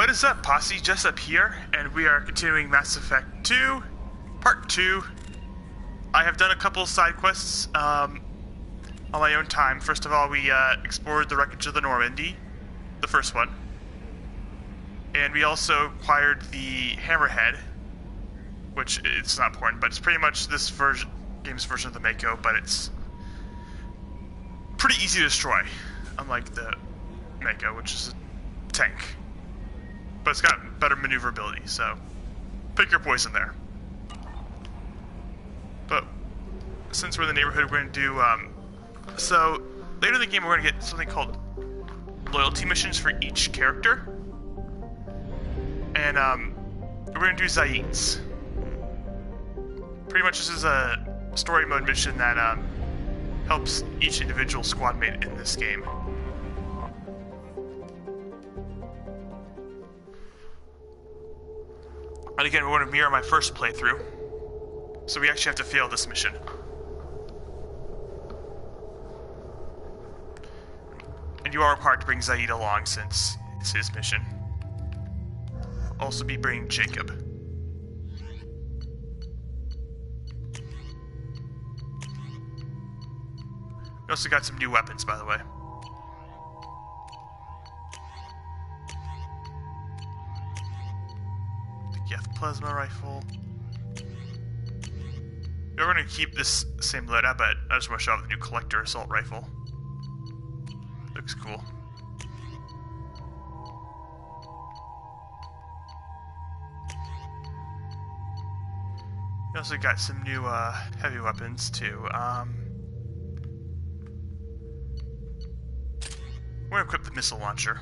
What is up, Posse? Jessup here, and we are continuing Mass Effect 2, Part 2. I have done a couple side quests on my own time. First of all, we explored the wreckage of the Normandy, the first one. And we also acquired the Hammerhead, which it's not important, but it's pretty much this game's version of the Mako, but it's pretty easy to destroy, unlike the Mako, which is a tank. But it's got better maneuverability, so pick your poison there. But since we're in the neighborhood, we're going to do... so later in the game, we're going to get something called loyalty missions for each character. And we're going to do Zaid's. Pretty much this is a story mode mission that helps each individual squad mate in this game. And again, we're going to mirror my first playthrough, so we actually have to fail this mission. And you are required to bring Zaid along since it's his mission. Also be bringing Jacob. We also got some new weapons, by the way. Plasma rifle. We're going to keep this same loadout, but I just want to show off the new collector assault rifle. Looks cool. We also got some new heavy weapons too. We're going to equip the missile launcher.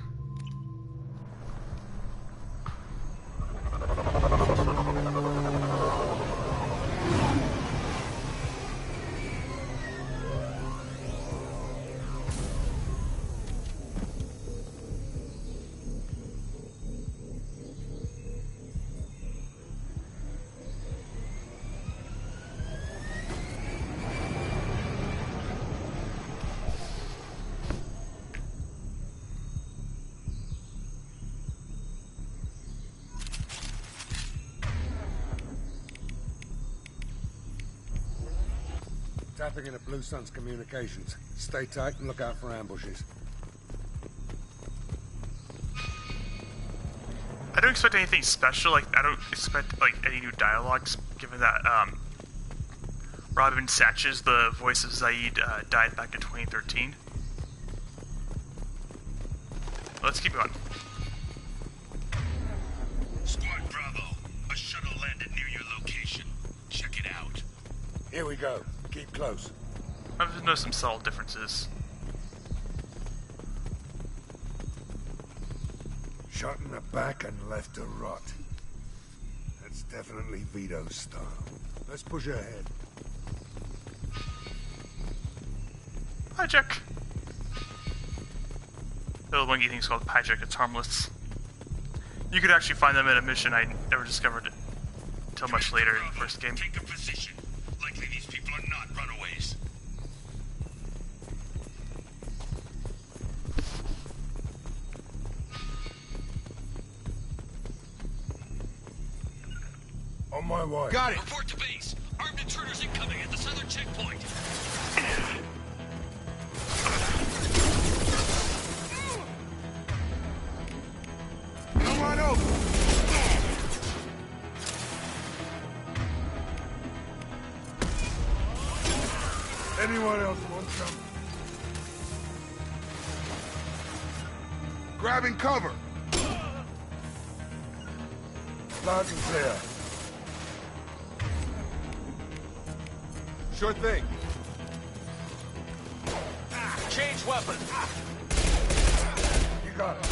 Tapping into Blue Sun's communications. Stay tight and look out for ambushes. I don't expect anything special. Like I don't expect like any new dialogues, given that Robin Satches, the voice of Zaid, died back in 2013. Let's keep going. Squad Bravo, a shuttle landed near your location. Check it out. Here we go. Keep close. I've noticed some subtle differences. Shot in the back and left to rot. That's definitely Vito's style. Let's push ahead. Hijack. The little winky thing's called hijack. It's harmless. You could actually find them in a mission I never discovered it until much later in the first game. Take a position. Likely these people are not runaways. On my way. Got it. Report to base. Armed intruders incoming at the southern checkpoint. Come on over. Anyone else want some? Grabbing cover. Loud and clear. Sure thing. Change weapon. You got it.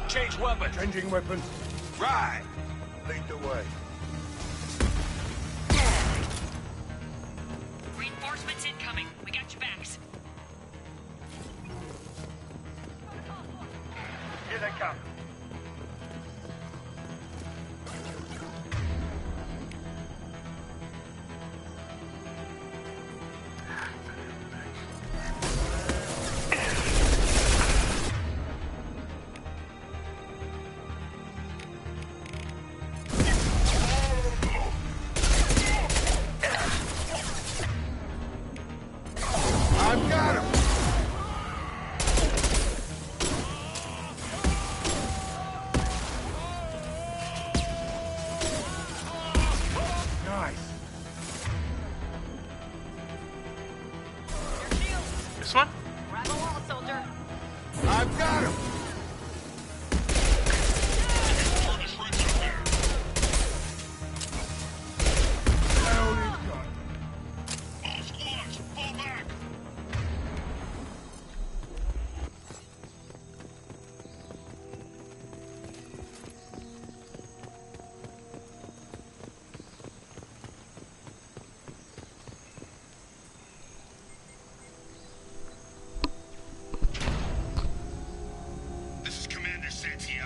Change weapon. Changing weapon. Right. Lead the way. Reinforcements incoming. We got your backs. Here they come.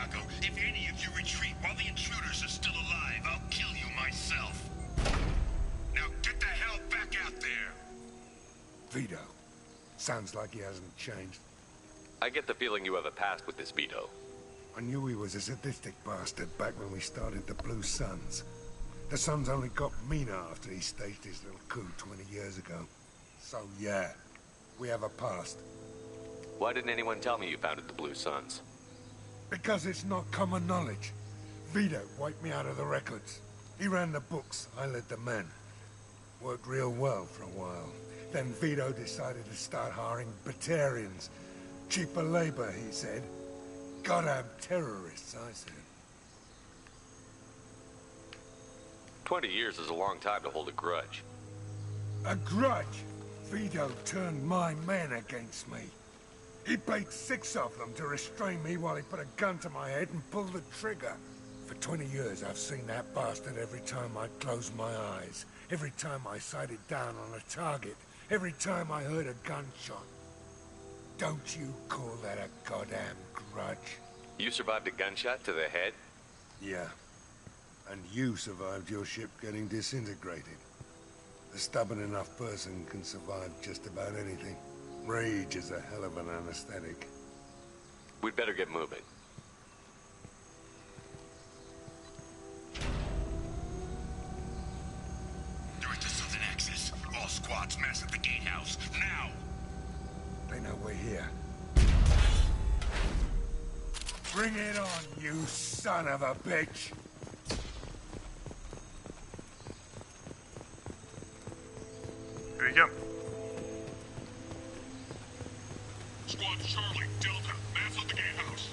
Santiago. If any of you retreat while the intruders are still alive, I'll kill you myself. Now get the hell back out there! Vito. Sounds like he hasn't changed. I get the feeling you have a past with this Vito. I knew he was a sadistic bastard back when we started the Blue Suns. The Suns only got meaner after he staged his little coup 20 years ago. So yeah, we have a past. Why didn't anyone tell me you founded the Blue Suns? Because it's not common knowledge. Vito wiped me out of the records. He ran the books, I led the men. Worked real well for a while. Then Vito decided to start hiring Batarians. Cheaper labor, he said. Goddamn terrorists, I said. 20 years is a long time to hold a grudge. A grudge? Vito turned my men against me. He paid 6 of them to restrain me while he put a gun to my head and pulled the trigger. For 20 years, I've seen that bastard every time I closed my eyes. Every time I sighted down on a target. Every time I heard a gunshot. Don't you call that a goddamn grudge? You survived a gunshot to the head? Yeah. And you survived your ship getting disintegrated. A stubborn enough person can survive just about anything. Rage is a hell of an anesthetic. We'd better get moving. They're at the southern axis. All squads mass at the gatehouse. Now! They know we're here. Bring it on, you son of a bitch! Here we go. Squad Charlie, Delta, mass at the gatehouse.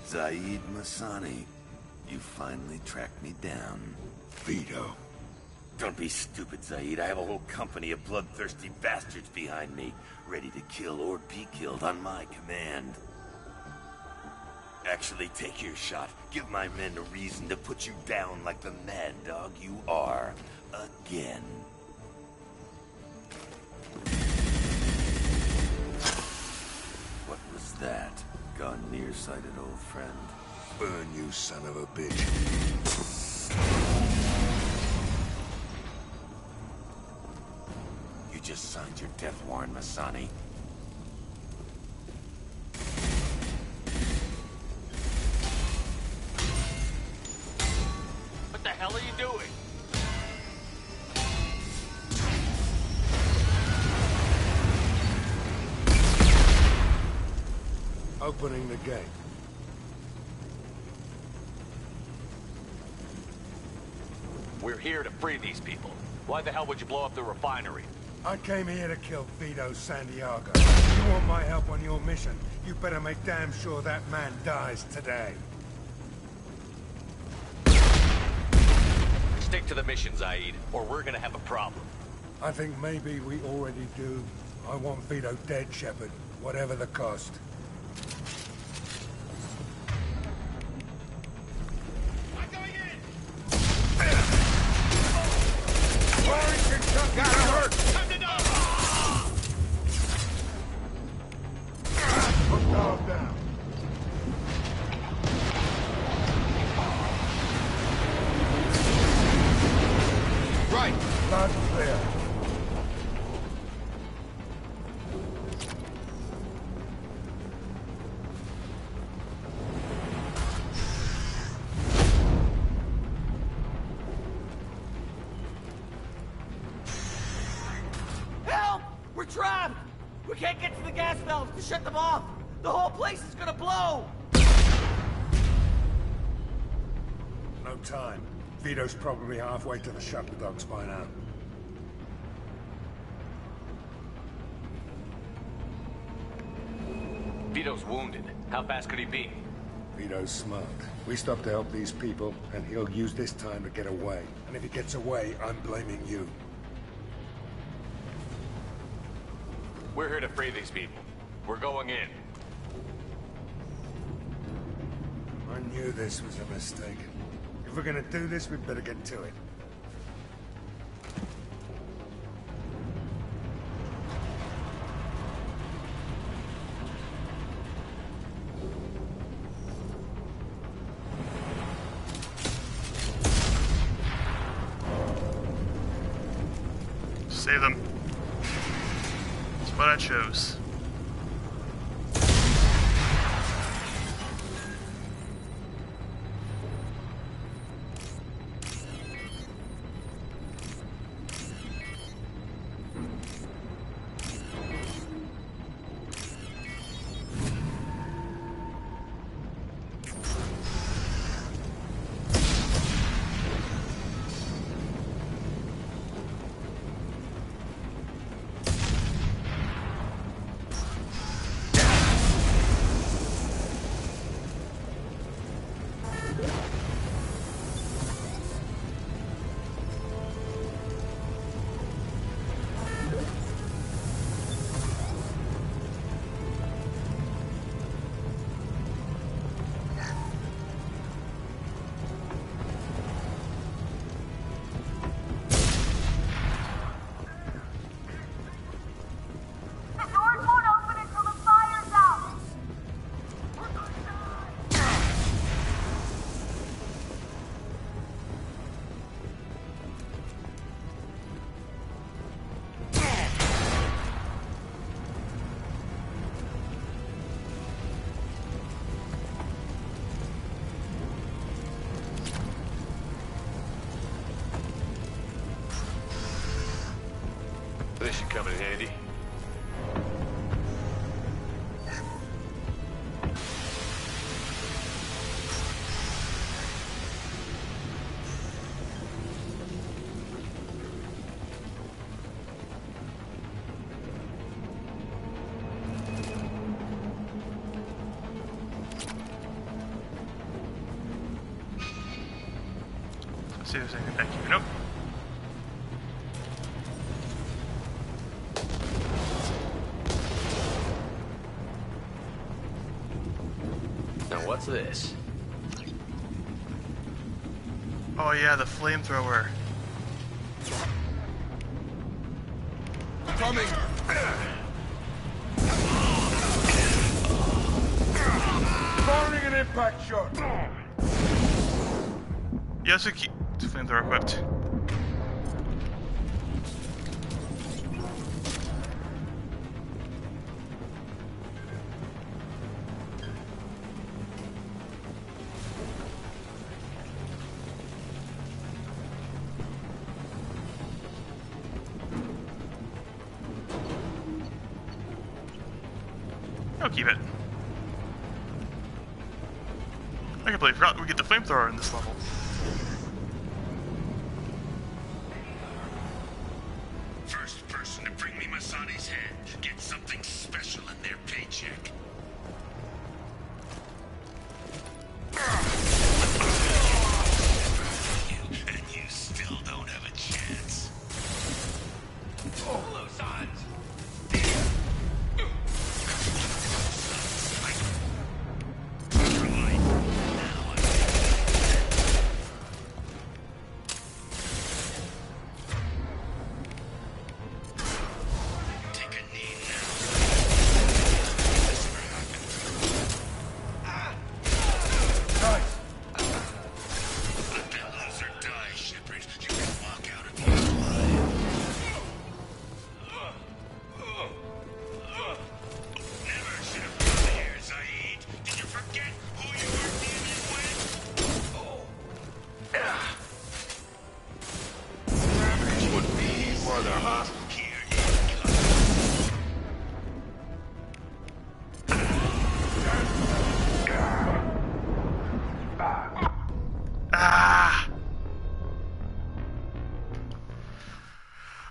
Zaid Masani, you finally tracked me down. Vito. Don't be stupid, Zaid. I have a whole company of bloodthirsty bastards behind me, ready to kill or be killed on my command. Actually, take your shot. Give my men a reason to put you down like the mad dog you are. Again. What was that? Gone nearsighted, old friend. Burn, you son of a bitch. You just signed your death warrant, Masani. What the hell are you doing? Opening the gate. We're here to free these people. Why the hell would you blow up the refinery? I came here to kill Vito Santiago. You want my help on your mission, you better make damn sure that man dies today. Stick to the mission, Zaid, or we're gonna have a problem. I think maybe we already do. I want Vito dead, Shepard, whatever the cost. I'm going in! Got hurt! Time to know! Put dog down. Right! Loud and clear. Help! We're trapped! We can't get to the gas valves to shut them off! The whole place is gonna blow! No time. Vito's probably halfway to the shuttle docks by now. Vito's wounded. How fast could he be? Vito's smart. We stopped to help these people, and he'll use this time to get away. And if he gets away, I'm blaming you. We're here to free these people. We're going in. I knew this was a mistake. If we're gonna do this, we'd better get to it. Save them. That's what I chose. This should come in handy. Let's see if there's anything back here. Nope. What's this? Oh yeah, the flamethrower. Coming! Firing an impact shot! Yes, we keep the flamethrower equipped. I'll keep it. I completely forgot we get the flamethrower in this level. First person to bring me Masani's head gets something special in their paycheck. And you still don't have a chance. Hello, Sans.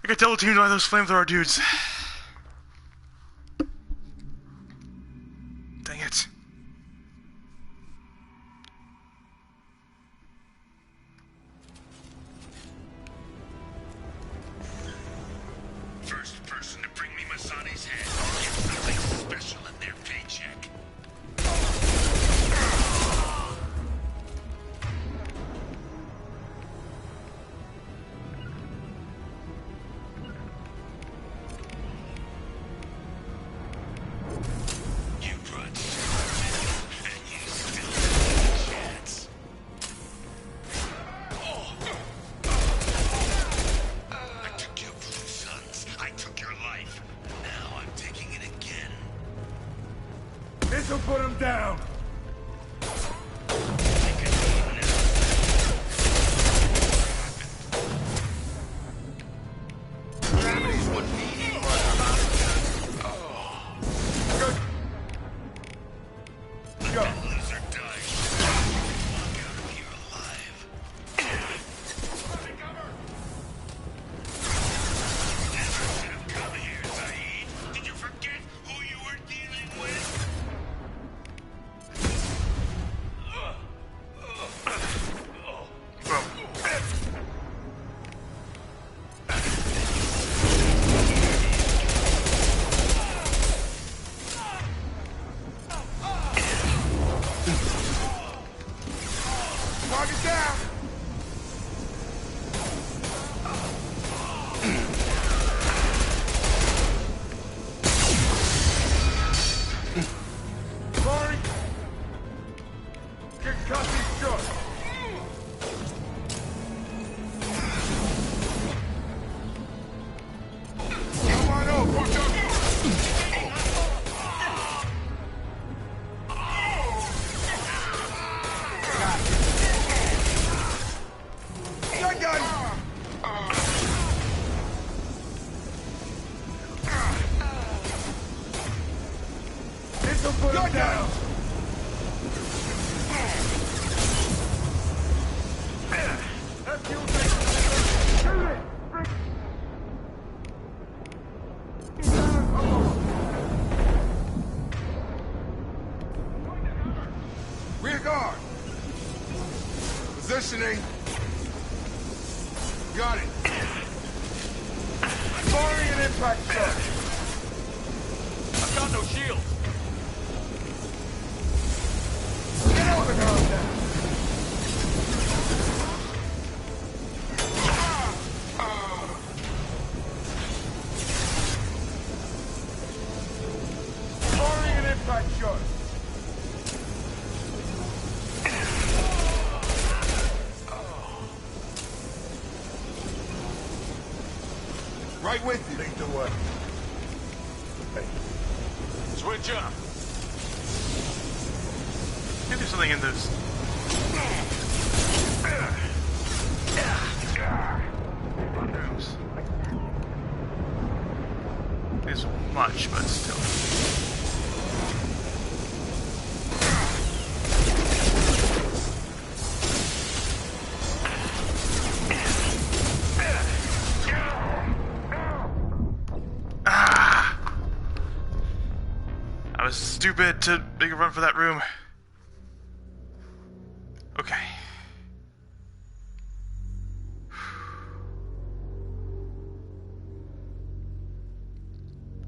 I got double teamed by those flamethrower dudes. Dang it. First person to bring me Masani's head gets something special in their paycheck. Target down! Sorry! Get copy shot! Come on over! Watch out! Gun! This'll put him down! That's you, shoot it! Rear guard! Positioning! Got it! Firing an impact shot! I've got no shield. Get over now! Firing an impact shot! Right with you. Lead the way. Switch up. Maybe there's something in those. Rooms. There's much, but still. I was stupid to make a run for that room. Okay.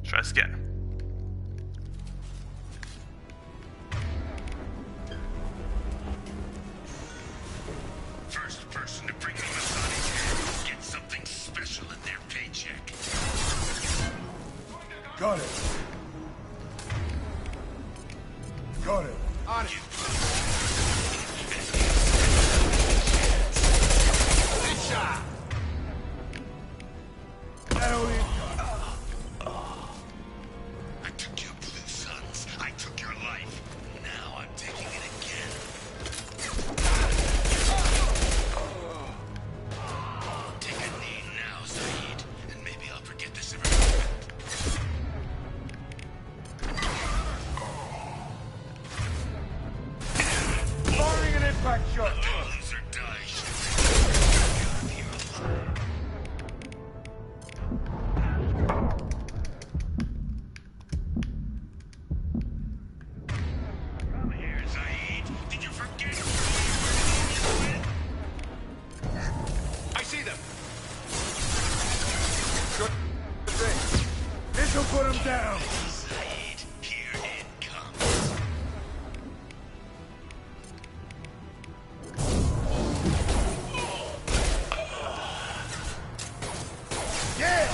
Try this again. First person to bring me Masani's head gets something special in their paycheck. Got it. Got it. On it. Good shot. Hell yeah. I took your blue sons. I took your life. Now I'm taking it again. Take a knee now, Zaid, and maybe I'll forget this ever happened. Firing an impact shot. Lose or die. God, you're alive. Come here, Zaid. Did you forget who you were with? I see them. Good thing. This'll put him down. Zaid, here it comes. Yeah.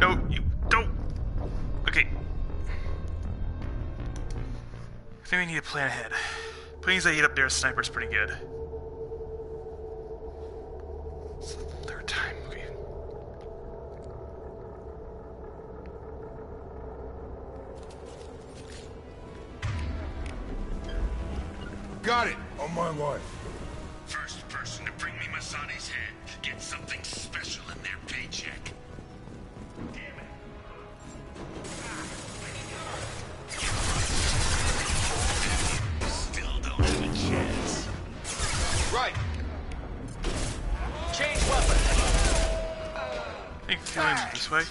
No, you don't. Okay. I think we need to plan ahead. Putting Zaid up there as sniper is pretty good. It's the third time. Okay. Got it. On my way. First person to bring me Masani's head gets something special in their paycheck. Damn it. Still don't have a chance. Right. Change weapon. I think feeling this way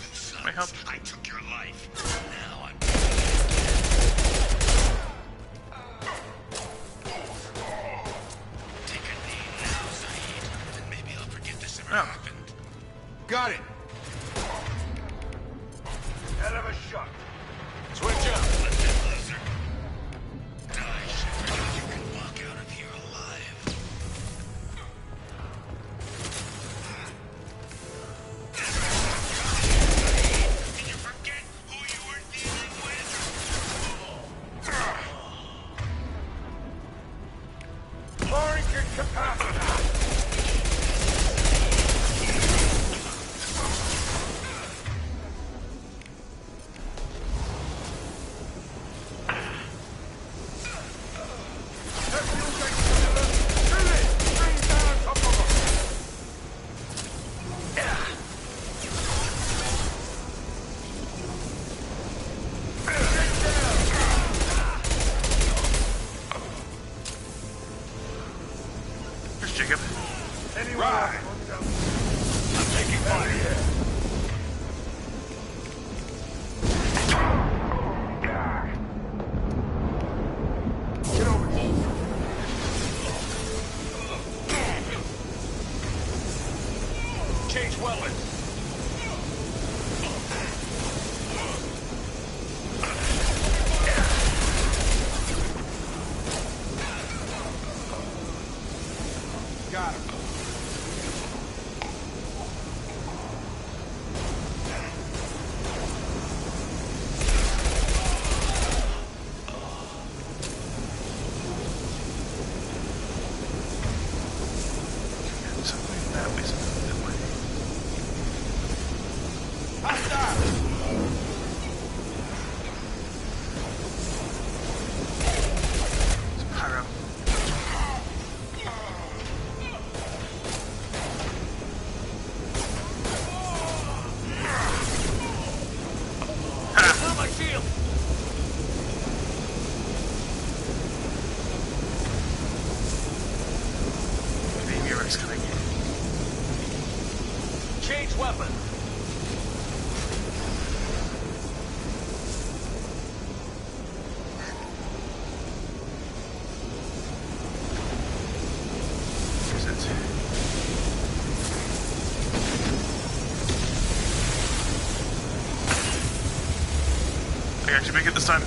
might help. I took your life. Now I'm take a knee now, Zaid, and maybe I'll forget this ever Oh. happened. Got it. Hell of a shot. Switch up. Die, Shepard. You can walk out of here alive. Did you forget who you were dealing with? Pouring capacity. Here's Jacob. Right. I'm taking fire here. Get over here. Change weapon. Got him. Something that way, something that way. It's pyro. Not my shield. Maybe Eric's coming in. Change weapon. Here's it. I got you, make it this time.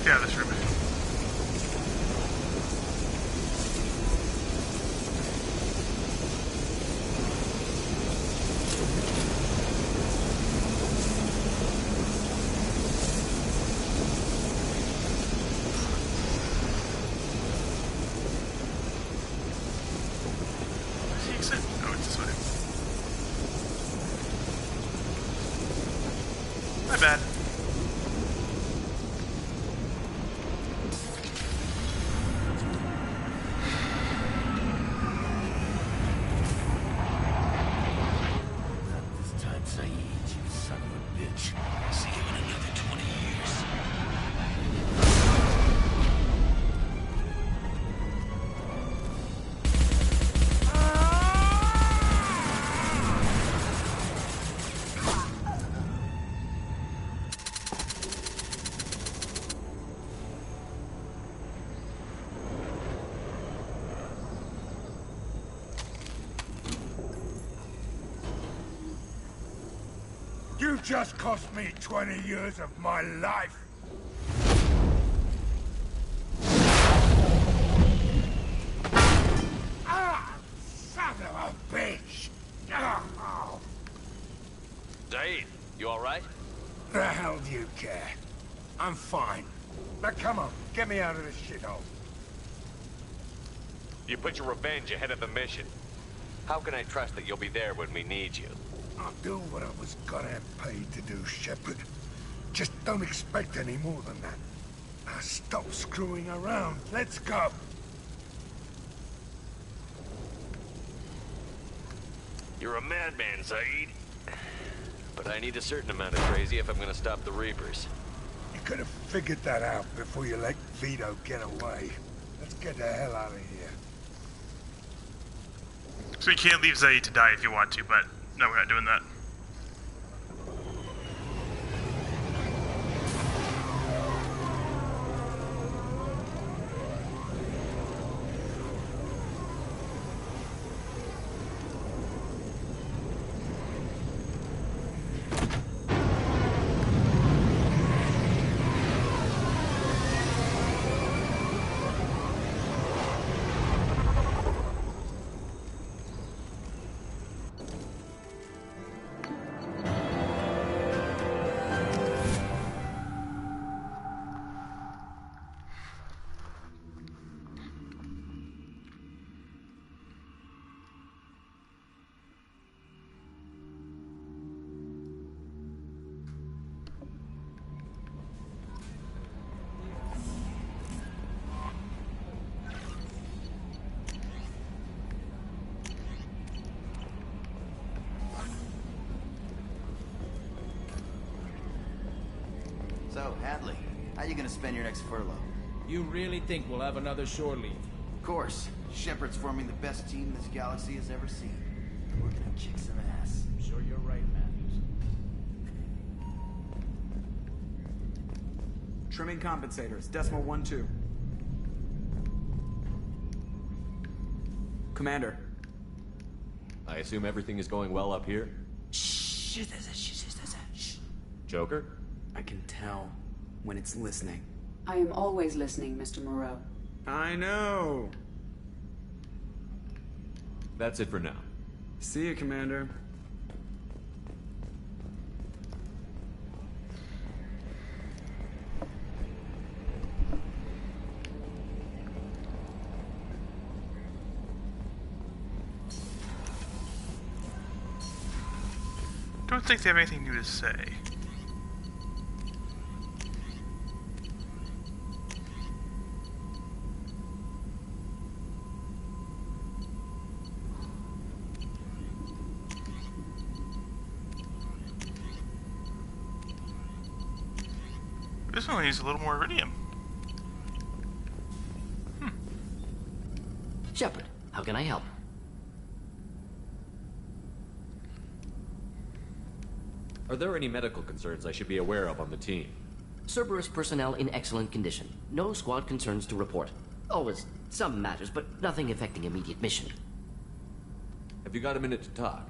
Yeah, this room. Where's the exit? Oh, it's this way. My bad. This time, Saeed, you son of a bitch. See you in another 20 years. You just cost me 20 years of my life. Ah, son of a bitch. Oh, Zaid, you alright? the hell do you care? I'm fine. Now come on, get me out of this shithole. You put your revenge ahead of the mission. How can I trust that you'll be there when we need you? I'll do what I was goddamn paid to do, Shepard. Just don't expect any more than that. Now stop screwing around. Let's go. You're a madman, Zaid. But I need a certain amount of crazy if I'm gonna stop the Reapers. You could have figured that out before you let Vito get away. Let's get the hell out of here. So you can't leave Zaid to die if you want to, but no, we're not doing that. So, Hadley, how you gonna spend your next furlough? You really think we'll have another shore leave? Of course. Shepard's forming the best team this galaxy has ever seen. We're gonna kick some ass. I'm sure you're right, Matthews. Trimming compensators, decimal 1-2. Commander. I assume everything is going well up here? Shh. Joker? I can tell when it's listening. I am always listening, Mr. Moreau. I know. That's it for now. See you, Commander. Don't think they have anything new to say. This one needs a little more iridium. Shepard, how can I help? Are there any medical concerns I should be aware of on the team? Cerberus personnel in excellent condition. No squad concerns to report. Always some matters, but nothing affecting immediate mission. Have you got a minute to talk?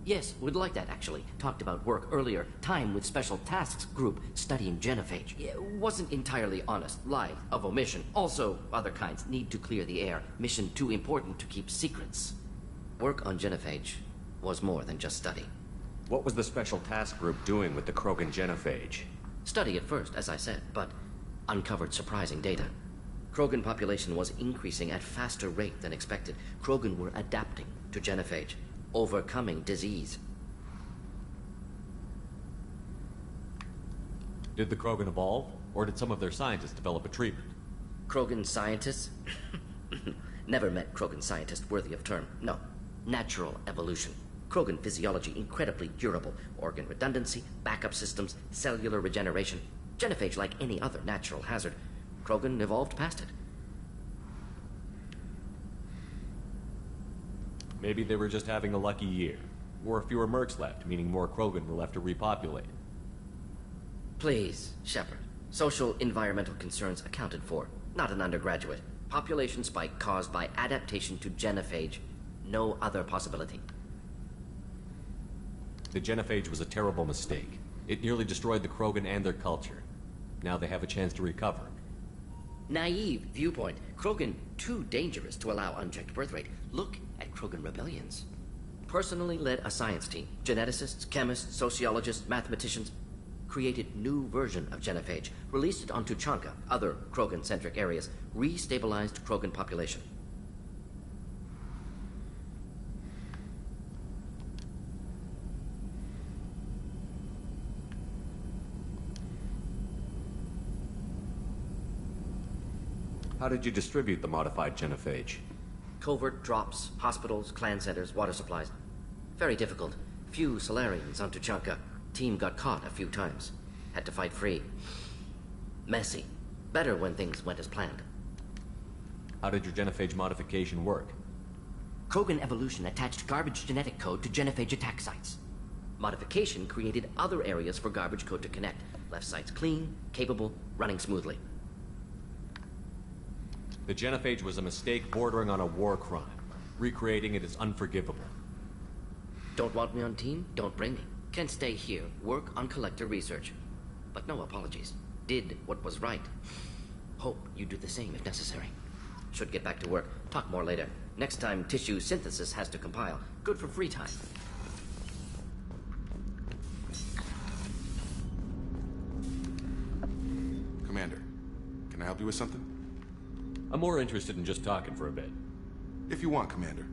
Yes, would like that, actually. Talked about work earlier. Time with Special Tasks Group studying genophage. Wasn't entirely honest. Lied of omission. Also, other kinds. Need to clear the air. Mission too important to keep secrets. Work on genophage was more than just study. What was the Special Task Group doing with the Krogan genophage? Study at first, as I said, but uncovered surprising data. Krogan population was increasing at faster rate than expected. Krogan were adapting to genophage. Overcoming disease. Did the Krogan evolve, or did some of their scientists develop a treatment? Krogan scientists? Never met Krogan scientist worthy of term. No. Natural evolution. Krogan physiology incredibly durable. Organ redundancy, backup systems, cellular regeneration. Genophage like any other natural hazard. Krogan evolved past it. Maybe they were just having a lucky year. Or fewer mercs left, meaning more Krogan were left to repopulate. Please, Shepard. Social environmental concerns accounted for. Not an undergraduate. Population spike caused by adaptation to genophage. No other possibility. The genophage was a terrible mistake. It nearly destroyed the Krogan and their culture. Now they have a chance to recover. Naive viewpoint. Krogan too dangerous to allow unchecked birth rate. Look at Krogan rebellions. Personally led a science team. Geneticists, chemists, sociologists, mathematicians. Created new version of genophage. Released it on Tuchanka, other Krogan-centric areas. Restabilized Krogan population. How did you distribute the modified genophage? Covert drops, hospitals, clan centers, water supplies. Very difficult. Few Solarians on Tuchanka. Team got caught a few times. Had to fight free. Messy. Better when things went as planned. How did your genophage modification work? Krogan evolution attached garbage genetic code to genophage attack sites. Modification created other areas for garbage code to connect. Left sites clean, capable, running smoothly. The genophage was a mistake bordering on a war crime. Recreating it is unforgivable. Don't want me on team? Don't bring me. Can stay here, work on collector research. But no apologies. Did what was right. Hope you do the same if necessary. Should get back to work. Talk more later. Next time tissue synthesis has to compile. Good for free time. Commander, can I help you with something? I'm more interested in just talking for a bit. If you want, Commander.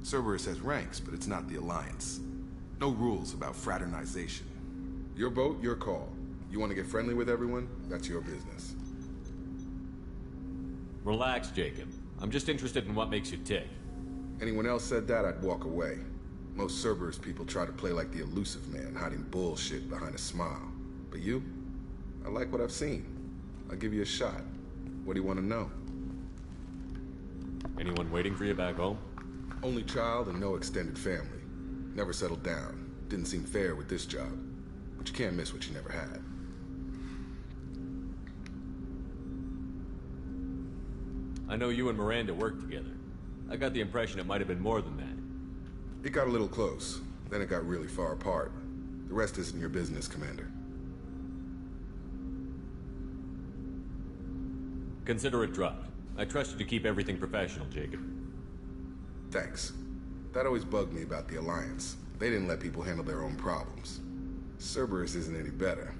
Cerberus has ranks, but it's not the Alliance. No rules about fraternization. Your boat, your call. You want to get friendly with everyone? That's your business. Relax, Jacob. I'm just interested in what makes you tick. Anyone else said that, I'd walk away. Most Cerberus people try to play like the elusive man, hiding bullshit behind a smile. But you? I like what I've seen. I'll give you a shot. What do you want to know? Anyone waiting for you back home? Only child and no extended family. Never settled down. Didn't seem fair with this job. But you can't miss what you never had. I know you and Miranda worked together. I got the impression it might have been more than that. It got a little close. Then it got really far apart. The rest isn't your business, Commander. Consider it dropped. I trust you to keep everything professional, Jacob. Thanks. That always bugged me about the Alliance. They didn't let people handle their own problems. Cerberus isn't any better.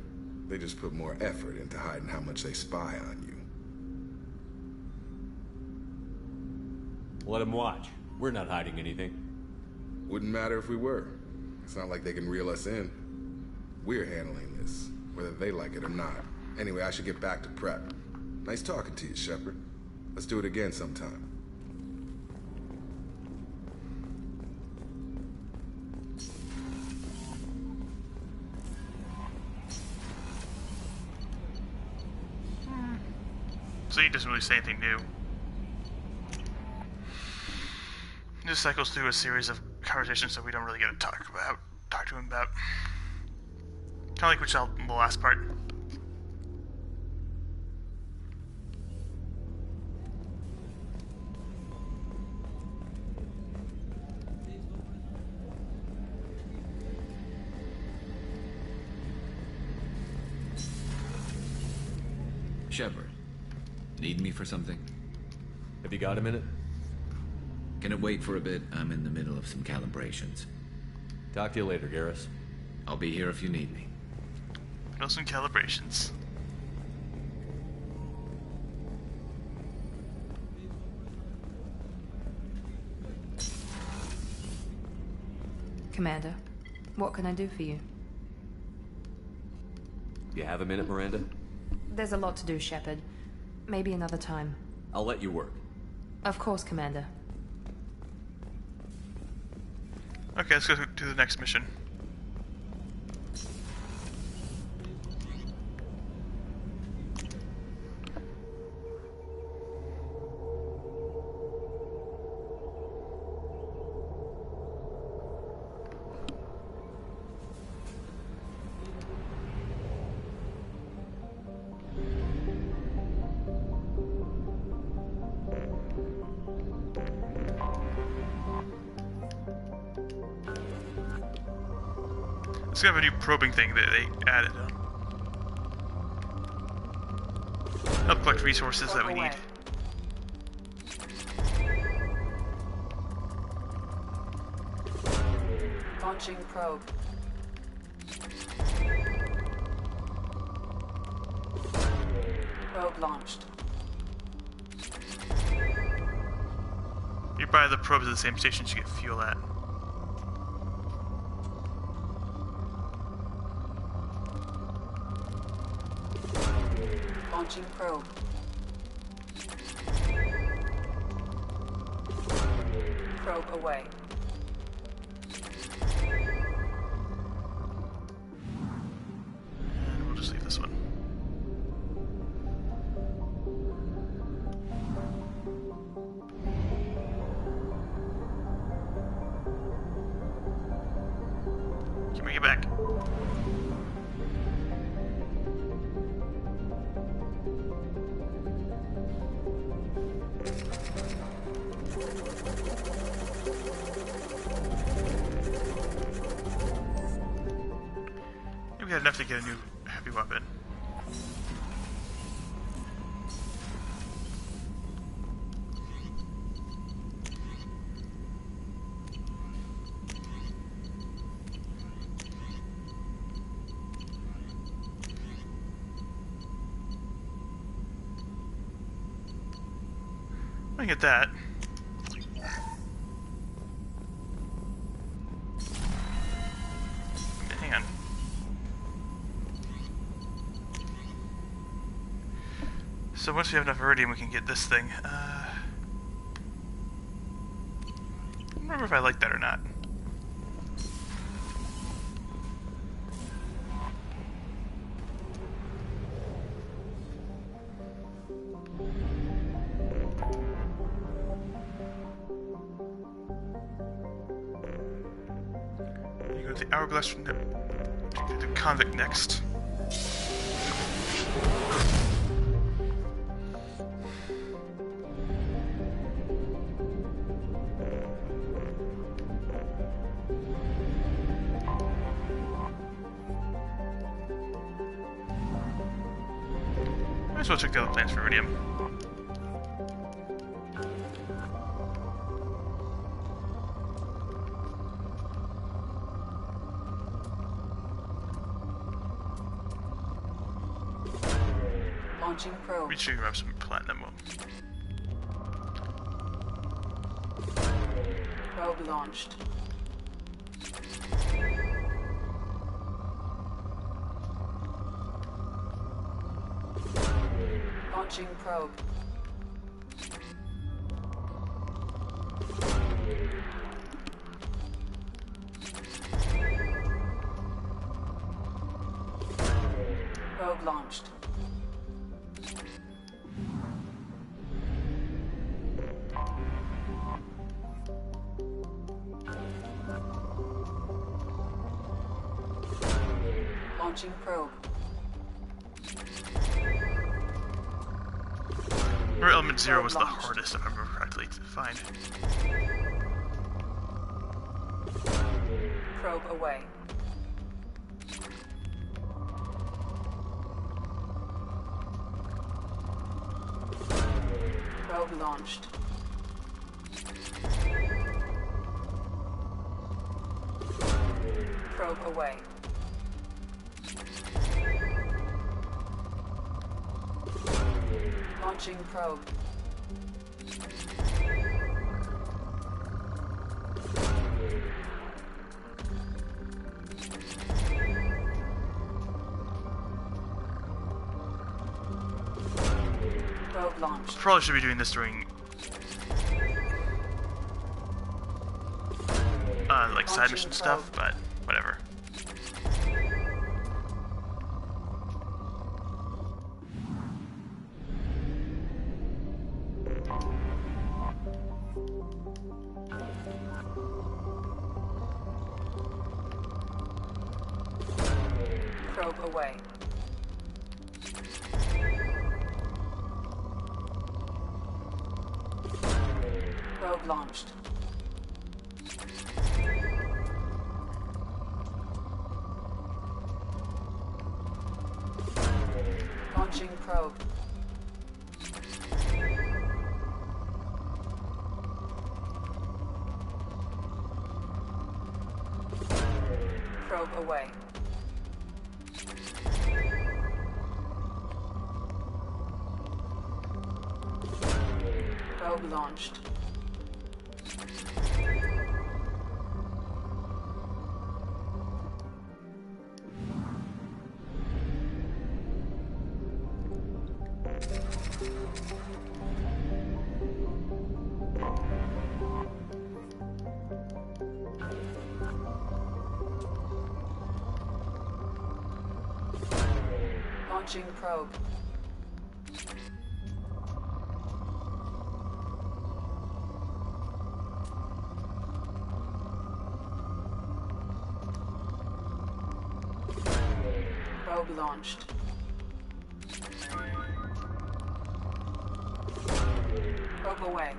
They just put more effort into hiding how much they spy on you. Let them watch. We're not hiding anything. Wouldn't matter if we were. It's not like they can reel us in. We're handling this, whether they like it or not. Anyway, I should get back to prep. Nice talking to you, Shepard. Let's do it again sometime. So he doesn't really say anything new. He just cycles through a series of conversations that we don't really get to talk to him about. Kind of like we saw in the last part. Shepard, need me for something? Have you got a minute? Can it wait for a bit? I'm in the middle of some calibrations. Talk to you later, Garrus. I'll be here if you need me. Got some calibrations. Commander, what can I do for you? You have a minute, Miranda? There's a lot to do, Shepard. Maybe another time. I'll let you work. Of course, Commander. Okay, let's go to the next mission. Let's have a new probing thing that they added. Help collect resources that we need. Launching probe. Probe launched. You buy the probes at the same stations you get fuel at. Launching probe. Probe away. And we'll just leave this one. Can we get back? We had enough to get a new heavy weapon. I get that. Hang on. So once we have enough iridium, we can get this thing. I don't remember if I like that or not. You go to the hourglass from the convict next. Might as well check the other plans for iridium. Launching probe. We should grab some platinum. Probe launched. Launching probe. Probe launched. Launching probe. Or element 0 was the hardest, if I remember correctly, to find. Probe away. Probe launched. Probe away. Launching probe. Probe launched. Probably should be doing this during like side mission stuff, but whatever. Probe away. Probe launched. Launching probe. Probe away. Probe launched. Launching probe. Probe launched. Probe away.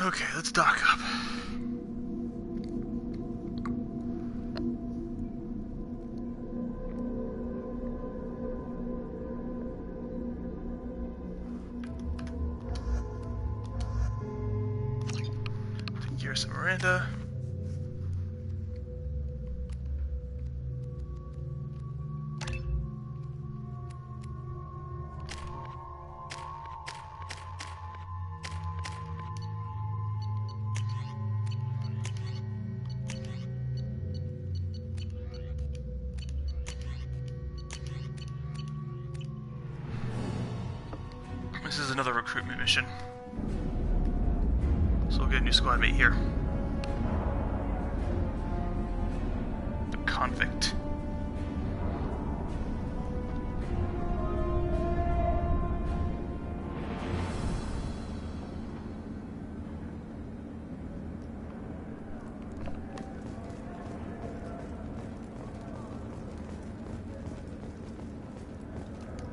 Okay, let's dock up. Here's Miranda. This is another recruitment mission. So we'll get a new squad mate here. The convict.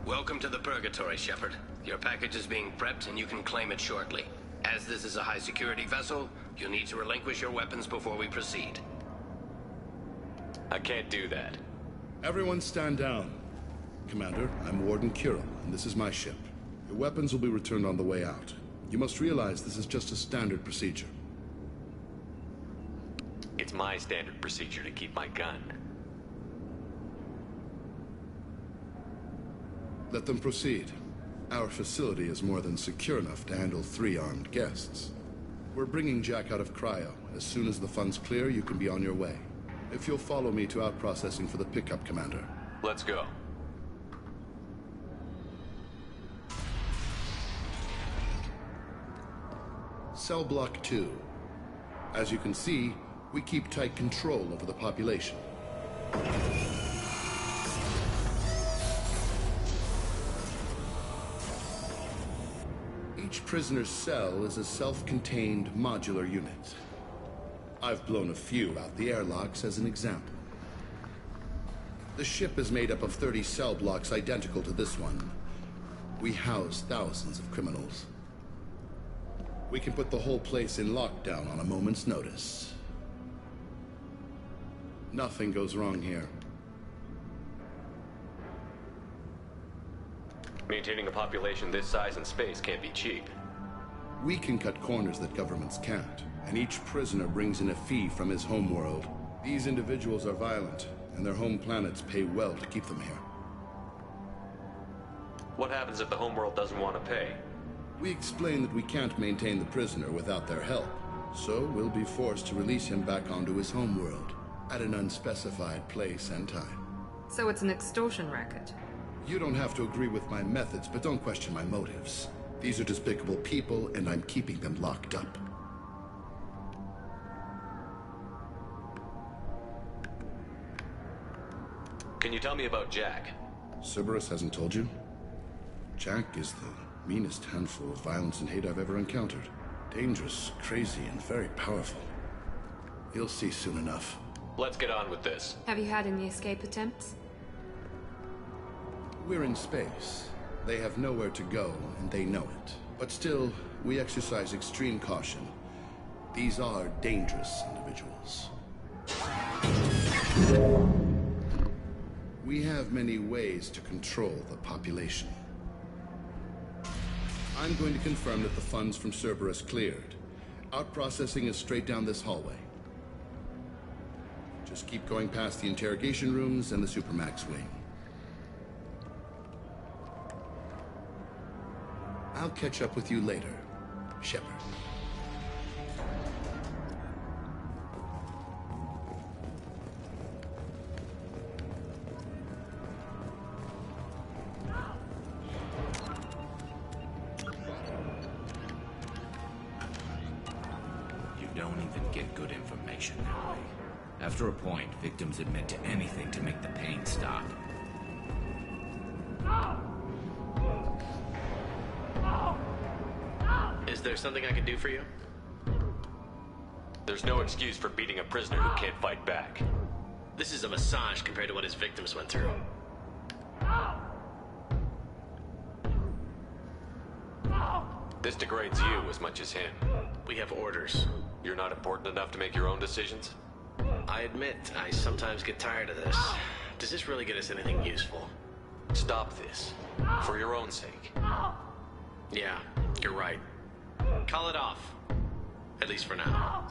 Welcome to the Purgatory, Shepard. Your package is being prepped and you can claim it shortly. As this is a high-security vessel, you'll need to relinquish your weapons before we proceed. I can't do that. Everyone stand down. Commander, I'm Warden Kirill, and this is my ship. Your weapons will be returned on the way out. You must realize this is just a standard procedure. It's my standard procedure to keep my gun. Let them proceed. Our facility is more than secure enough to handle 3 armed guests. We're bringing Jack out of cryo. As soon as the funds clear, you can be on your way. If you'll follow me to out-processing for the pickup, Commander. Let's go. Cell Block 2. As you can see, we keep tight control over the population. Each prisoner's cell is a self-contained modular unit. I've blown a few out the airlocks as an example. The ship is made up of 30 cell blocks identical to this one. We house thousands of criminals. We can put the whole place in lockdown on a moment's notice. Nothing goes wrong here. Maintaining a population this size and space can't be cheap. We can cut corners that governments can't, and each prisoner brings in a fee from his homeworld. These individuals are violent, and their home planets pay well to keep them here. What happens if the homeworld doesn't want to pay? We explain that we can't maintain the prisoner without their help, so we'll be forced to release him back onto his homeworld at an unspecified place and time. So it's an extortion racket. You don't have to agree with my methods, but don't question my motives. These are despicable people, and I'm keeping them locked up. Can you tell me about Jack? Cerberus hasn't told you? Jack is the meanest handful of violence and hate I've ever encountered. Dangerous, crazy, and very powerful. You'll see soon enough. Let's get on with this. Have you had any escape attempts? We're in space. They have nowhere to go, and they know it. But still, we exercise extreme caution. These are dangerous individuals. We have many ways to control the population. I'm going to confirm that the funds from Cerberus cleared. Out-processing is straight down this hallway. Just keep going past the interrogation rooms and the Supermax wing. I'll catch up with you later, Shepard. reaction that way. After a point, victims admit to anything to make the pain stop. Is there something I can do for you? There's no excuse for beating a prisoner who can't fight back. This is a massage compared to what his victims went through. This degrades you as much as him. We have orders. You're not important enough to make your own decisions? I admit, I sometimes get tired of this. Does this really get us anything useful? Stop this. For your own sake. Yeah, you're right. Call it off. At least for now.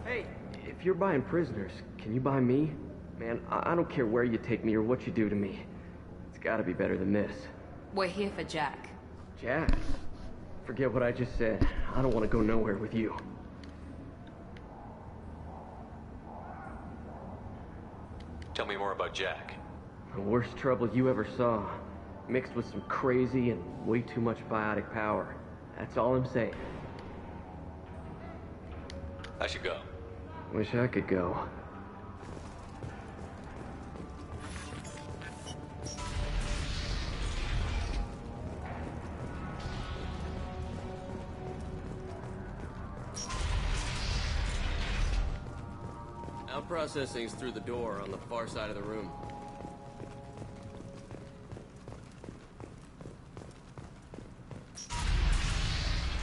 Hey, if you're buying prisoners, can you buy me? Man, I don't care where you take me or what you do to me. It's gotta be better than this. We're here for Jack. Jack? Forget what I just said. I don't want to go nowhere with you. Tell me more about Jack. The worst trouble you ever saw. Mixed with some crazy and way too much biotic power. That's all I'm saying. I should go. Wish I could go. Our processing's through the door on the far side of the room.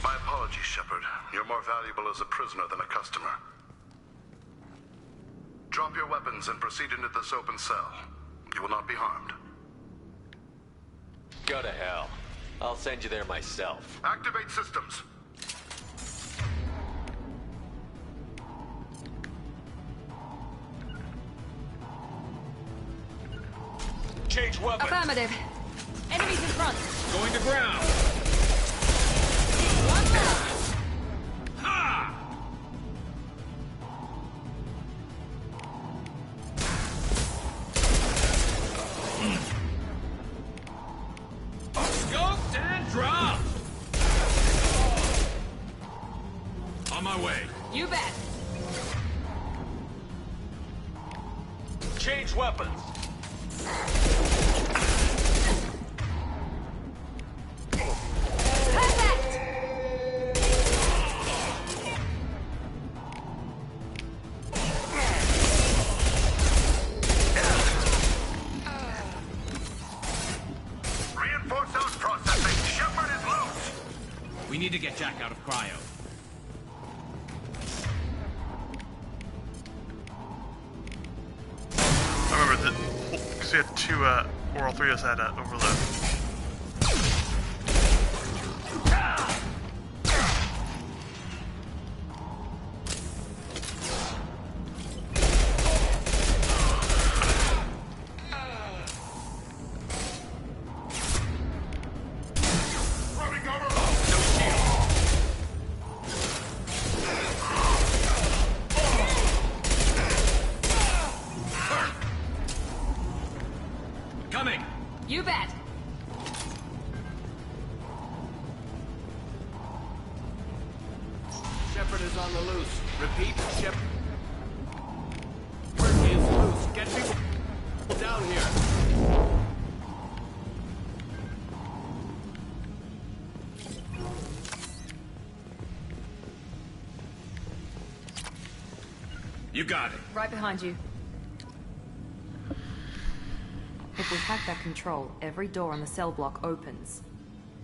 My apologies, Shepard. You're more valuable as a prisoner than a customer. Drop your weapons and proceed into this open cell. You will not be harmed. Go to hell. I'll send you there myself. Activate systems. Change weapons. Affirmative. Enemies in front. Going to ground. One left. Ha! Scoped and dropped. On my way. You bet. Change weapons. Reinforce those processing. Shepard is loose. We need to get Jack out of cryo. I remember that because we had two oral 3s had overload. Coming. You bet. Shepard is on the loose. Repeat, Shepard is loose. Get people down here. You got it. Right behind you. If we hack that control, every door on the cell block opens.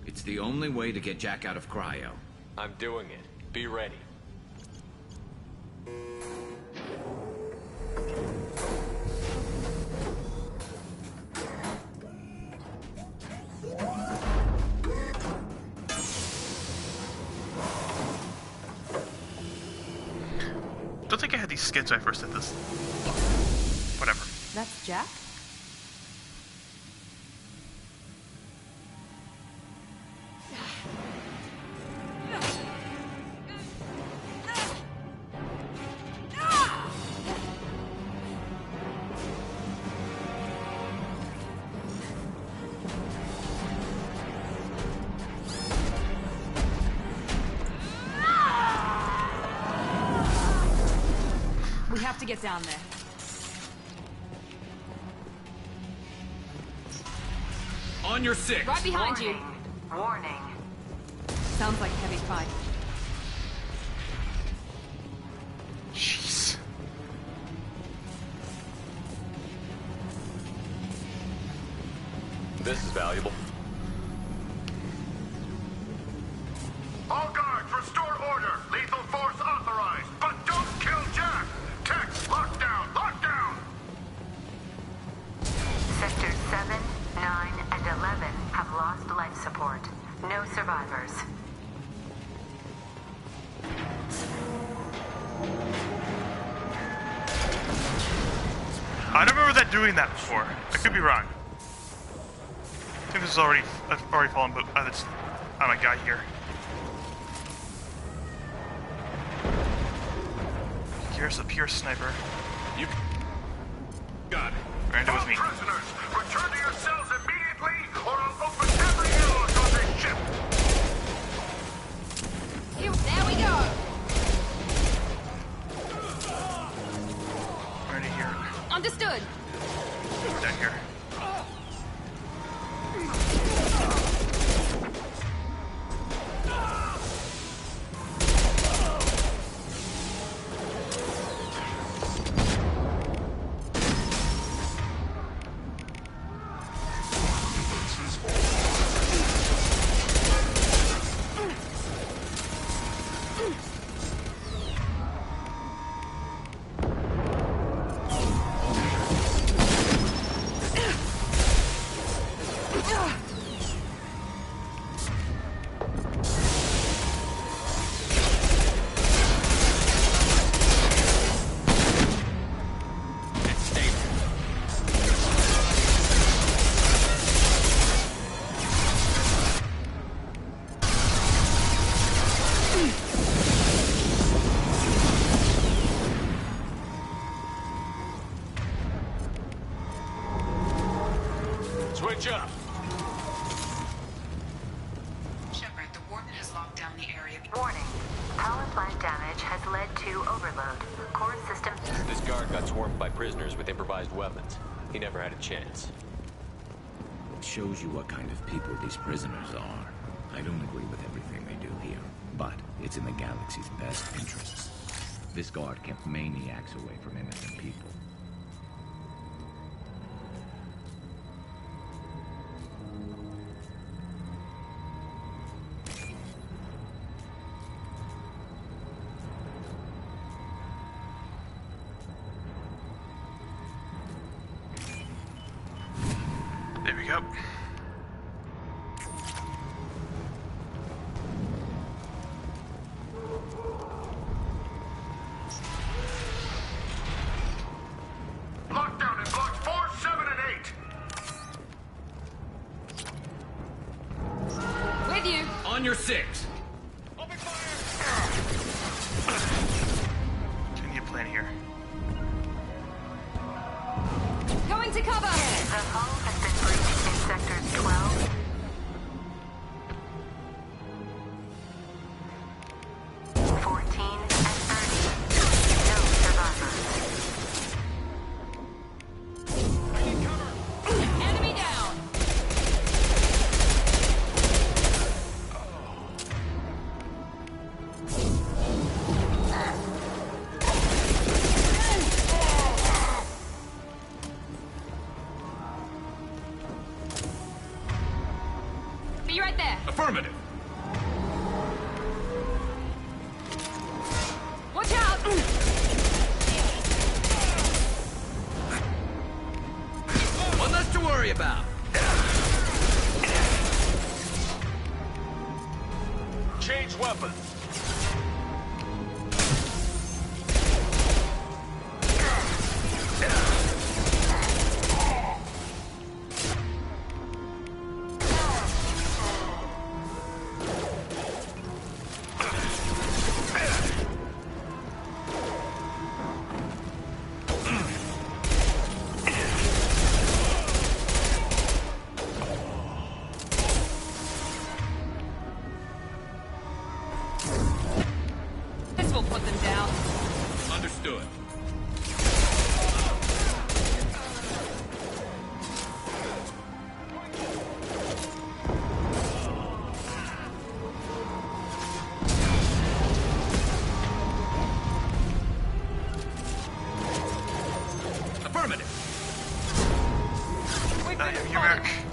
It's the only way to get Jack out of cryo. I'm doing it. Be ready. Don't think I had these skins when I first did this. Whatever. That's Jack? get down there. On your six. Right behind you. Warning. Sounds like a heavy fight. Jeez. This is valuable. All guards, restore order. Lethal force authorized, but don't kill Jack. Text, lockdown, lockdown. Sectors 7, 9, and 11 have lost life support. No survivors. I don't remember that doing that before. I could be wrong. I think this is already fallen, but that's my guy here. Here's a pure sniper. You got it. Miranda with me. Prisoners, return to your cells immediately, or I'll open every airlock on this ship. There we go. Miranda here. Understood. Down here. Switch up. Shepard, the warden has locked down the area. Warning. Power plant damage has led to overload. Core system... This guard got swarmed by prisoners with improvised weapons. He never had a chance. It shows you what kind of people these prisoners are. I don't agree with everything they do here, but it's in the galaxy's best interests. This guard kept maniacs away from innocent people. There we go. Lockdown in blocks 4, 7, and 8. With you. On your six. Continue plan here. Going to cover. The hull has been breached in sectors 12... 14 and 30. No survivors. Enemy down. Be right there. Affirmative. Watch out. One less to worry about. Change weapons. This will put them down. Understood. you, Mac.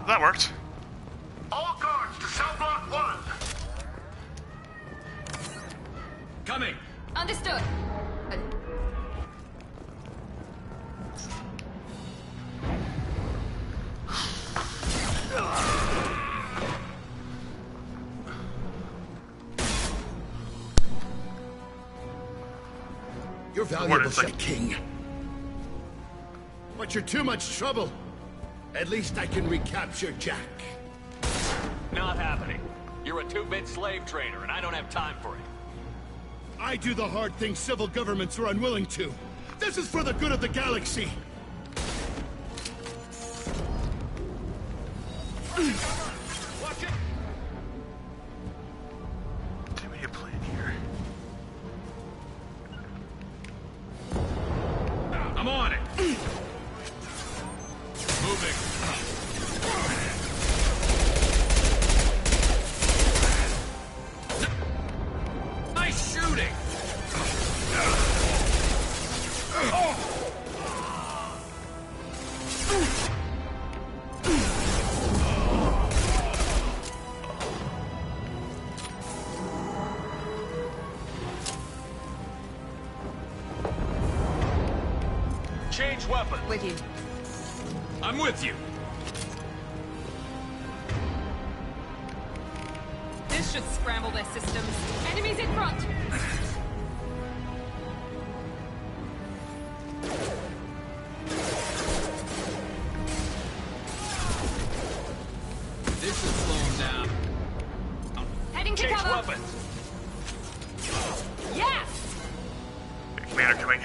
That worked. All guards to cell block 1. Coming. Understood. You're valuable, King. But you're too much trouble. At least I can recapture Jack. Not happening. You're a two-bit slave trader, and I don't have time for it. I do the hard things civil governments are unwilling to. This is for the good of the galaxy. Watch it. Too many plan here. I'm on it. Moving. Nice shooting. Change weapon. With you. I'm with you. This should scramble their systems. Enemies in front! This should slow him down. Heading to Change cover! weapons. Yes! Commander coming.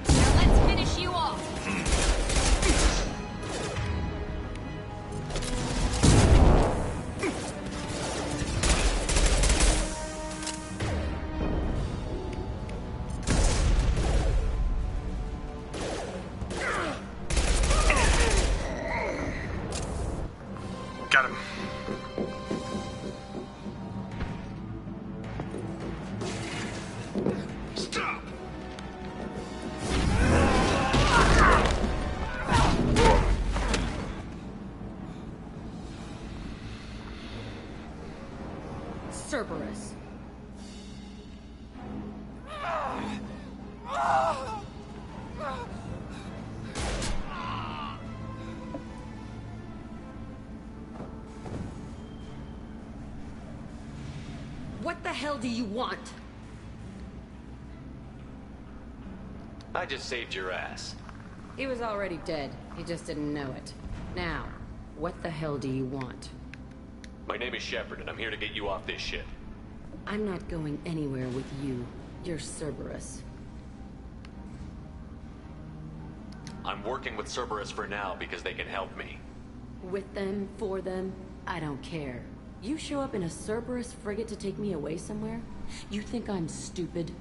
Now let's finish you off. Got him. Stop! Cerberus. What the hell do you want? I just saved your ass. He was already dead. He just didn't know it. Now, what the hell do you want? My name is Shepard, and I'm here to get you off this ship. I'm not going anywhere with you. You're Cerberus. I'm working with Cerberus for now because they can help me. With them, for them, I don't care. You show up in a Cerberus frigate to take me away somewhere? You think I'm stupid?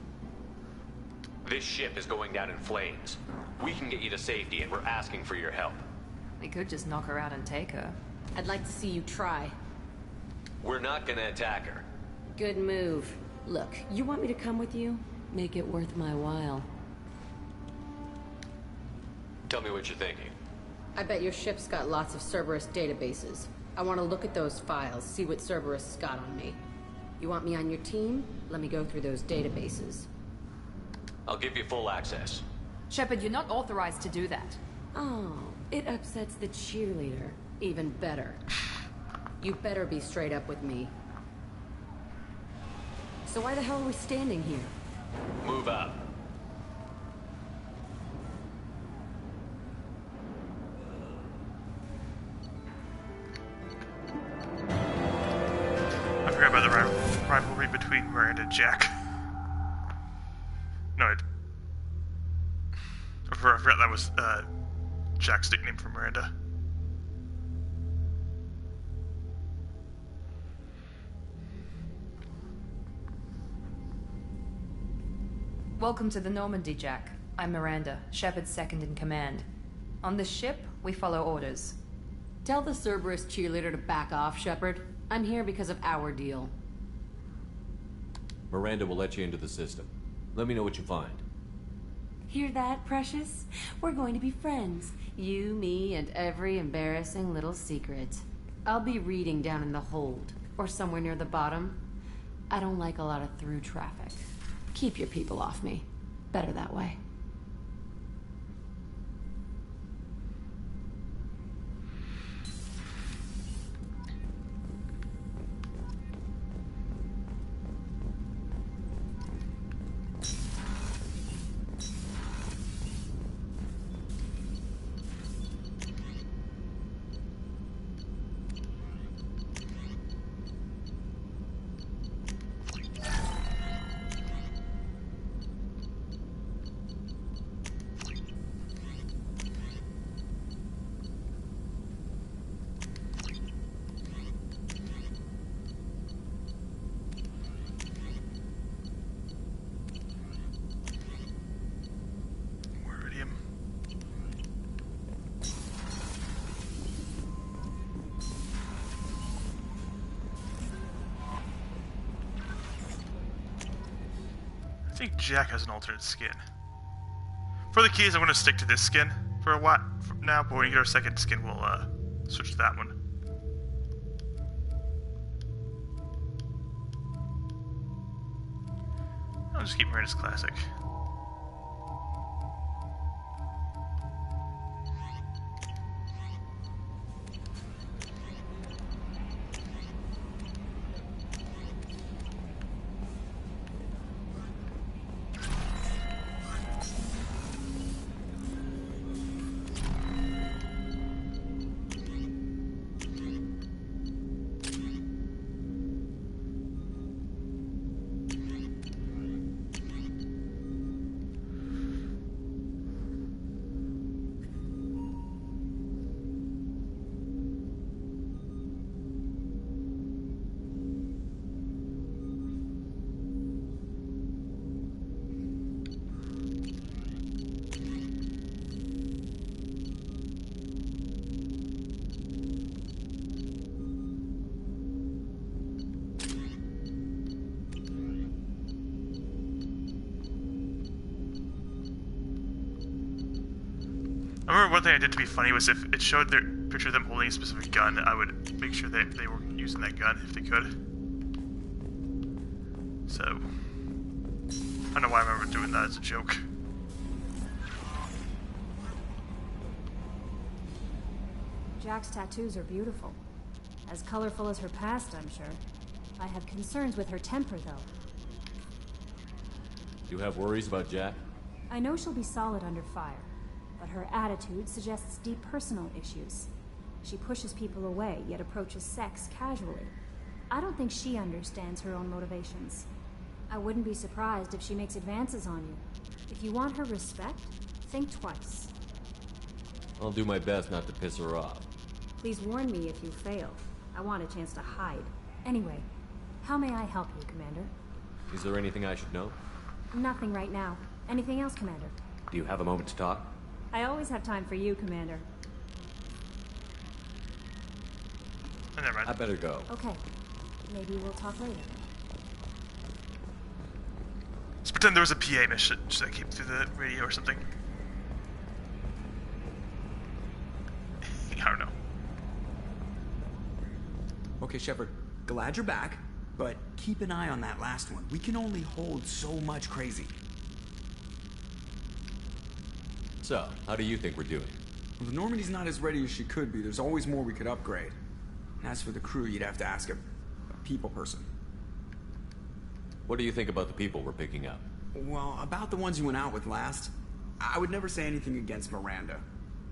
This ship is going down in flames. We can get you to safety, and we're asking for your help. We could just knock her out and take her. I'd like to see you try. We're not gonna attack her. Good move. Look, you want me to come with you? Make it worth my while. Tell me what you're thinking. I bet your ship's got lots of Cerberus databases. I want to look at those files, see what Cerberus has got on me. You want me on your team? Let me go through those databases. I'll give you full access. Shepard, you're not authorized to do that. Oh, it upsets the cheerleader. Even better. You better be straight up with me. So why the hell are we standing here? Move up. I forgot about the rivalry between Miranda and Jack. No, I forgot that was Jack's nickname for Miranda. Welcome to the Normandy, Jack. I'm Miranda, Shepard's second in command. On this ship, we follow orders. Tell the Cerberus cheerleader to back off, Shepard. I'm here because of our deal. Miranda will let you into the system. Let me know what you find. Hear that, Precious? We're going to be friends. You, me, and every embarrassing little secret. I'll be reading down in the hold, or somewhere near the bottom. I don't like a lot of through traffic. Keep your people off me. Better that way. I think Jack has an alternate skin. For the keys, I'm going to stick to this skin for a while now, but when we get our second skin, we'll switch to that one. I'll just keep Miranda's classic. I remember one thing I did to be funny was if it showed their picture of them holding a specific gun, I would make sure that they were using that gun if they could. So, I don't know why I remember doing that as a joke. Jack's tattoos are beautiful. As colorful as her past, I'm sure. I have concerns with her temper, though. You have worries about Jack? I know she'll be solid under fire, but her attitude suggests deep personal issues. She pushes people away, yet approaches sex casually. I don't think she understands her own motivations. I wouldn't be surprised if she makes advances on you. If you want her respect, think twice. I'll do my best not to piss her off. Please warn me if you fail. I want a chance to hide. Anyway, how may I help you, Commander? Is there anything I should know? Nothing right now. Anything else, Commander? Do you have a moment to talk? I always have time for you, Commander. Never mind. I better go. Okay. Maybe we'll talk later. Let's pretend there was a PA message that came through the radio or something. I don't know. Okay, Shepard, glad you're back, but keep an eye on that last one. We can only hold so much crazy. So, how do you think we're doing? Well, the Normandy's not as ready as she could be. There's always more we could upgrade. And as for the crew, you'd have to ask a people person. What do you think about the people we're picking up? Well, about the ones you went out with last, I would never say anything against Miranda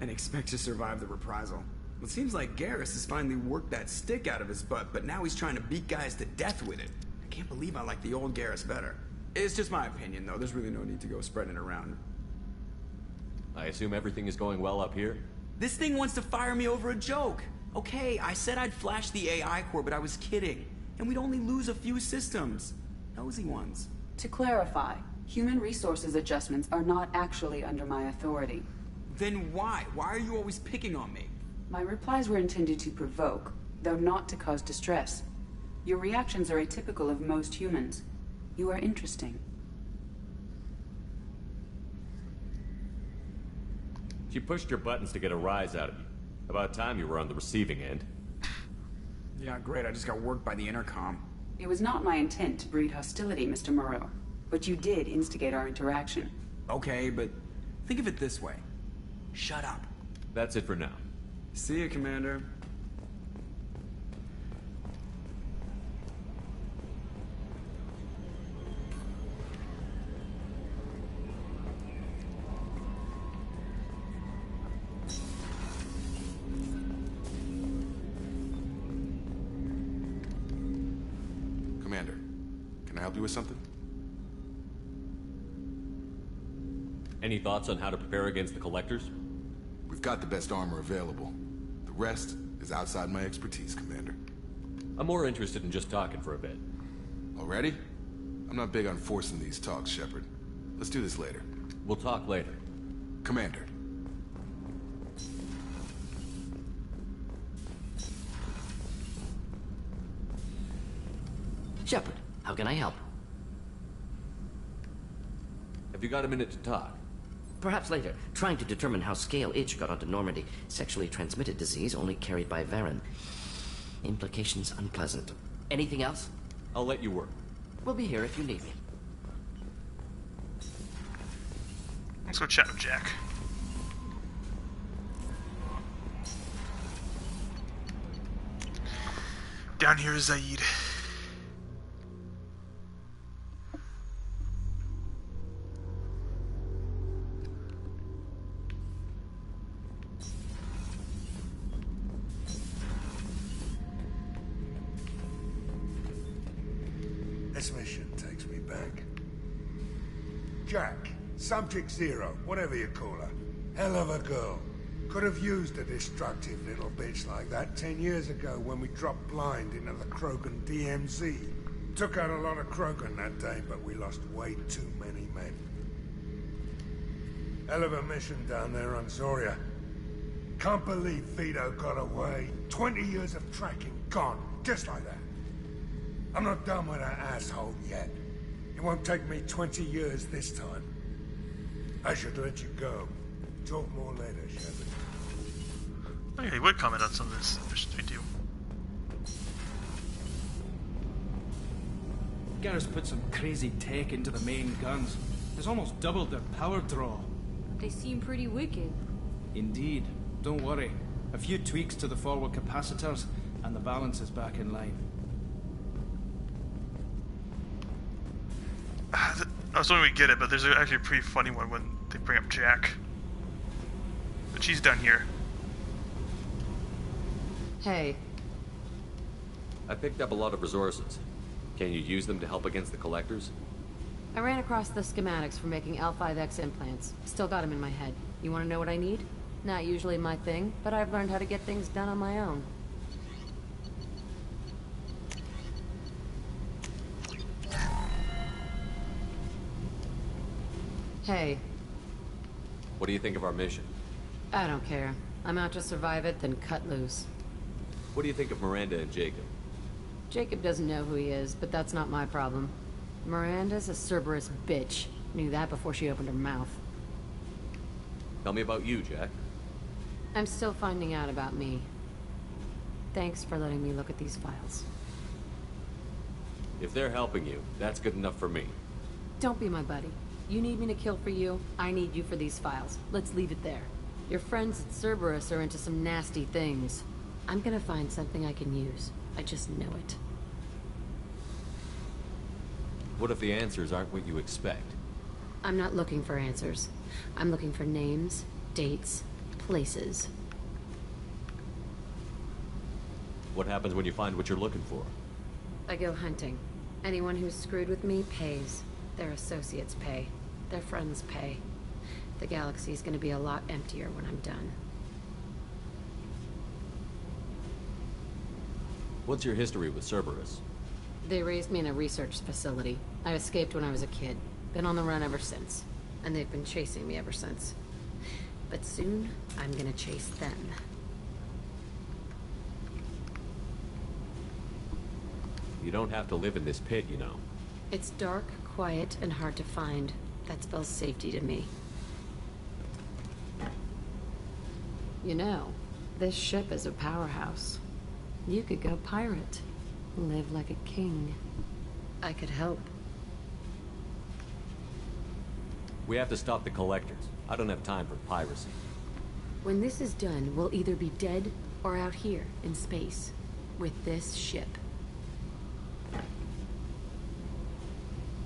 and expect to survive the reprisal. It seems like Garrus has finally worked that stick out of his butt, but now he's trying to beat guys to death with it. I can't believe I like the old Garrus better. It's just my opinion, though. There's really no need to go spreading it around. I assume everything is going well up here? This thing wants to fire me over a joke. Okay, I said I'd flash the AI core, but I was kidding. And we'd only lose a few systems. Nosy ones. To clarify, human resources adjustments are not actually under my authority. Then why? Why are you always picking on me? My replies were intended to provoke, though not to cause distress. Your reactions are atypical of most humans. You are interesting. She pushed your buttons to get a rise out of you. About time you were on the receiving end. Yeah, great. I just got worked by the intercom. It was not my intent to breed hostility, Mr. Moreau, but you did instigate our interaction. Okay, but think of it this way. Shut up. That's it for now. See you, Commander. Commander, can I help you with something? Any thoughts on how to prepare against the Collectors? We've got the best armor available. The rest is outside my expertise, Commander. I'm more interested in just talking for a bit. Already? I'm not big on forcing these talks, Shepard. Let's do this later. We'll talk later. Commander. Shepard, how can I help? Have you got a minute to talk? Perhaps later. Trying to determine how Scale Itch got onto Normandy. Sexually transmitted disease only carried by Varen. Implications unpleasant. Anything else? I'll let you work. We'll be here if you need me. Let's go chat with Jack. Down here is Zaid. This mission takes me back. Jack, Subject Zero, whatever you call her. Hell of a girl. Could have used a destructive little bitch like that 10 years ago when we dropped blind into the Krogan DMZ. Took out a lot of Krogan that day, but we lost way too many men. Hell of a mission down there on Zoria. Can't believe Vito got away. 20 years of tracking gone, just like that. I'm not done with that asshole yet. It won't take me 20 years this time. I should let you go. Talk more later, Shepard. Okay, he would comment on some of this missions we do. Garrus put some crazy tech into the main guns. It's almost doubled their power draw. They seem pretty wicked. Indeed. Don't worry. A few tweaks to the forward capacitors, and the balance is back in line. I was wondering we get it, but there's actually a pretty funny one when they bring up Jack. But she's down here. Hey. I picked up a lot of resources. Can you use them to help against the collectors? I ran across the schematics for making L5X implants. Still got them in my head. You want to know what I need? Not usually my thing, but I've learned how to get things done on my own. Hey. What do you think of our mission? I don't care. I'm out to survive it, then cut loose. What do you think of Miranda and Jacob? Jacob doesn't know who he is, but that's not my problem. Miranda's a Cerberus bitch. Knew that before she opened her mouth. Tell me about you, Jack. I'm still finding out about me. Thanks for letting me look at these files. If they're helping you, that's good enough for me. Don't be my buddy. You need me to kill for you, I need you for these files. Let's leave it there. Your friends at Cerberus are into some nasty things. I'm gonna find something I can use. I just know it. What if the answers aren't what you expect? I'm not looking for answers. I'm looking for names, dates, places. What happens when you find what you're looking for? I go hunting. Anyone who's screwed with me pays. Their associates pay. Their friends pay. The galaxy's gonna be a lot emptier when I'm done. What's your history with Cerberus? They raised me in a research facility. I escaped when I was a kid. Been on the run ever since. And they've been chasing me ever since. But soon, I'm gonna chase them. You don't have to live in this pit, you know. It's dark, quiet, and hard to find. That spells safety to me. You know, this ship is a powerhouse. You could go pirate. Live like a king. I could help. We have to stop the collectors. I don't have time for piracy. When this is done, we'll either be dead or out here in space with this ship.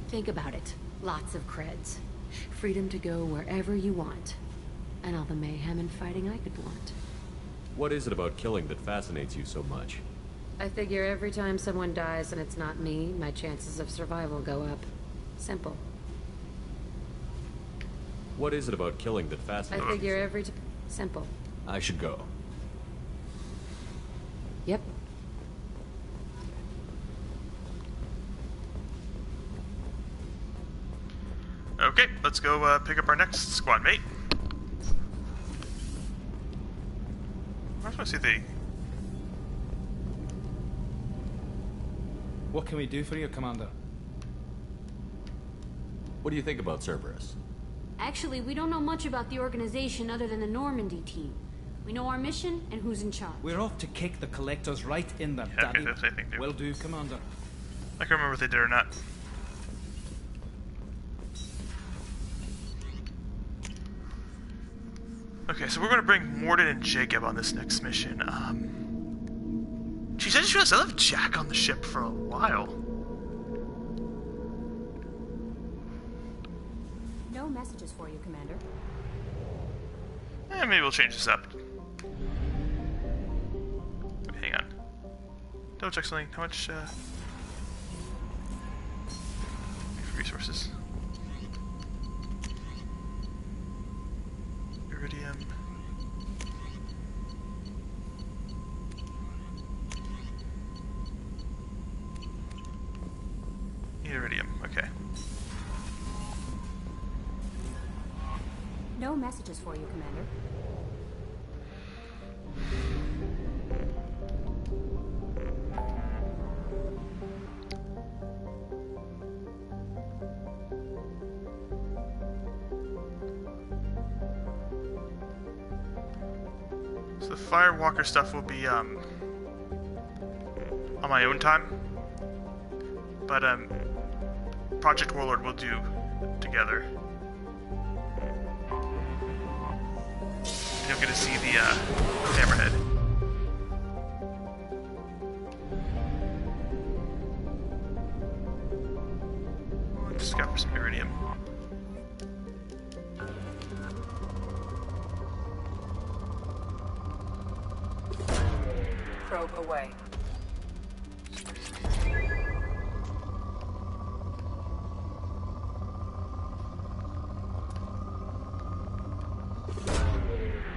Think about it. Lots of creds. Freedom to go wherever you want. And all the mayhem and fighting I could want. What is it about killing that fascinates you so much? I figure every time someone dies and it's not me, my chances of survival go up. Simple. What is it about killing that fascinates you? I figure every time... Simple. I should go. Yep. Okay, let's go pick up our next squad mate. I just want to see if they... What can we do for you, Commander? What do you think about Cerberus? Actually, we don't know much about the organization other than the Normandy team. We know our mission and who's in charge. We're off to kick the collectors right in the daddy. Will do, Commander. I can't remember if they did or not. Okay, so we're going to bring Mordin and Jacob on this next mission. She said she was left Jack on the ship for a while. No messages for you, Commander. Maybe we'll change this up. Hang on. Double check something. How much, resources. Iridium. Iridium, okay. No messages for you, Commander. So the Firewalker stuff will be on my own time, but Project Warlord we'll do together. You'll get to see the Hammerhead. Discover some iridium. Probe away.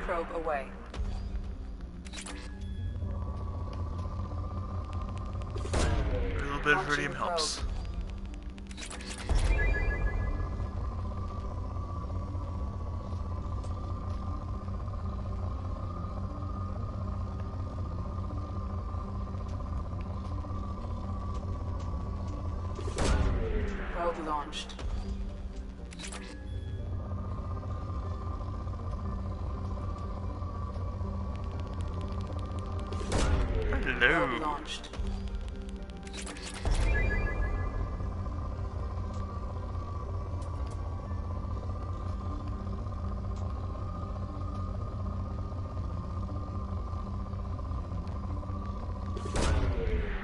Probe away. A little bit of iridium helps. Probe launched. Hello. Probe launched.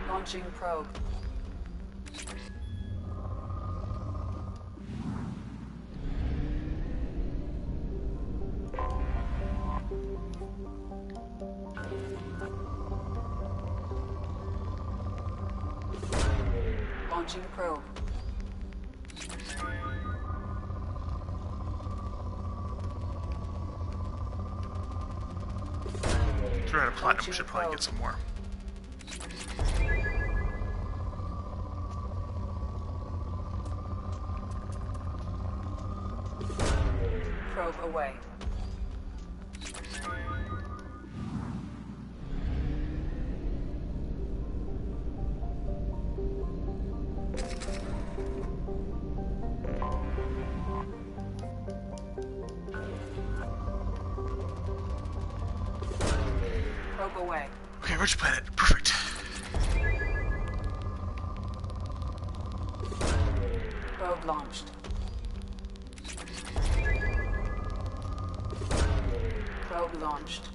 Launching probe. Launching probe. If we're out of platinum, we should probably get some more. Probe away. Probe away. Okay, which planet? Perfect. Probe launched. Probe launched.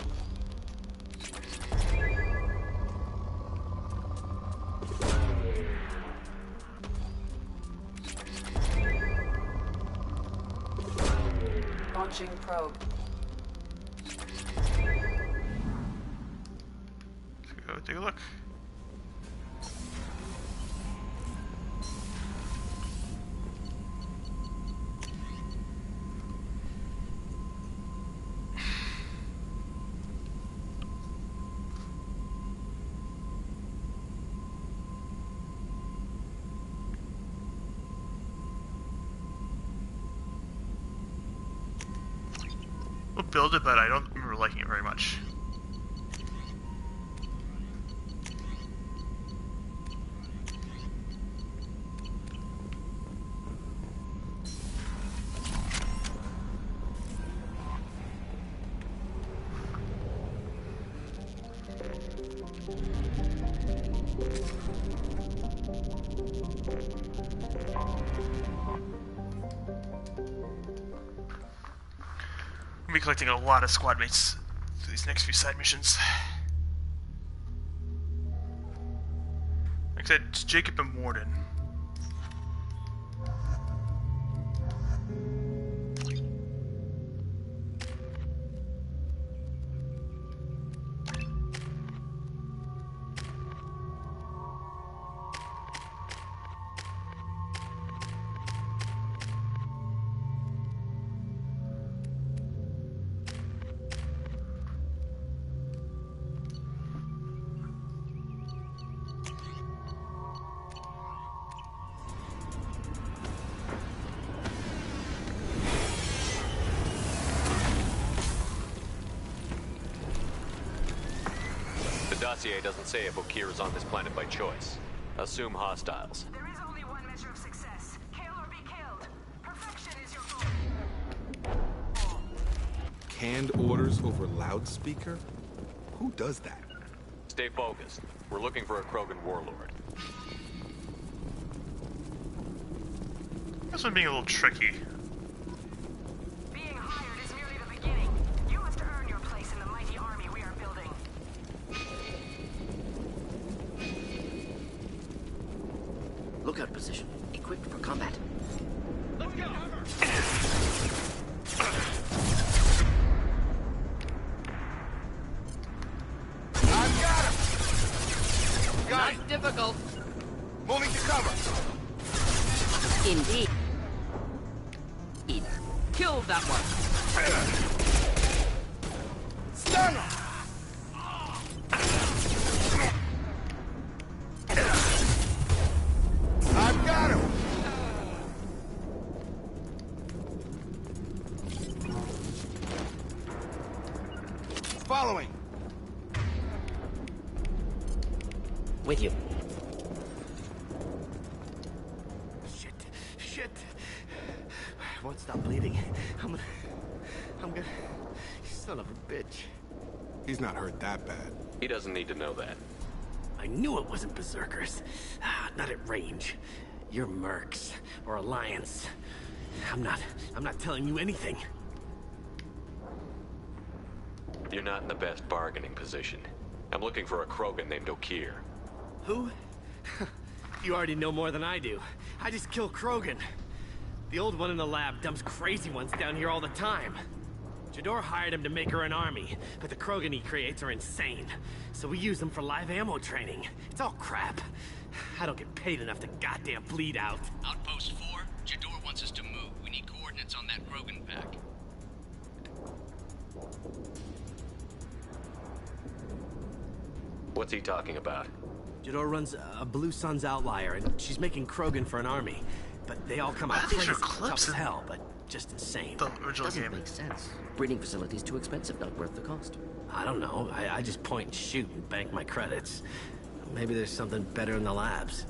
Launching probe. Let's go take a look. We'll build it, but I don't remember liking it very much. We'll be collecting a lot of squad mates for these next few side missions. Like I said, it's Jacob and Warden. The dossier doesn't say if Okir is on this planet by choice. Assume hostiles. There is only one measure of success. Kill or be killed. Perfection is your goal. Canned orders over loudspeaker? Who does that? Stay focused. We're looking for a Krogan warlord. This one being a little tricky. Being hired is merely the beginning. You must earn your place in the mighty army we are building. Lookout position. Equipped for combat. Let's go! I've got him! Got Not difficult. Moving to cover. Indeed. Kill that one. Stun him! I've got him! Following. With you. Shit. I won't stop bleeding. I'm gonna... Son of a bitch. He's not hurt that bad. He doesn't need to know that. I knew it wasn't berserkers. Not at range. You're mercs. Or Alliance. I'm not telling you anything. You're not in the best bargaining position. I'm looking for a Krogan named Okir. Who? You already know more than I do. I just kill Krogan. The old one in the lab dumps crazy ones down here all the time. Jador hired him to make her an army, but the Krogan he creates are insane. So we use them for live ammo training. It's all crap. I don't get paid enough to goddamn bleed out. Outpost 4, Jador wants us to move. We need coordinates on that Krogan pack. What's he talking about? Jador runs a Blue Suns outlier, and she's making Krogan for an army. But they all come out These crazy, are clips tough as in hell, but just insane. the original Doesn't game. make sense. Breeding facility's too expensive, not worth the cost. I don't know. I just point and shoot and bank my credits. Maybe there's something better in the labs.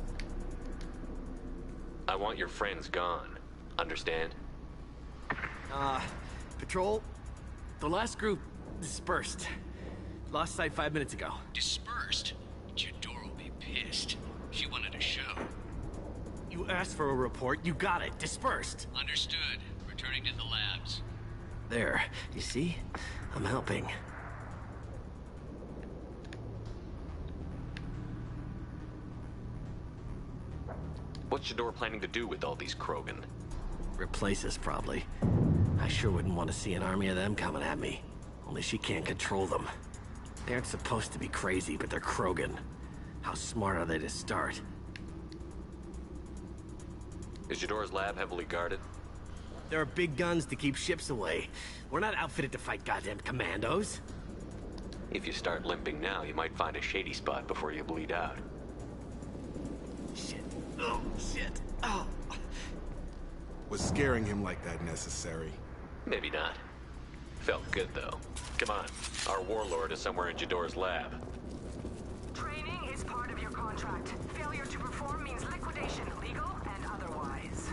I want your friends gone. Understand? Patrol, the last group dispersed. Lost sight 5 minutes ago. Dispersed? Jador will be pissed. She wanted a show. You asked for a report, you got it. Dispersed. Understood. Returning to the labs. There. You see? I'm helping. What's Jador planning to do with all these Krogan? Replace us, probably. I sure wouldn't want to see an army of them coming at me. Only she can't control them. They aren't supposed to be crazy, but they're Krogan. How smart are they to start? Is Jador's lab heavily guarded? There are big guns to keep ships away. We're not outfitted to fight goddamn commandos. If you start limping now, you might find a shady spot before you bleed out. Shit. Oh, shit. Oh. Was scaring him like that necessary? Maybe not. Felt good, though. Come on. Our warlord is somewhere in Jador's lab. Training is part of your contract. Failure to perform means liquidation, legal and otherwise.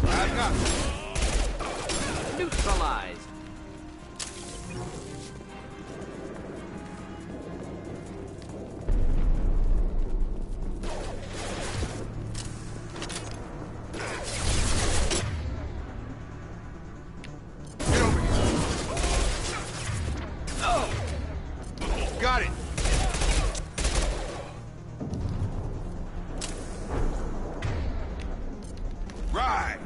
I've got him. Neutralized. Got it. Right.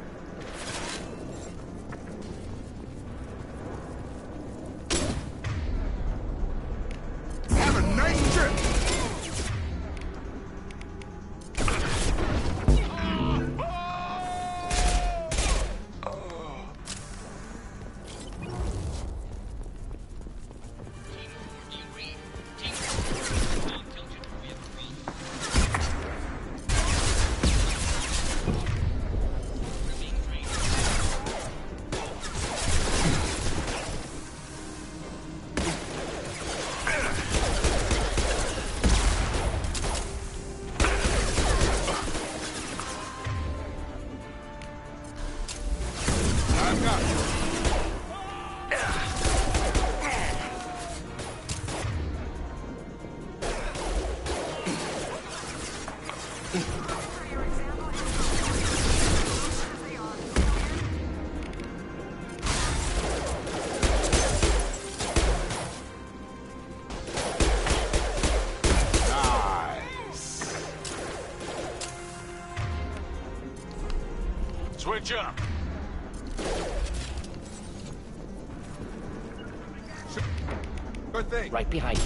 Have a nice trip. I've got it. Switch up. Sure thing. Right behind you.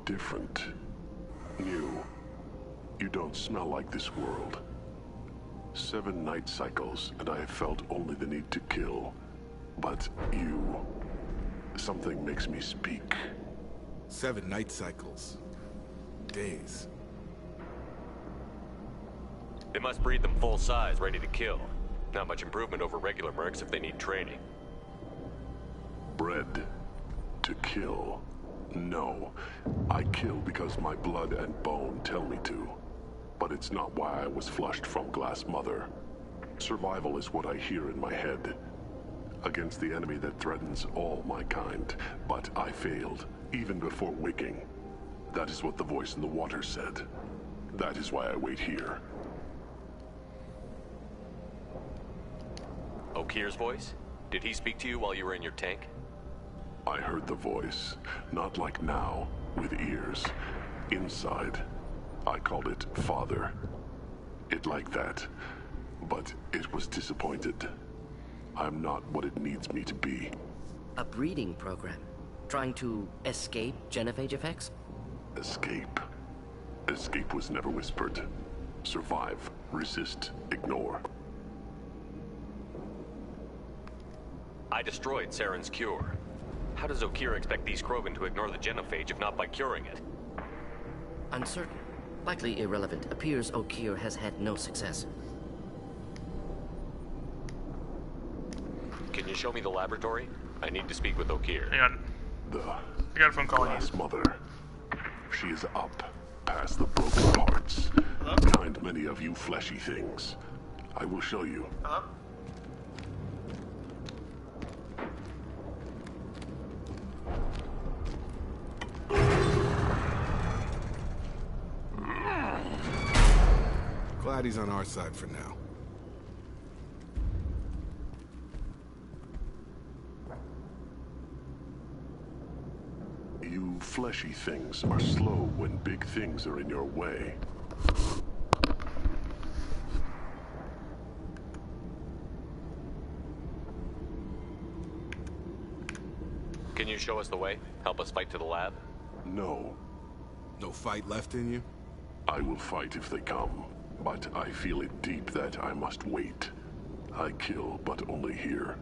Different. New. You don't smell like this world. 7 night cycles, and I have felt only the need to kill. But you... something makes me speak. 7 night cycles. Days. They must breed them full size, ready to kill. Not much improvement over regular mercs if they need training. Bred to kill. No, I kill because my blood and bone tell me to. But it's not why I was flushed from Glass Mother. Survival is what I hear in my head. Against the enemy that threatens all my kind. But I failed, even before waking. That is what the voice in the water said. That is why I wait here. Okir's voice? Did he speak to you while you were in your tank? I heard the voice, not like now, with ears. Inside. I called it Father. It like that. But it was disappointed. I'm not what it needs me to be. A breeding program? Trying to escape genophage effects? Escape. Escape was never whispered. Survive, resist, ignore. I destroyed Saren's cure. How does Okir expect these Krogan to ignore the genophage if not by curing it? Uncertain. Likely irrelevant. Appears Okir has had no success. Can you show me the laboratory? I need to speak with Okir. Hang on. I got a phone call. Glass Mother. She is up, past the broken parts. Hello? Behind many of you fleshy things. I will show you. Hello? Glad he's on our side for now. You fleshy things are slow when big things are in your way. Can you show us the way? Help us fight to the lab? No. No fight left in you? I will fight if they come. But I feel it deep that I must wait. I kill, but only here.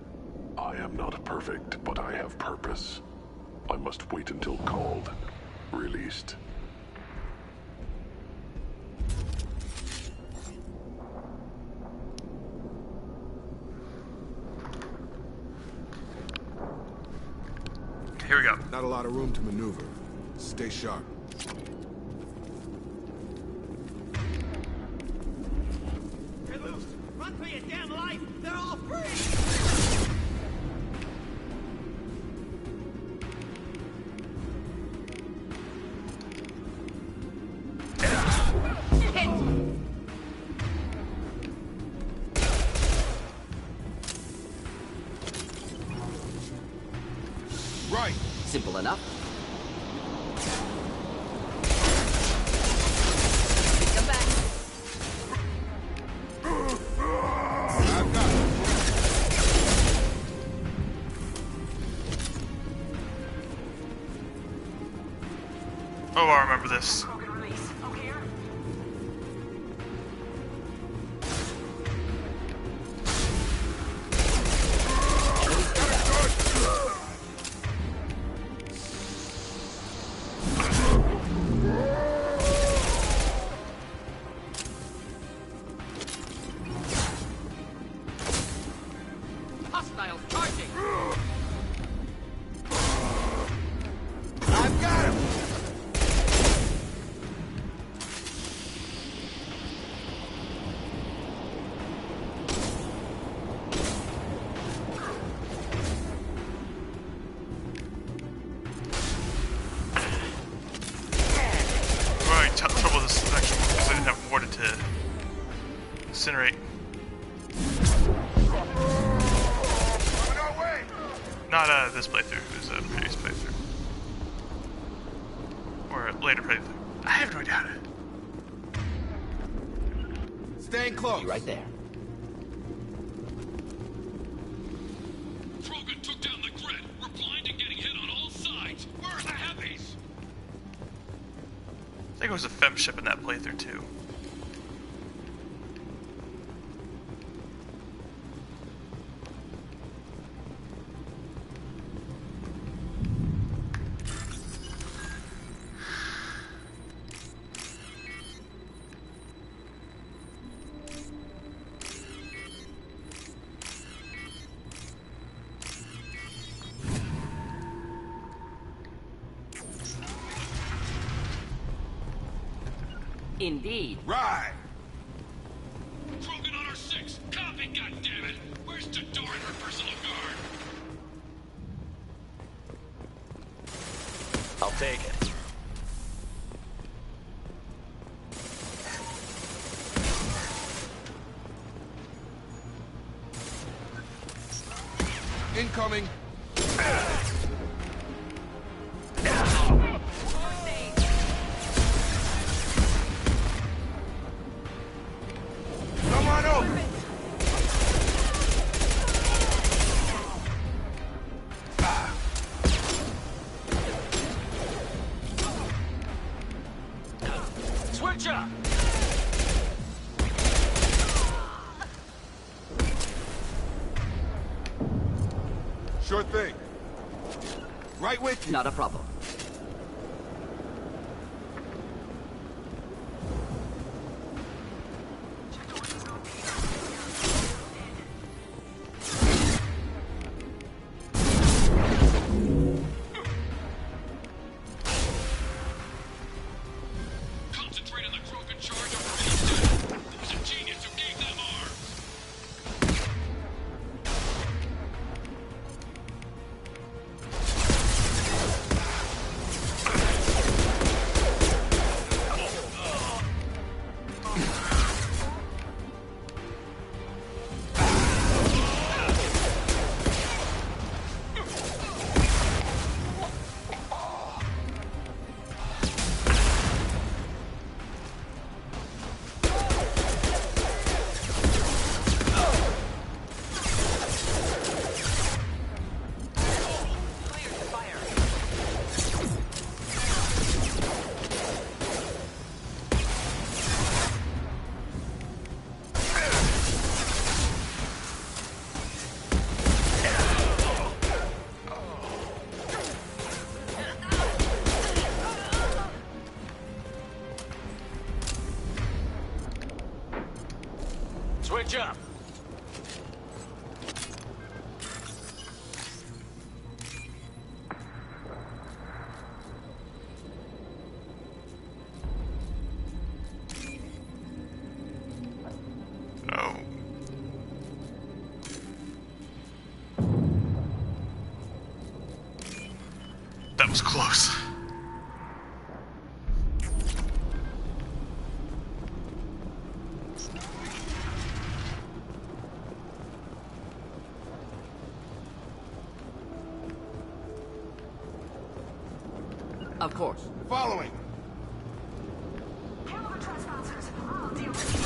I am not perfect, but I have purpose. I must wait until called, released. Here we go. Not a lot of room to maneuver. Stay sharp. Run for your damn life! They're all free! Right. Simple enough. Come back. I've got it. Oh, I remember this. Hostiles charging! I've got him! Trouble with this section because I didn't have water to incinerate. Not this playthrough, it was a previous playthrough. Or a later playthrough. I have no idea. Staying close. You right there. Krogan took down the grid. We're blind and getting hit on all sides. Where are the heavies? I think it was a fem ship in that playthrough too. Indeed. Right. Krogan on our 6. Copy, goddammit. Where's Jador and her personal guard? I'll take it. Incoming. Come on over. Switch up! Sure thing. Right with you. Not a problem. Concentrate on the Krogan charge over Houston. It was a genius who gave them arms. Switch up! Oh. That was close. Of course. Following. Kill the trespassers. I'll deal with the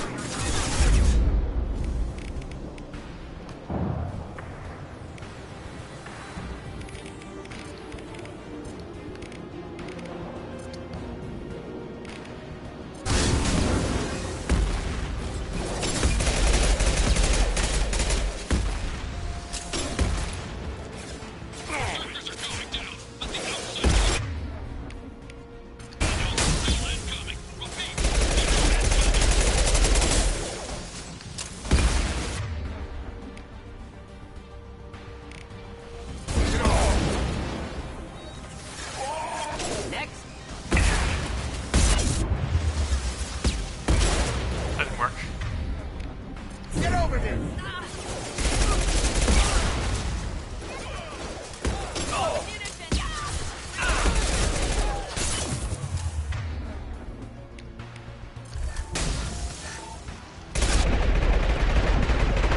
Get over here!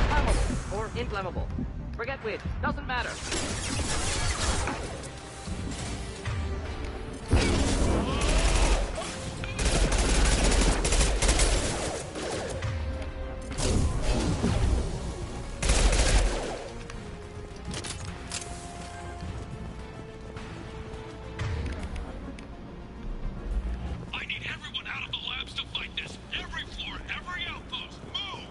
Flammable or inflammable. Forget which. Doesn't matter. I need everyone out of the labs to fight this. Every floor, every outpost. Move!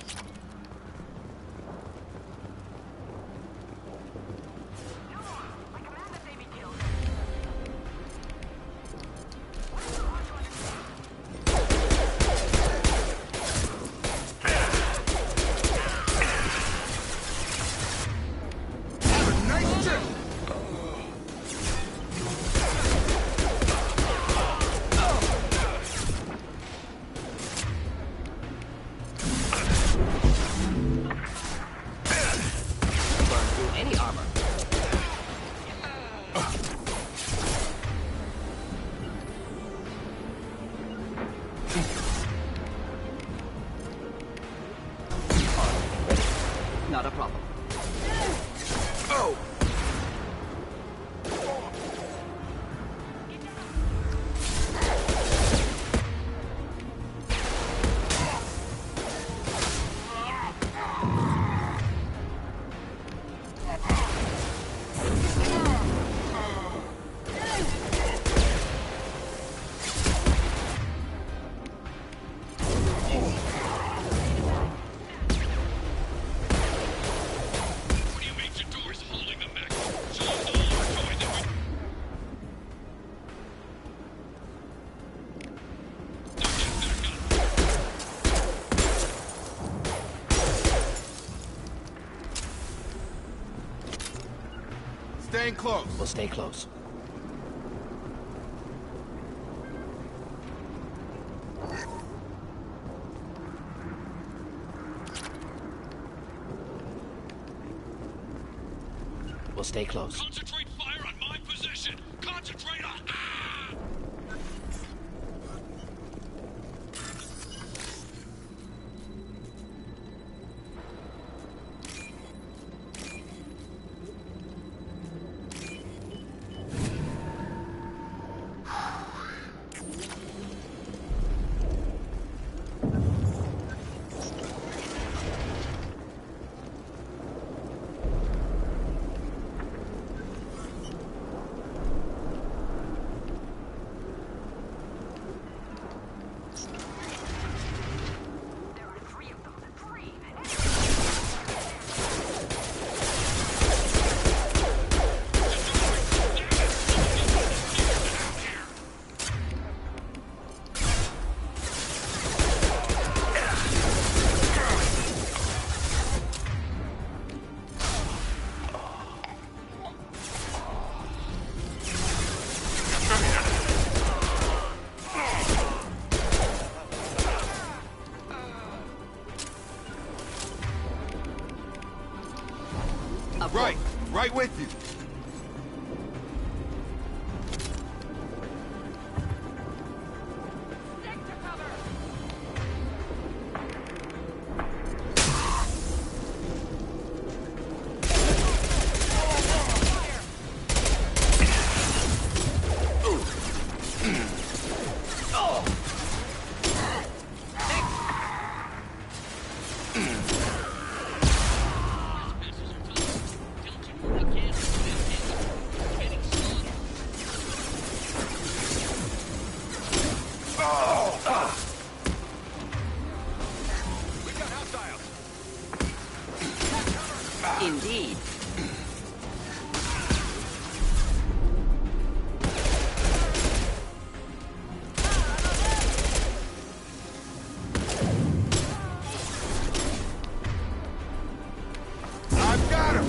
Nice trip! Burn through any armor. Not a problem. Oh! What do you mean Jador's holding them back? So all are going there. Staying close. We'll stay close. We'll stay close. Concentrate fire on my position. Concentrate on... Ah! Right with you. Indeed. I've got him.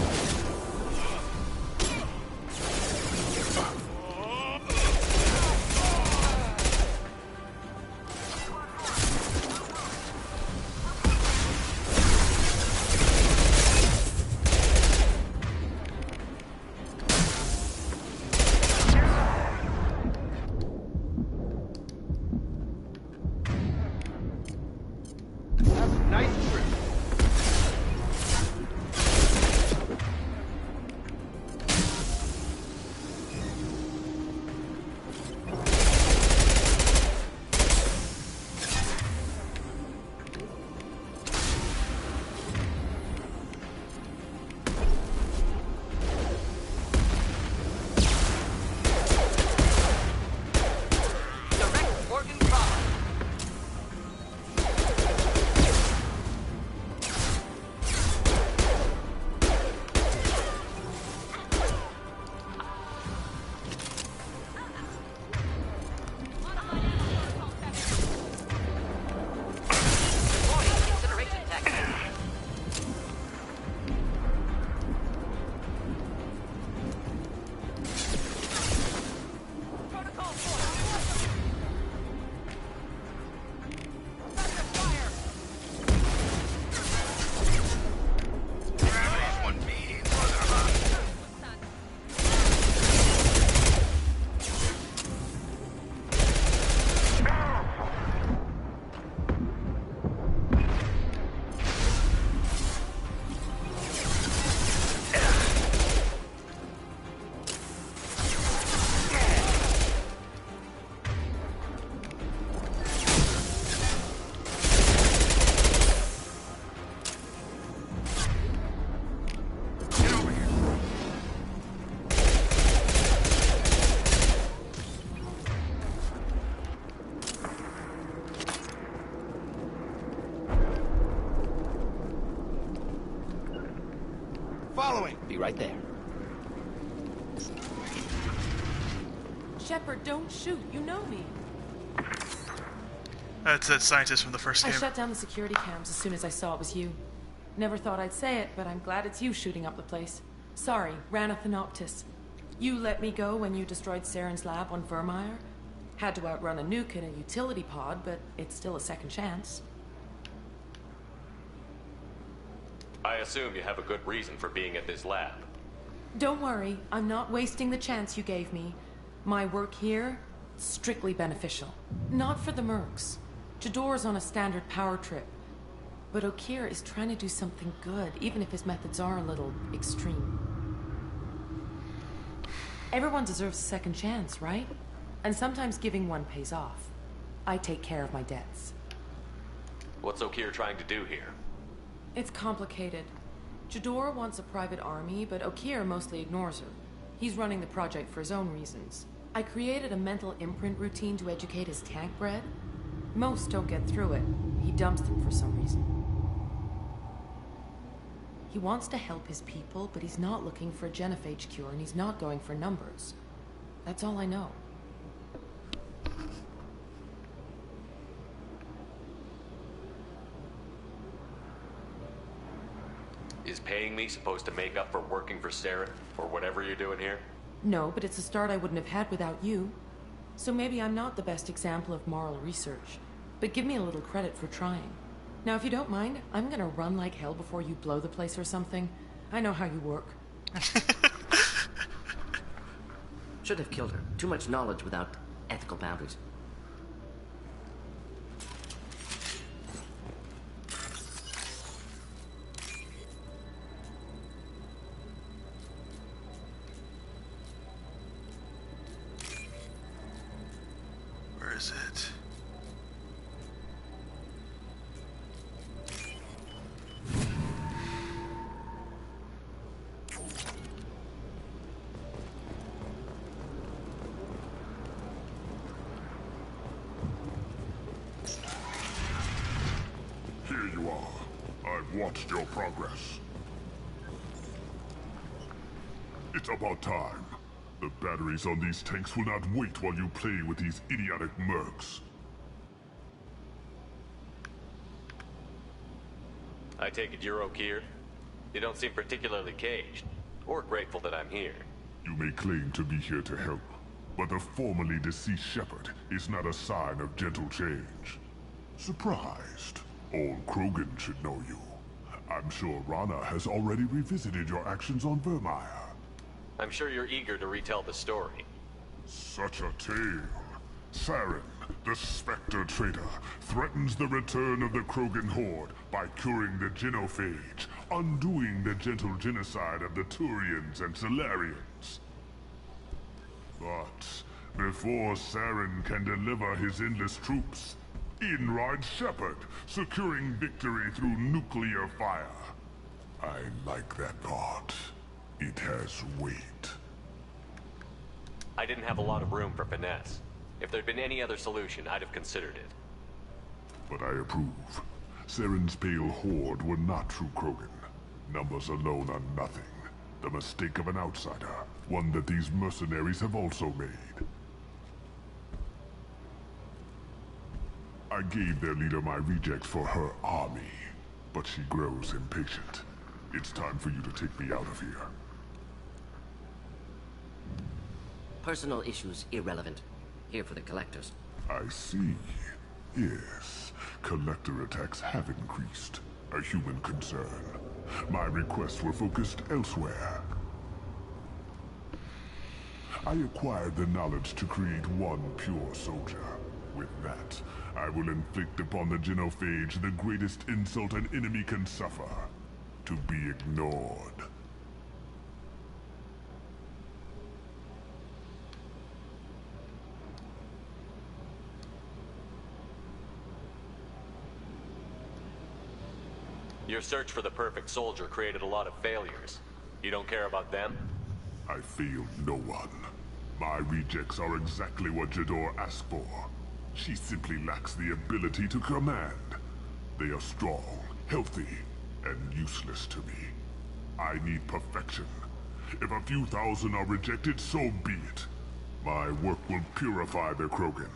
Following. Be right there. Shepard, don't shoot. You know me. That's that scientist from the first I game. shut down the security cams as soon as I saw it was you. Never thought I'd say it, but I'm glad it's you shooting up the place. Sorry, Rana Thanoptis. You let me go when you destroyed Saren's lab on Vermeer. Had to outrun a nuke in a utility pod, but it's still a second chance. I assume you have a good reason for being at this lab. Don't worry, I'm not wasting the chance you gave me. My work here, strictly beneficial. Not for the mercs. Jador's on a standard power trip. But Okeer is trying to do something good, even if his methods are a little extreme. Everyone deserves a second chance, right? And sometimes giving one pays off. I take care of my debts. What's Okeer trying to do here? It's complicated. Jador wants a private army, but Okeer mostly ignores her. He's running the project for his own reasons. I created a mental imprint routine to educate his tank bred. Most don't get through it. He dumps them for some reason. He wants to help his people, but he's not looking for a genophage cure, and he's not going for numbers. That's all I know. Is paying me supposed to make up for working for Saren, or whatever you're doing here? No, but it's a start I wouldn't have had without you. So maybe I'm not the best example of moral research, but give me a little credit for trying. Now, if you don't mind, I'm gonna run like hell before you blow the place or something. I know how you work. Should have killed her. Too much knowledge without ethical boundaries. Where is it? Here you are. I've watched your progress. It's about time. The batteries on these tanks will not wait while you play with these idiotic mercs. I take it you're Okeer? You don't seem particularly caged, or grateful that I'm here. You may claim to be here to help, but the formerly deceased Shepard is not a sign of gentle change. Surprised? Old Krogan should know you. I'm sure Rana has already revisited your actions on Vermeer. I'm sure you're eager to retell the story. Such a tale. Saren, the Spectre traitor, threatens the return of the Krogan horde by curing the genophage, undoing the gentle genocide of the Turians and Solarians. But before Saren can deliver his endless troops, in rides Shepard, securing victory through nuclear fire. I like that part. It has weight. I didn't have a lot of room for finesse. If there'd been any other solution, I'd have considered it. But I approve. Saren's pale horde were not true Krogan. Numbers alone are nothing. The mistake of an outsider, one that these mercenaries have also made. I gave their leader my rejects for her army, but she grows impatient. It's time for you to take me out of here. Personal issues irrelevant. Here for the collectors. I see. Yes, collector attacks have increased. A human concern. My requests were focused elsewhere. I acquired the knowledge to create one pure soldier. With that, I will inflict upon the genophage the greatest insult an enemy can suffer. To be ignored. Your search for the perfect soldier created a lot of failures. You don't care about them? I failed no one. My rejects are exactly what Jador asked for. She simply lacks the ability to command. They are strong, healthy, and useless to me. I need perfection. If a few thousand are rejected, so be it. My work will purify the Krogan.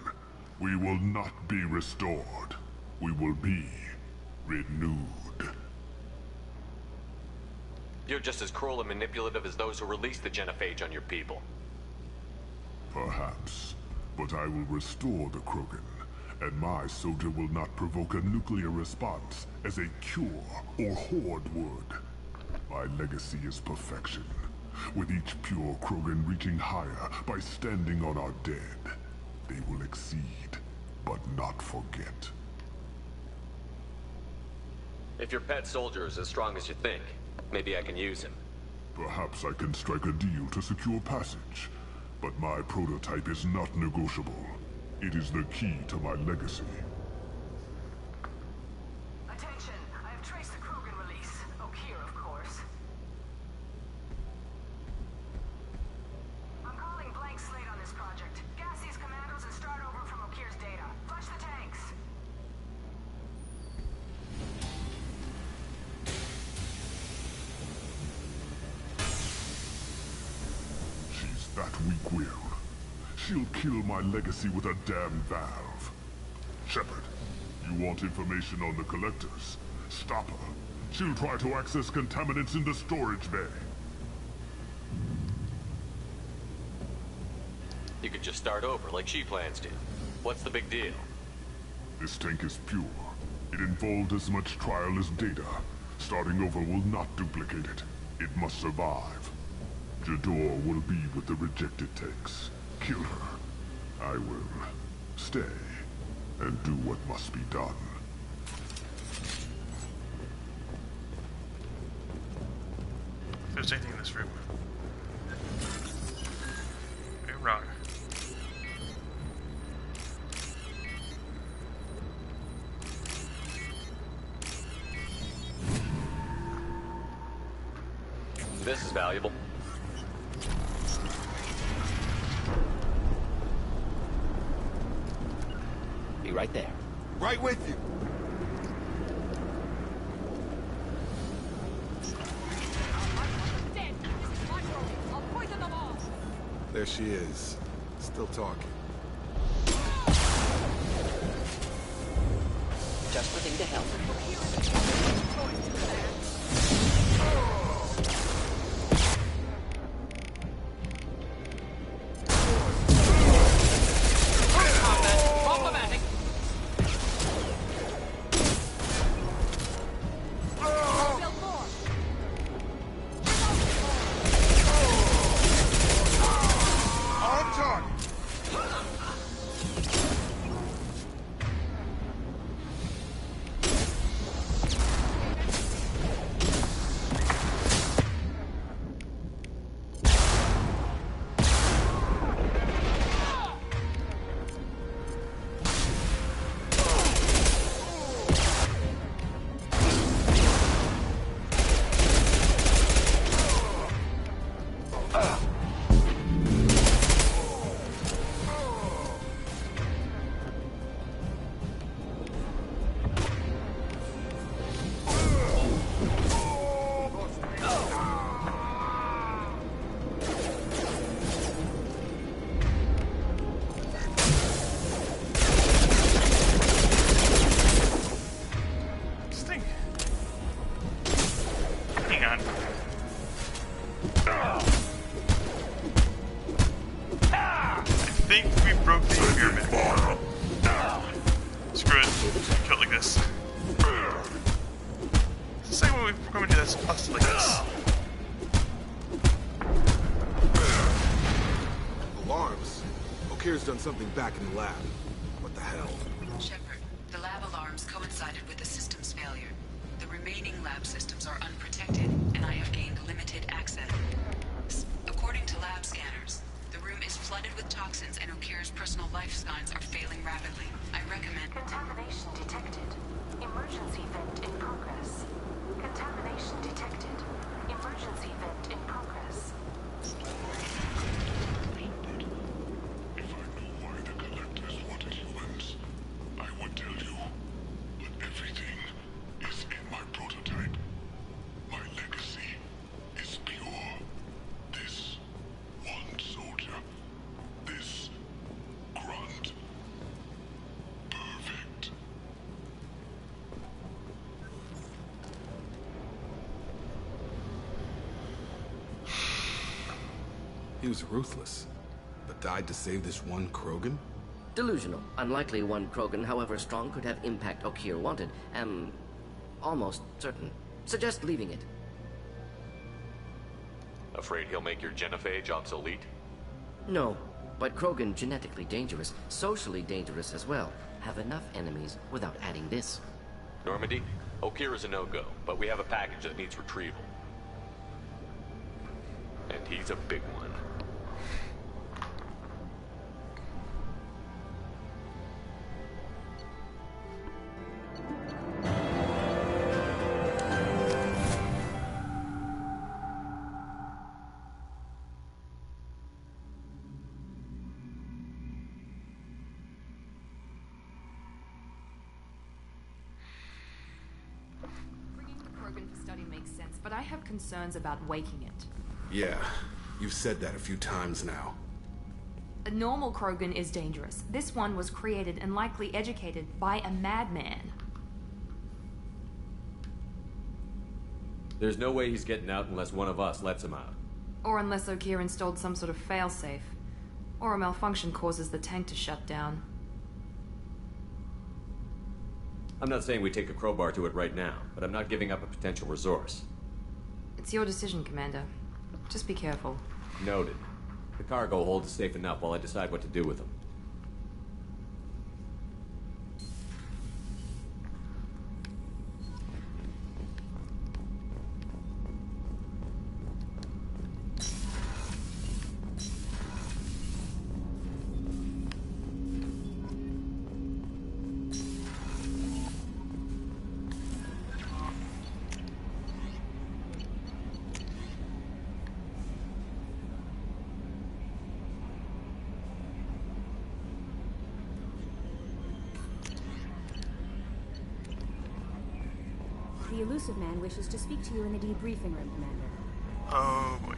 We will not be restored. We will be renewed. You're just as cruel and manipulative as those who released the genophage on your people. Perhaps. But I will restore the Krogan. And my soldier will not provoke a nuclear response as a cure or horde would. My legacy is perfection, with each pure Krogan reaching higher by standing on our dead. They will exceed, but not forget. If your pet soldier is as strong as you think, maybe I can use him. Perhaps I can strike a deal to secure passage, but my prototype is not negotiable. It is the key to my legacy. Attention! I have traced the Krogan release. Okeer, of course. I'm calling blank slate on this project. Gas these commandos and start over from Okeer's data. Flush the tanks! She's that weak-willed. She'll kill my legacy with a damn valve. Shepard, you want information on the Collectors? Stop her. She'll try to access contaminants in the storage bay. You could just start over like she plans to. What's the big deal? This tank is pure. It involved as much trial as data. Starting over will not duplicate it. It must survive. Jador will be with the rejected tanks. Kill her. I will stay and do what must be done. If there's anything in this room. You're wrong. This is valuable. Be right there. Right with you. There she is. Still talking. Just the thing to help. Done something back in the lab. What the hell? Shepard, the lab alarms coincided with the system's failure. The remaining lab systems are unprotected, and I have gained limited access. According to lab scanners, the room is flooded with toxins and Okeer's personal life signs are failing rapidly. I recommend... Contamination detected. Emergency vent in progress. Contamination detected. Emergency vent in progress. He was ruthless, but died to save this one Krogan? Delusional. Unlikely one Krogan, however strong, could have impact Okier wanted. Am almost certain. Suggest leaving it. Afraid he'll make your genophage obsolete? No, but Krogan genetically dangerous, socially dangerous as well. Have enough enemies without adding this. Normandy, Okier is a no-go, but we have a package that needs retrieval. And he's a big one. But I have concerns about waking it. Yeah, you've said that a few times now. A normal Krogan is dangerous. This one was created and likely educated by a madman. There's no way he's getting out unless one of us lets him out. Or unless Okier installed some sort of failsafe. Or a malfunction causes the tank to shut down. I'm not saying we take a crowbar to it right now, but I'm not giving up a potential resource. It's your decision, Commander. Just be careful. Noted. The cargo hold is safe enough while I decide what to do with them. The elusive man wishes to speak to you in the debriefing room, Commander. Oh boy.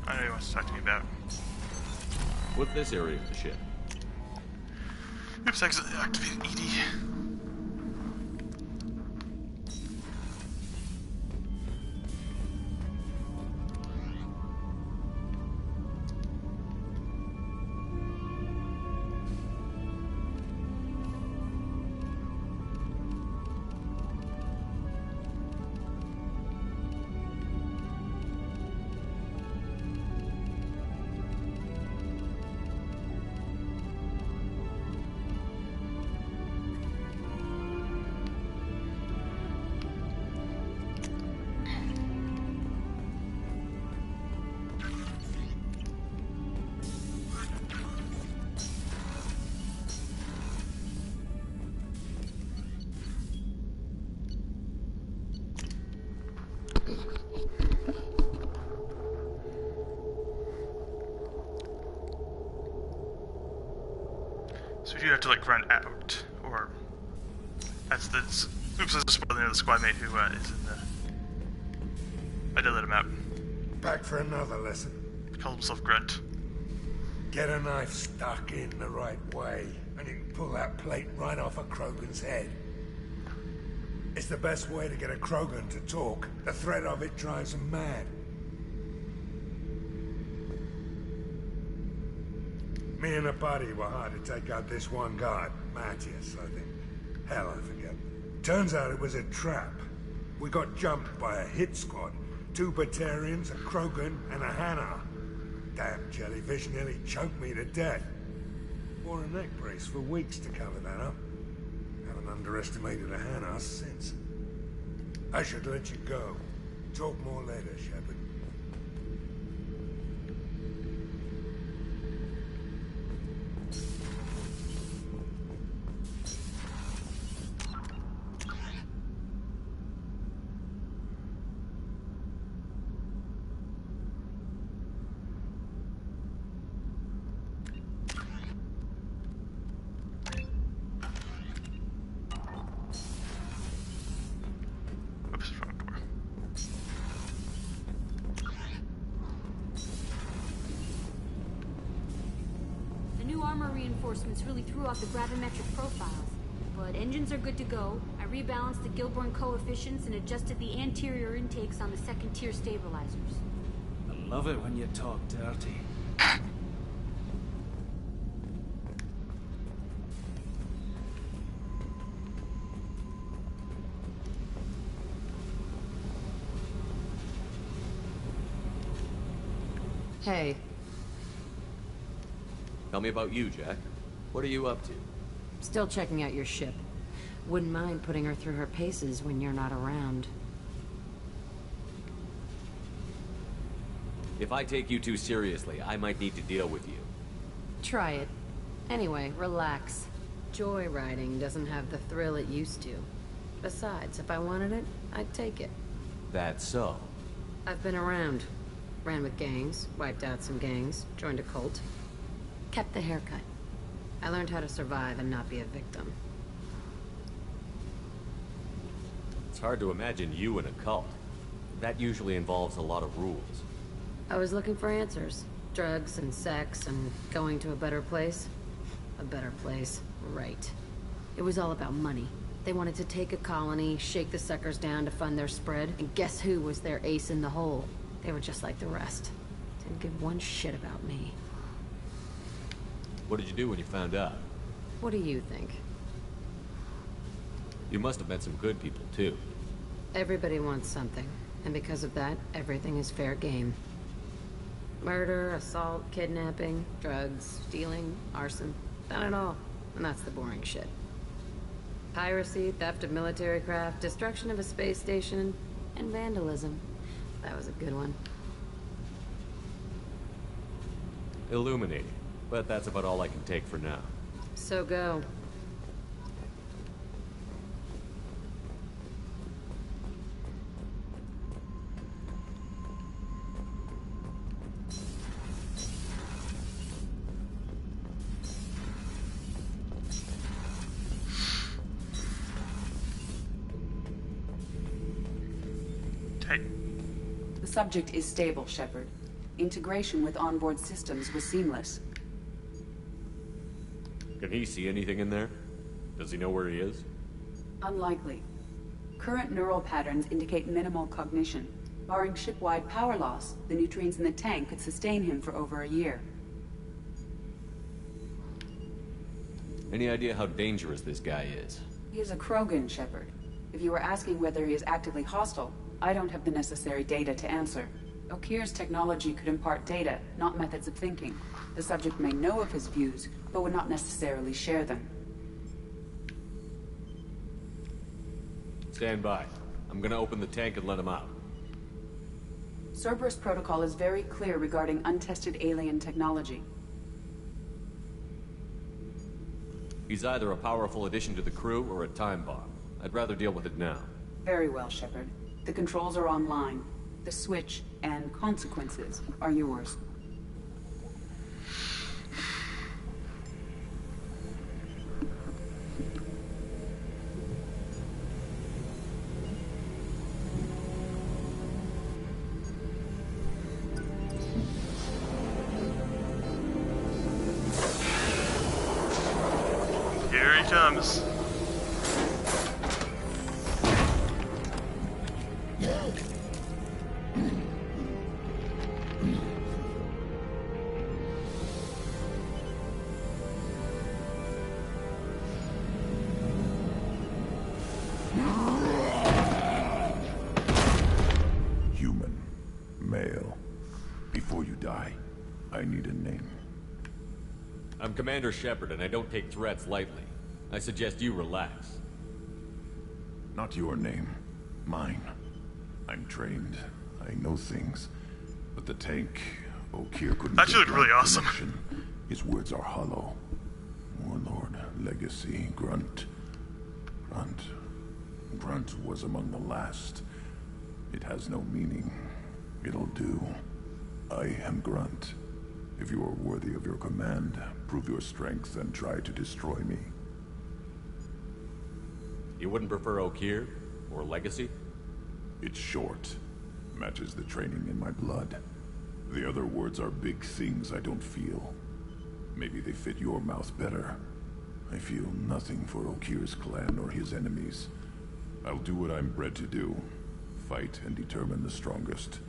I know he wants to talk to me about. What's this area of the ship? Oops, activated ED. So you have to like run out, or that's the oops, that's the squad mate who is in the. I did let him out. Back for another lesson. Called himself Grunt. Get a knife stuck in the right way, and you can pull that plate right off a Krogan's head. It's the best way to get a Krogan to talk. The threat of it drives them mad. Me and a buddy were hired to take out this one guard, Matthias, I think. Hell, I forget. Turns out it was a trap. We got jumped by a hit squad. 2 Batarians, a Krogan, and a Hanar. Damn jellyfish nearly choked me to death. Wore a neck brace for weeks to cover that up. Haven't underestimated a Hanar since. I should let you go. Talk more later, Shepard. reinforcements really threw off the gravimetric profiles. But engines are good to go. I rebalanced the Gilborn coefficients and adjusted the anterior intakes on the second-tier stabilizers. I love it when you talk dirty. Hey. Tell me about you, Jack. What are you up to? Still checking out your ship. Wouldn't mind putting her through her paces when you're not around. If I take you too seriously, I might need to deal with you. Try it. Anyway, relax. Joyriding doesn't have the thrill it used to. Besides, if I wanted it, I'd take it. That's so. I've been around. Ran with gangs, wiped out some gangs, joined a cult. Kept the haircut. I learned how to survive and not be a victim. It's hard to imagine you in a cult. That usually involves a lot of rules. I was looking for answers. Drugs and sex and going to a better place. A better place, right. It was all about money. They wanted to take a colony, shake the suckers down to fund their spread, and guess who was their ace in the hole? They were just like the rest. Didn't give one shit about me. What did you do when you found out? What do you think? You must have met some good people, too. Everybody wants something, and because of that, everything is fair game. Murder, assault, kidnapping, drugs, stealing, arson. Done it all. And that's the boring shit. Piracy, theft of military craft, destruction of a space station, and vandalism. That was a good one. Illuminating. But that's about all I can take for now. So go. The subject is stable, Shepard. Integration with onboard systems was seamless. Can he see anything in there? Does he know where he is? Unlikely. Current neural patterns indicate minimal cognition. Barring ship-wide power loss, the nutrients in the tank could sustain him for over a year. Any idea how dangerous this guy is? He is a Krogan, Shepard. If you were asking whether he is actively hostile, I don't have the necessary data to answer. Okir's technology could impart data, not methods of thinking. The subject may know of his views, but would not necessarily share them. Stand by. I'm gonna open the tank and let him out. Cerberus protocol is very clear regarding untested alien technology. He's either a powerful addition to the crew or a time bomb. I'd rather deal with it now. Very well, Shepard. The controls are online. The switch and consequences are yours. Here he comes. Human. Male. Before you die, I need a name. I'm Commander Shepard, and I don't take threats lightly. I suggest you relax. Not your name. Mine. I'm trained. I know things. But the tank, Okir couldn't... That should look really awesome. His words are hollow. Warlord, legacy, Grunt. Grunt was among the last. It has no meaning. It'll do. I am Grunt. If you are worthy of your command, prove your strength and try to destroy me. You wouldn't prefer Okir? Or Legacy? It's short. Matches the training in my blood. The other words are big things I don't feel. Maybe they fit your mouth better. I feel nothing for Okir's clan or his enemies. I'll do what I'm bred to do. Fight and determine the strongest.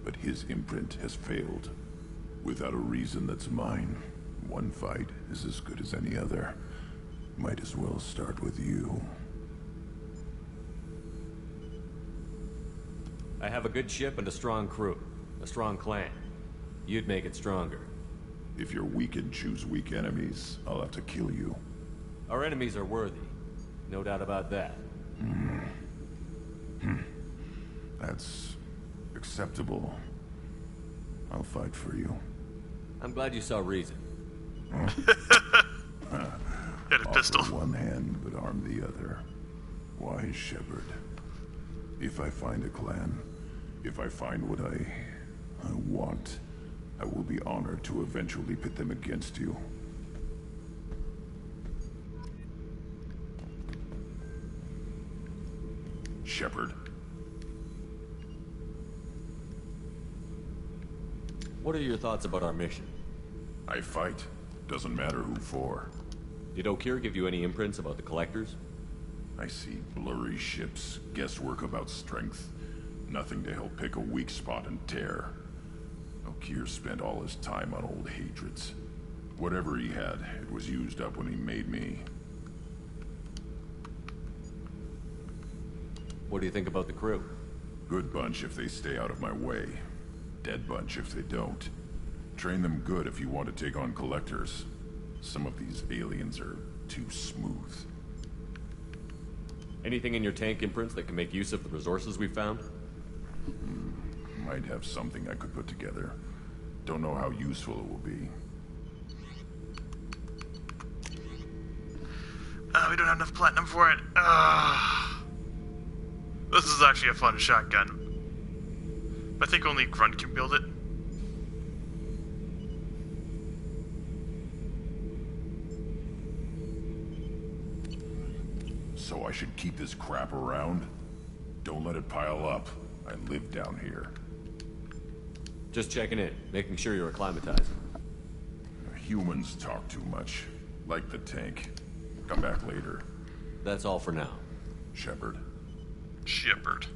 But his imprint has failed. Without a reason that's mine, one fight is as good as any other. Might as well start with you. I have a good ship and a strong crew. A strong clan. You'd make it stronger. If you're weak and choose weak enemies, I'll have to kill you. Our enemies are worthy. No doubt about that. That's acceptable. I'll fight for you. I'm glad you saw reason. Got a pistol. Offer one hand, but arm the other. Wise shepherd. If I find a clan, if I find what I want, I will be honored to eventually pit them against you. Shepherd. What are your thoughts about our mission? I fight. Doesn't matter who for. Did Okir give you any imprints about the Collectors? I see blurry ships, guesswork about strength. Nothing to help pick a weak spot and tear. Okir spent all his time on old hatreds. Whatever he had, it was used up when he made me. What do you think about the crew? Good bunch if they stay out of my way. Dead bunch if they don't. Train them good if you want to take on Collectors. Some of these aliens are too smooth. Anything in your tank imprints that can make use of the resources we found? Might have something I could put together. Don't know how useful it will be. We don't have enough platinum for it. This is actually a fun shotgun. But I think only Grunt can build it. So I should keep this crap around? Don't let it pile up. I live down here. Just checking in, making sure you're acclimatized. Humans talk too much. Like the tank. Come back later. That's all for now. Shepherd. Shepherd.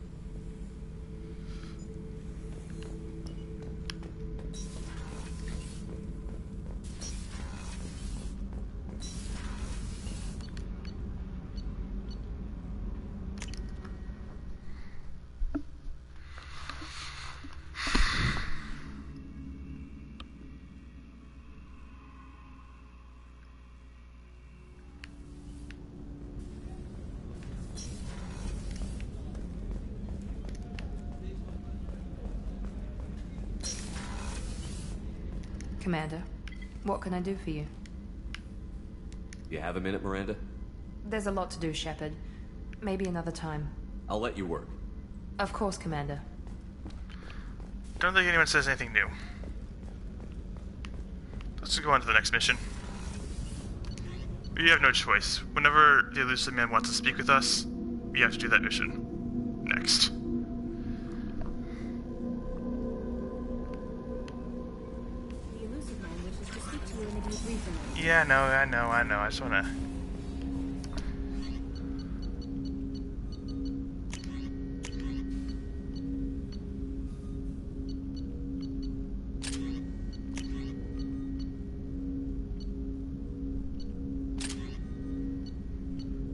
Commander, what can I do for you? You have a minute, Miranda? There's a lot to do, Shepard. Maybe another time. I'll let you work. Of course, Commander. Don't think anyone says anything new. Let's go on to the next mission. We have no choice. Whenever the elusive man wants to speak with us, we have to do that mission. Next. Yeah, I know. I just wanna...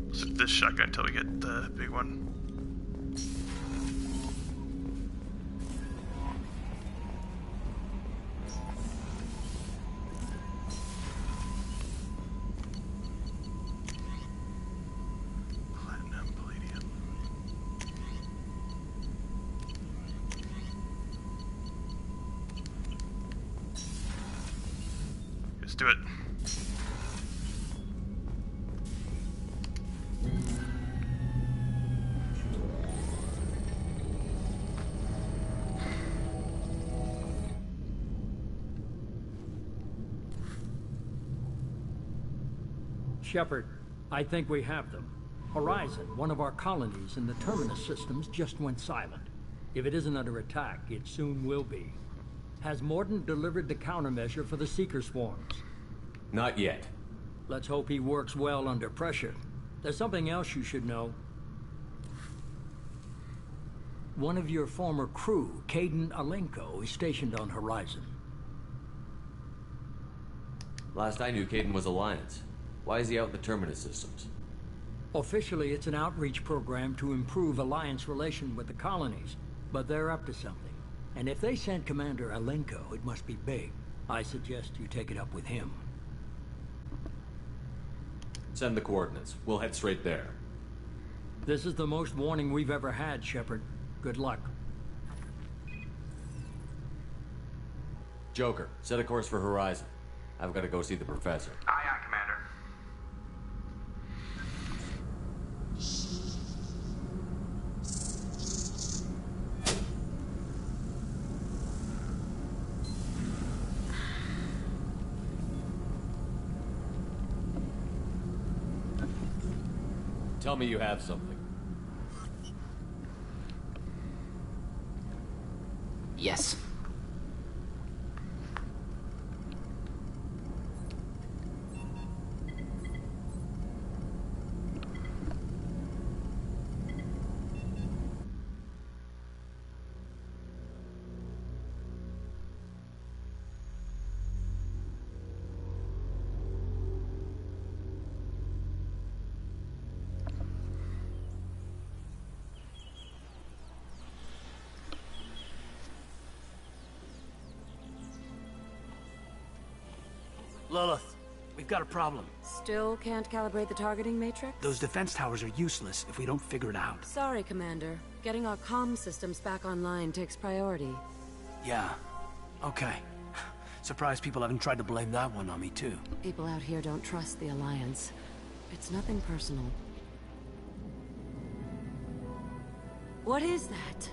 Let's hit this shotgun until we get the big one. Do it. Shepard, I think we have them. Horizon, one of our colonies in the Terminus systems, just went silent. If it isn't under attack, it soon will be. Has Mordin delivered the countermeasure for the Seeker swarms? Not yet. Let's hope he works well under pressure. There's something else you should know. One of your former crew, Caden Alenko, is stationed on Horizon. Last I knew, Caden was Alliance. Why is he out in the Terminus systems? Officially, it's an outreach program to improve Alliance relation with the colonies, but they're up to something. And if they sent Commander Alenko, it must be big. I suggest you take it up with him. Send the coordinates. We'll head straight there. This is the most warning we've ever had, Shepard. Good luck. Joker, set a course for Horizon. I've got to go see the professor. Aye, aye, Commander. Tell me you have something. Yes. Lilith, we've got a problem. Still can't calibrate the targeting matrix? Those defense towers are useless if we don't figure it out. Sorry, Commander. Getting our comm systems back online takes priority. Yeah. Okay. Surprised people haven't tried to blame that one on me, too. People out here don't trust the Alliance. It's nothing personal. What is that?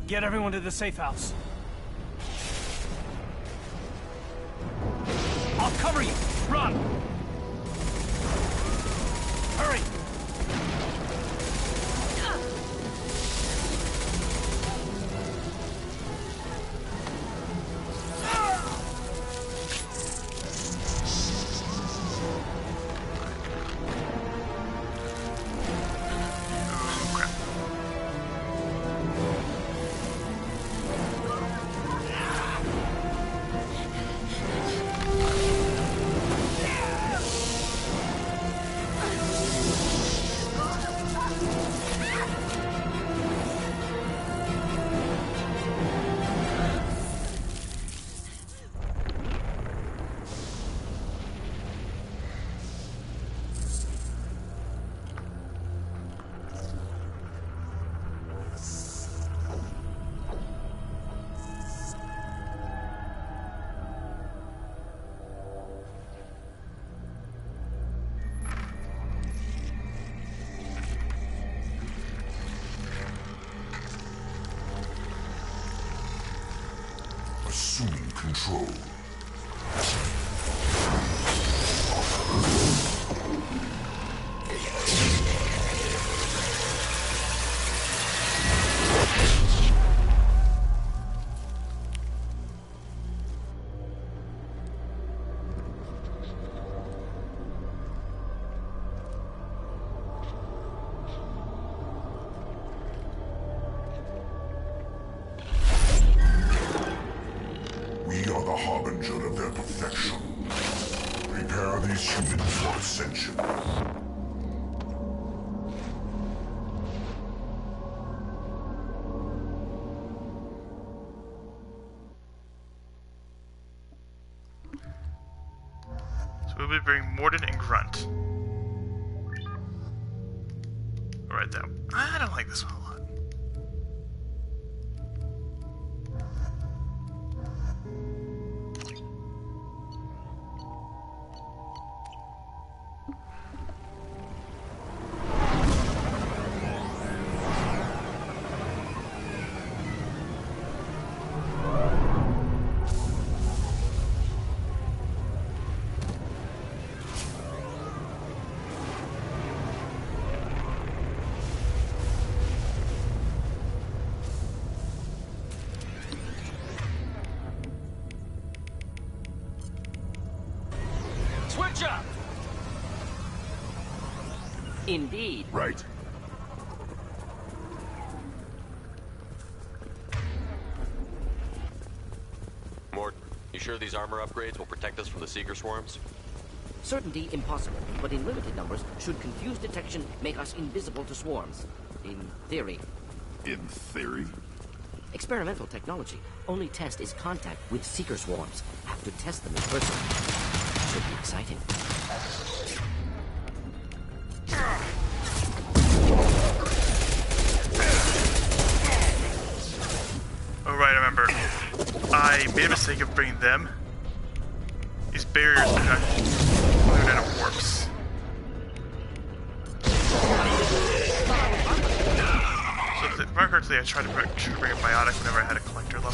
Get everyone to the safe house. I'll cover you! Run! Hurry! Assuming control. We are the harbinger of their perfection. Prepare these humans for ascension. So we'll be bringing Mordin and Grunt. Alright, that. I don't like this one a lot. Indeed. Right. Mort, you sure these armor upgrades will protect us from the Seeker swarms? Certainty impossible, but in limited numbers, should confused detection make us invisible to swarms. In theory. In theory? Experimental technology. Only test is contact with Seeker swarms. Have to test them in person. Should be exciting. Oh right, I remember. I made a mistake of bringing them. These barriers are not glued into warps. So if I remember correctly, I tried to bring a biotic whenever I had a collector level.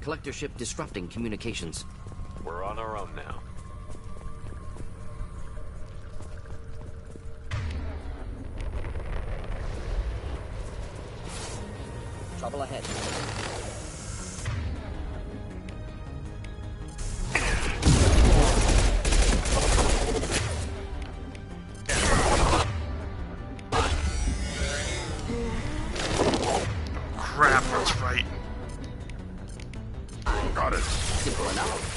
Collector ship disrupting communications. We're on our own now. Trouble ahead. Crap, that's right. Got it. Simple enough.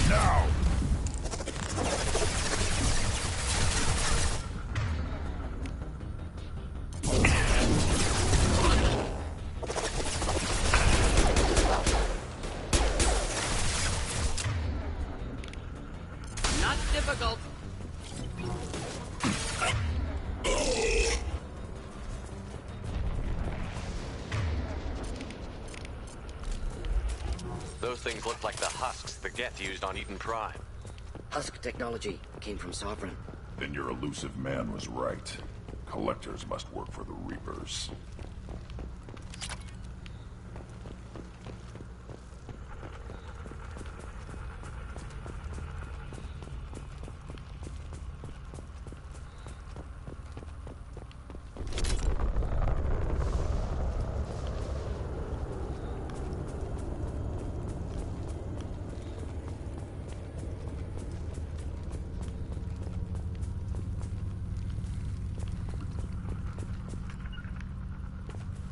Now. Not difficult. Those things look like the husks the Geth used on Eden Prime. Husk technology came from Sovereign. Then your elusive man was right. Collectors must work for the Reapers.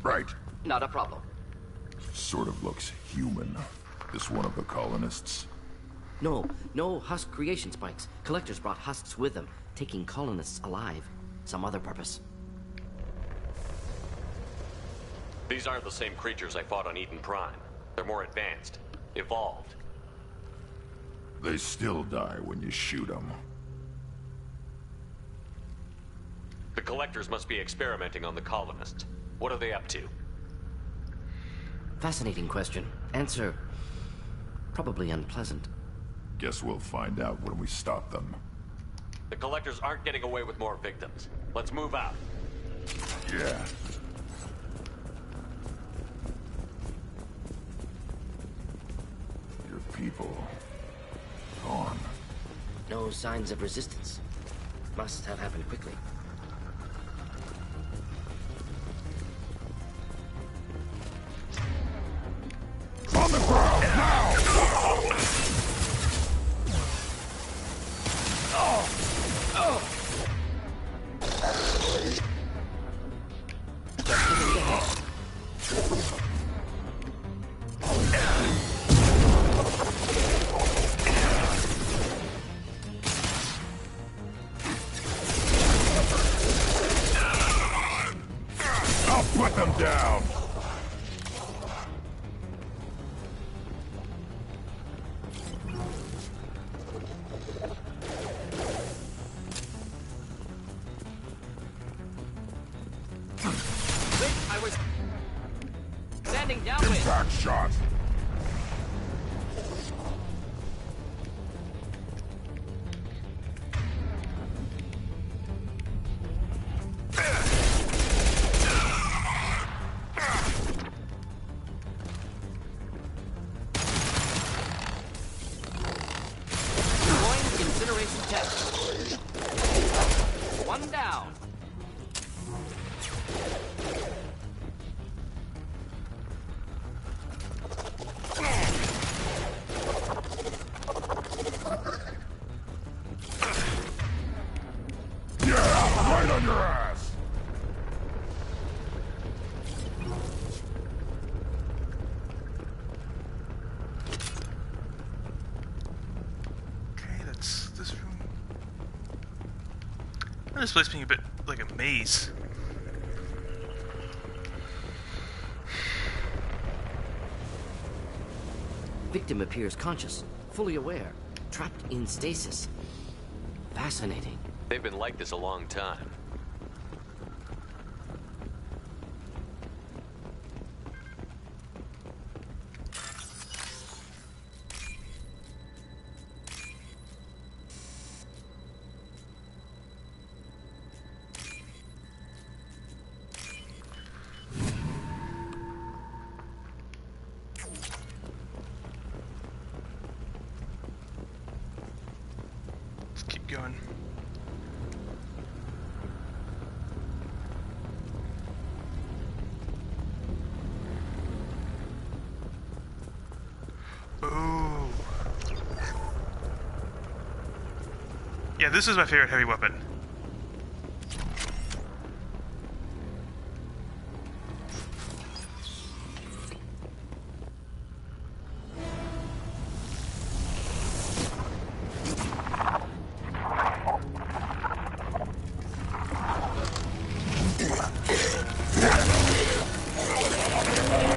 Right. Not a problem. Sort of looks human. This one of the colonists? No husk creation spikes. Collectors brought husks with them, taking colonists alive. Some other purpose. These aren't the same creatures I fought on Eden Prime. They're more advanced. Evolved. They still die when you shoot them. The Collectors must be experimenting on the colonists. What are they up to? Fascinating question. Answer... probably unpleasant. Guess we'll find out when we stop them. The Collectors aren't getting away with more victims. Let's move out. Yeah. Your people... gone. No signs of resistance. Must have happened quickly. On the ground, now! I'll put them down! Wait, I was standing downwind. Impact shot! Deploying incineration test. One down. Yeah, right on your ass! Okay, that's this room. This place being a bit like a maze. Victim appears conscious, fully aware, trapped in stasis. Fascinating. They've been like this a long time. Let's keep going. Ooh. Yeah, this is my favorite heavy weapon.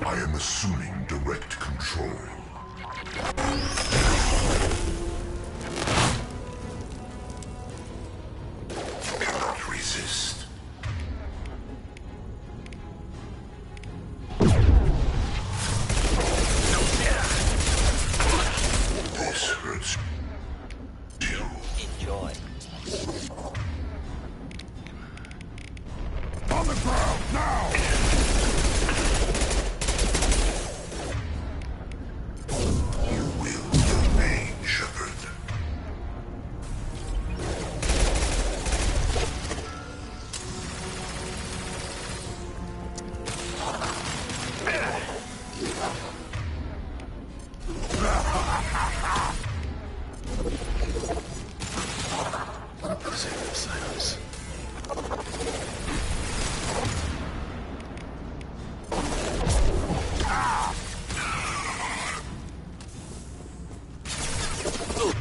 I am assuming direct control. Cannot resist. This hurts you. Enjoy. On the ground, now! You will remain, Shepard. Silence.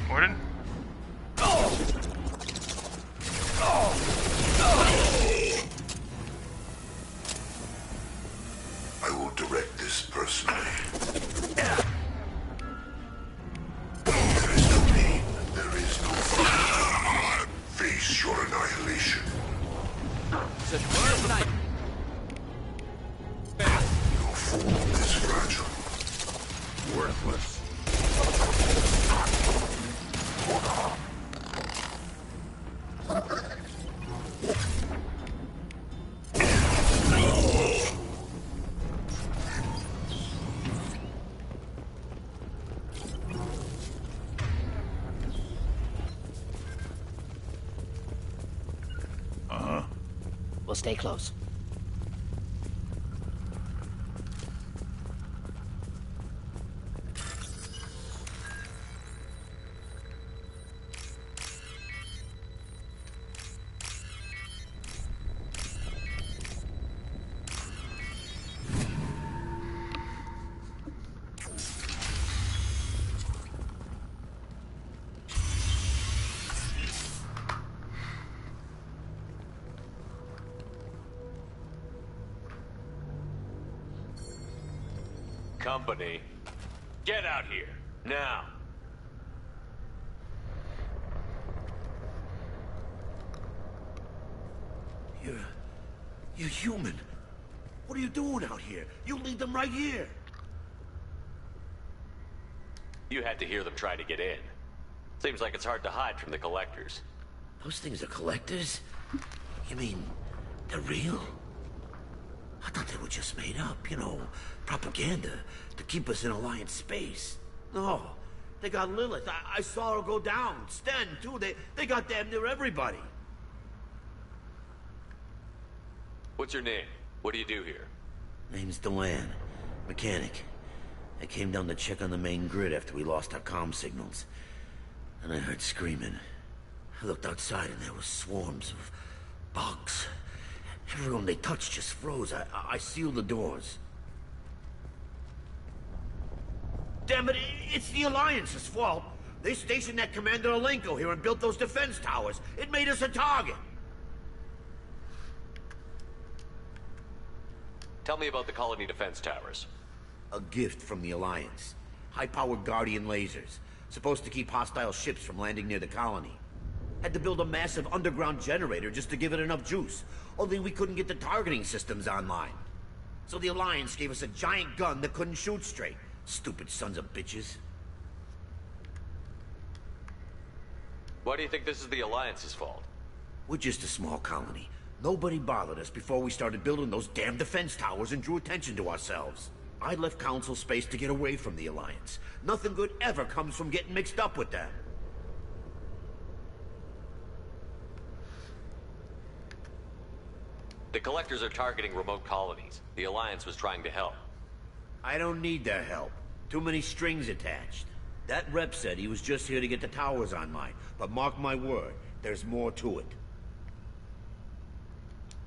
Morden? I will direct this personally. There is no pain. There is no fight. Face your annihilation. Your form is fragile. Worthless. We'll stay close. company. Get out here, now. You're human. What are you doing out here? You leave them right here. You had to hear them try to get in. Seems like it's hard to hide from the collectors. Those things are collectors? You mean, they're real? I thought they were just made up, you know, propaganda to keep us in Alliance space. No, they got Lilith. I saw her go down. Sten, too. They got damn near everybody. What's your name? What do you do here? Name's Delan. Mechanic. I came down to check on the main grid after we lost our comm signals. And I heard screaming. I looked outside and there were swarms of bugs. Everyone they touched just froze. I sealed the doors. Damn it, it's the Alliance's fault. They stationed that Commander Alenko here and built those defense towers. It made us a target. Tell me about the colony defense towers. A gift from the Alliance. High-powered Guardian lasers. Supposed to keep hostile ships from landing near the colony. Had to build a massive underground generator just to give it enough juice. Only we couldn't get the targeting systems online. So the Alliance gave us a giant gun that couldn't shoot straight. Stupid sons of bitches. Why do you think this is the Alliance's fault? We're just a small colony. Nobody bothered us before we started building those damn defense towers and drew attention to ourselves. I left Council space to get away from the Alliance. Nothing good ever comes from getting mixed up with them. The collectors are targeting remote colonies. The Alliance was trying to help. I don't need their help. Too many strings attached. That rep said he was just here to get the towers online. But mark my word, there's more to it.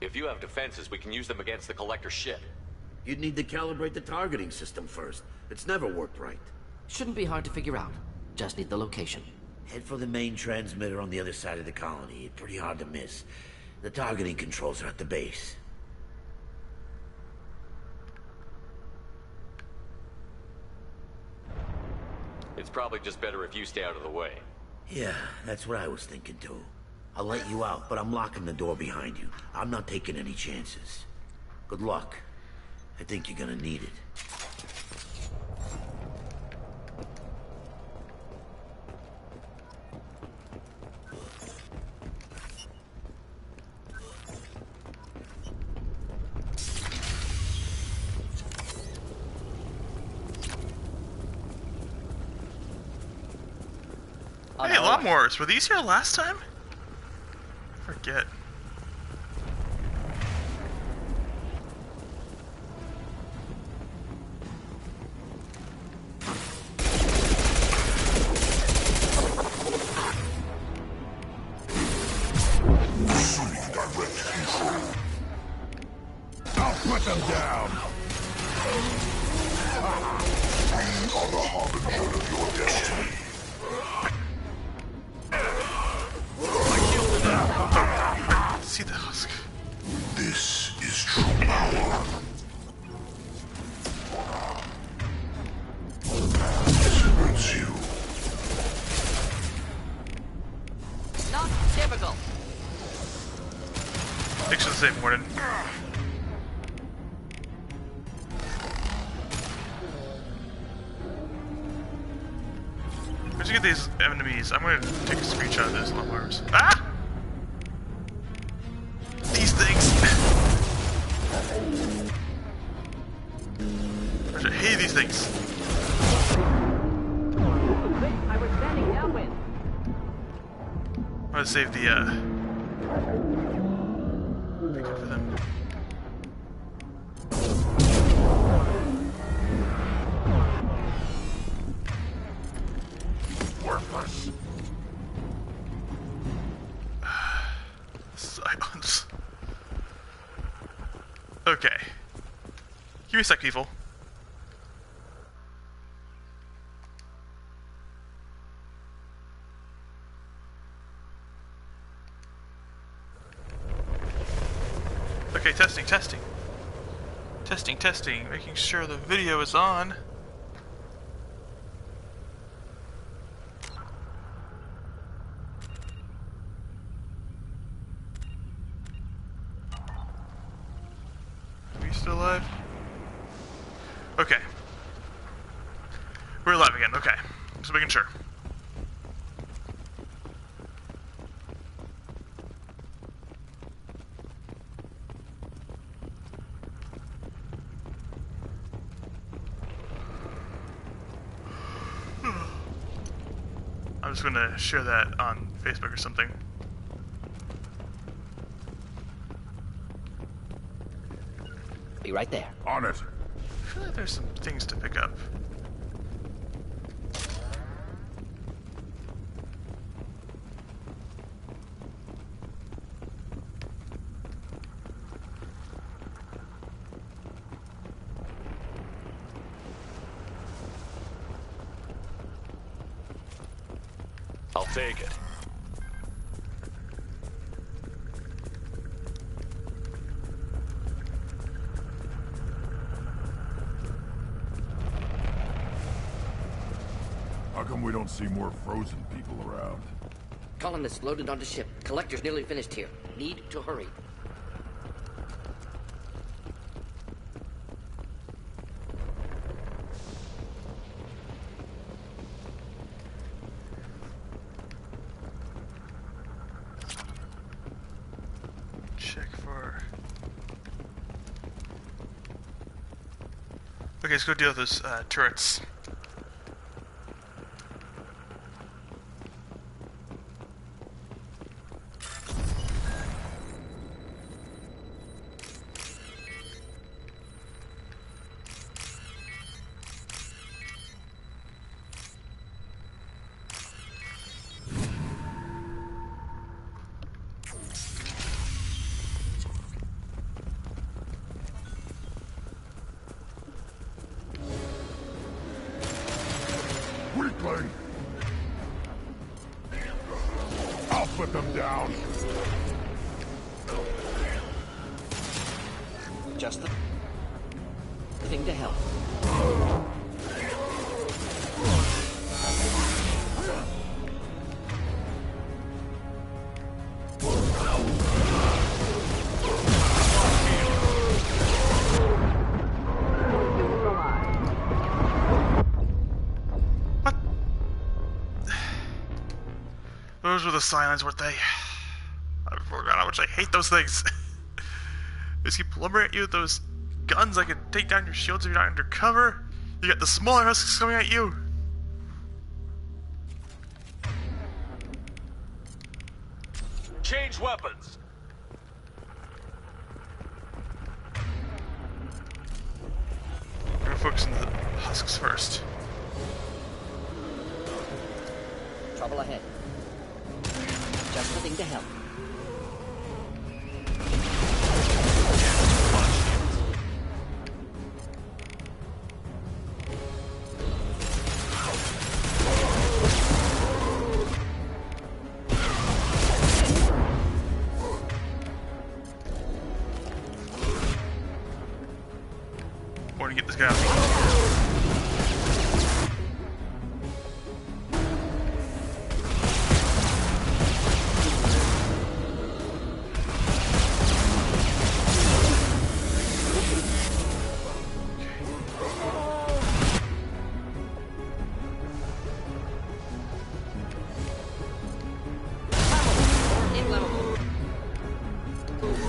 If you have defenses, we can use them against the collector ship. You'd need to calibrate the targeting system first. It's never worked right. Shouldn't be hard to figure out. Just need the location. Head for the main transmitter on the other side of the colony. Pretty hard to miss. The targeting controls are at the base. It's probably just better if you stay out of the way. Yeah, that's what I was thinking too. I'll let you out, but I'm locking the door behind you. I'm not taking any chances. Good luck. I think you're gonna need it. Hey, lawnmowers, were these here last time? Forget. Assuming direct control. I'll put them down. We are the harbinger of your destiny. See the husk. This is true power. This hurts you. Not typical. Thanks for the save, Warden. Where'd you get these enemies? I'm gonna take a screenshot of those lawnmowers. Ah! These things! I hate these things. I was bending downwind. I'm gonna save the, pick up for them. Worthless. Silence. Okay. Give me a sec, people. Okay, testing. Testing, making sure the video is on. We're alive again, okay. Just making sure. I'm just gonna share that on Facebook or something. Be right there. On it. I feel like there's some things to pick up. I'll take it. How come we don't see more frozen people around? Colonists loaded onto ship. Collector's nearly finished here. Need to hurry. Check for... Okay, let's go deal with those turrets. Weakling! I'll put them down. Just the thing to help. Those were the silence, weren't they? I forgot how much I hate those things. They just keep lumbering at you with those guns that can take down your shields if you're not under cover. You got the smaller husks coming at you. Change weapons. We're gonna focus on the husks first. Trouble ahead. Just the thing to help. I want to get this guy out.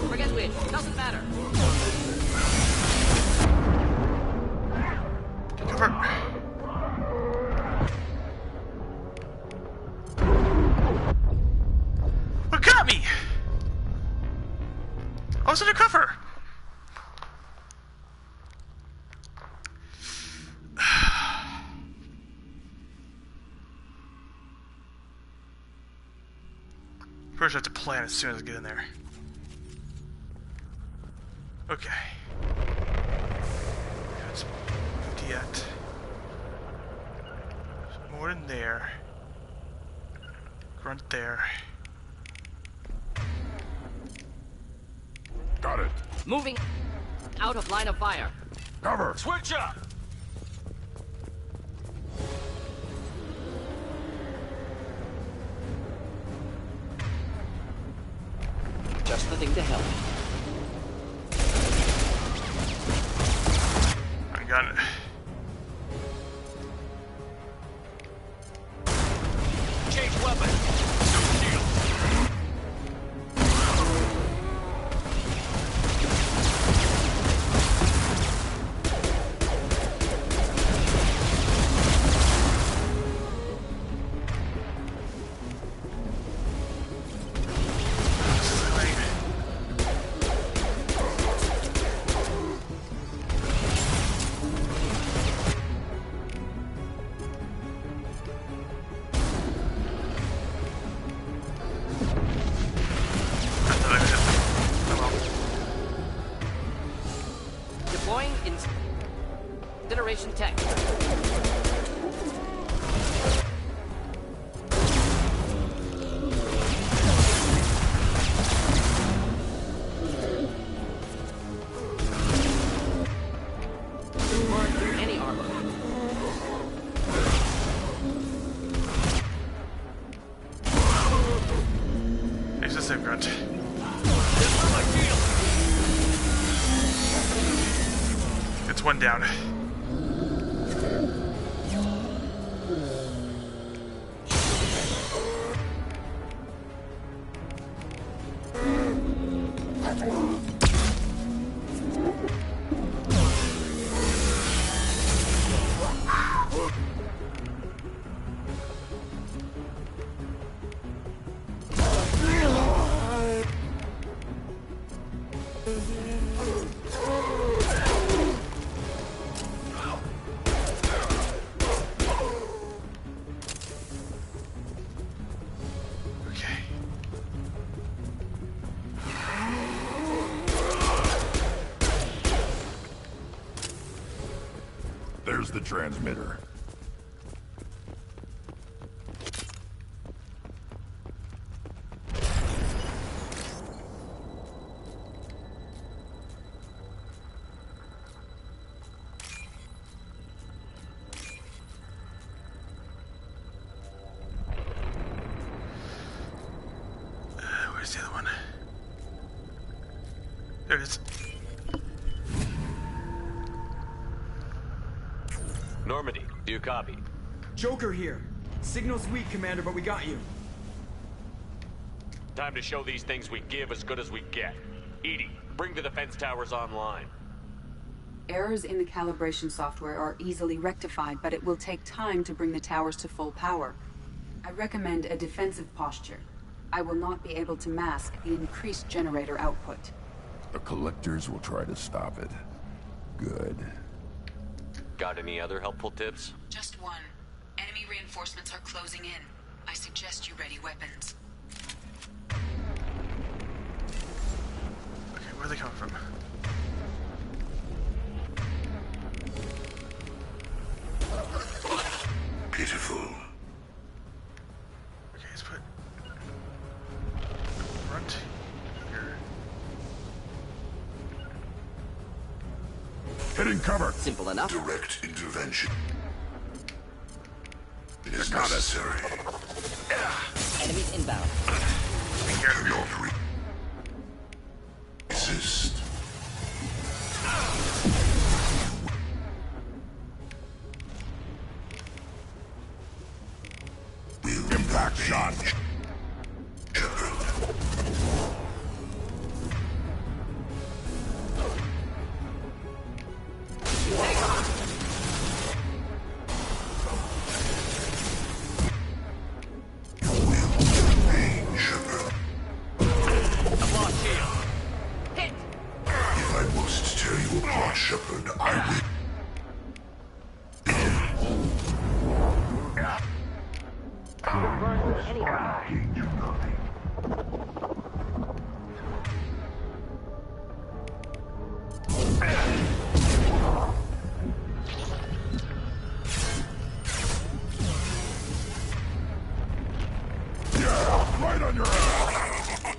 Forget which. Doesn't matter. Cover. What got me? I was under cover. First, I have to plan as soon as I get in there. Okay. It's empty yet. There's more in there. Grunt there. Got it. Moving out of line of fire. Cover. Switch up. Just the thing to help. I got it. Switching tech. Any armor. It's the same grunt. It's one down. There's the transmitter. Where's the other one? There it is. Normandy, do you copy? Joker here. Signal's weak, Commander, but we got you. Time to show these things we give as good as we get. Edie, bring the defense towers online. Errors in the calibration software are easily rectified, but it will take time to bring the towers to full power. I recommend a defensive posture. I will not be able to mask the increased generator output. The collectors will try to stop it. Good. Got any other helpful tips? Just one. Enemy reinforcements are closing in. I suggest you ready weapons. Okay, where are they coming from? Pitiful. Okay, let's put front here. Hitting cover. Simple enough. Direct intervention is got it. necessary. Enemies inbound. Cannot resist. Impact shot. If I must tear you apart, Shepard, I will. Right on your ass.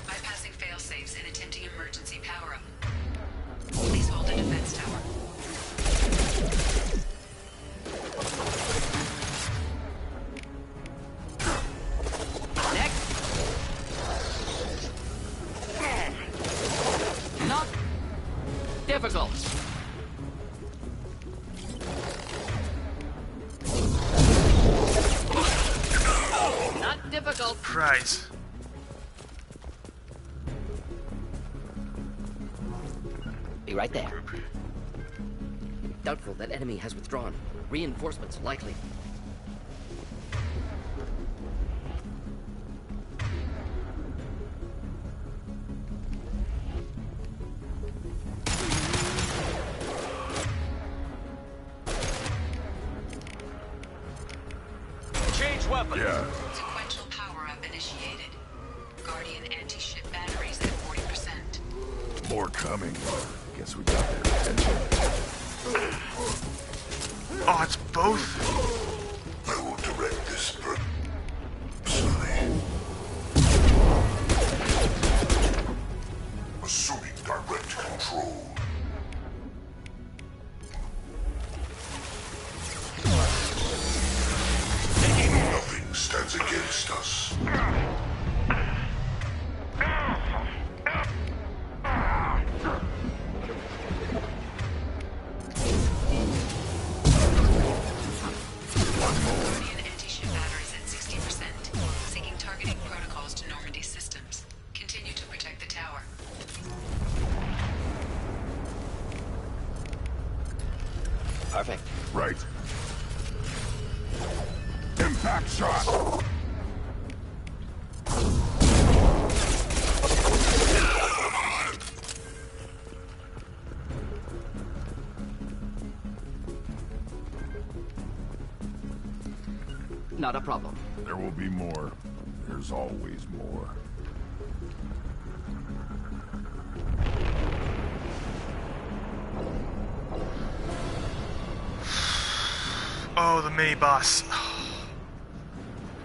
Bypassing fail-safes and attempting emergency power-up. Please hold the defense tower. Next. Not difficult. Not difficult. Prize. Be right there. Doubtful that enemy has withdrawn. Reinforcements likely. Change weapons! Yeah. Sequential power-up initiated. Guardian anti-ship batteries at 40%. More coming. Guess we got their attention. Oh, it's both? I will direct this personally. Assuming direct control. Nothing stands against us. Guardian anti-ship batteries at 60%. Seeking targeting protocols to Normandy systems. Continue to protect the tower. Perfect. Right. Impact shot! Not a problem. There will be more. There's always more. Oh, the mini boss.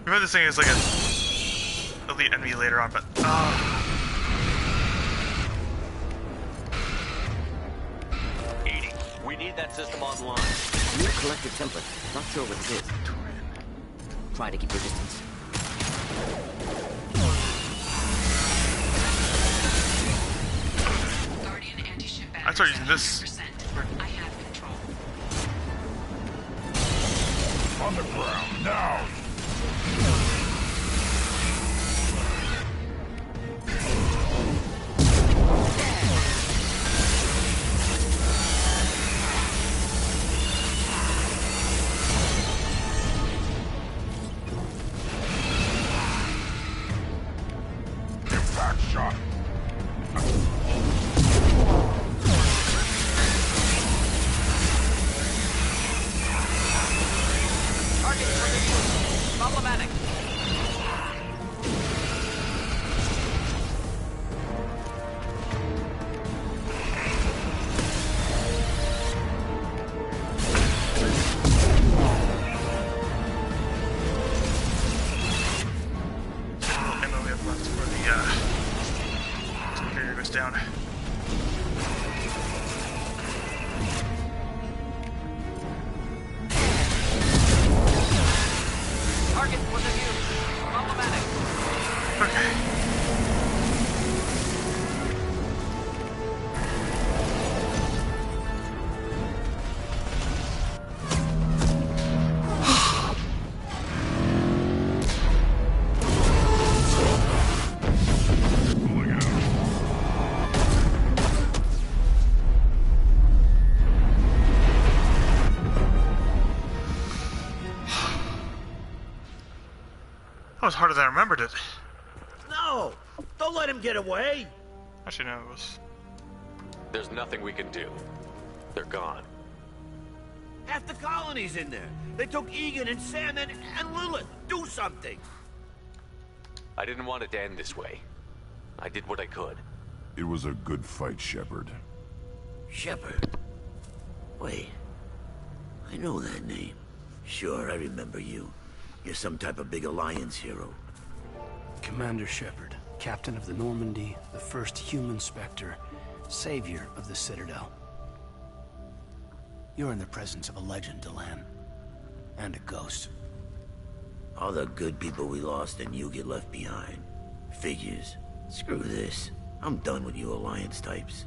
Remember this thing is like a elite enemy later on, but Edie, we need that system online. New collector template. Not sure what it is. Try to keep your distance. Guardian anti-ship batteries I started using at this. 100%. I have control. On the ground, now! Impact shot! Target for review. Problematic. ammo we have left for the carrier goes down. Target for review. Problematic. Okay. That was harder than I remembered it. No! Don't let him get away! Actually, no, it was. There's nothing we can do. They're gone. Half the colony's in there. They took Egan and Sam and Lilith. Do something! I didn't want it to end this way. I did what I could. It was a good fight, Shepard. Shepard? Wait. I know that name. Sure, I remember you. You're some type of big Alliance hero. Commander Shepard, captain of the Normandy, the first human Spectre, savior of the Citadel. You're in the presence of a legend, Delan. And a ghost. All the good people we lost and you get left behind. Figures. Screw this. I'm done with you Alliance types.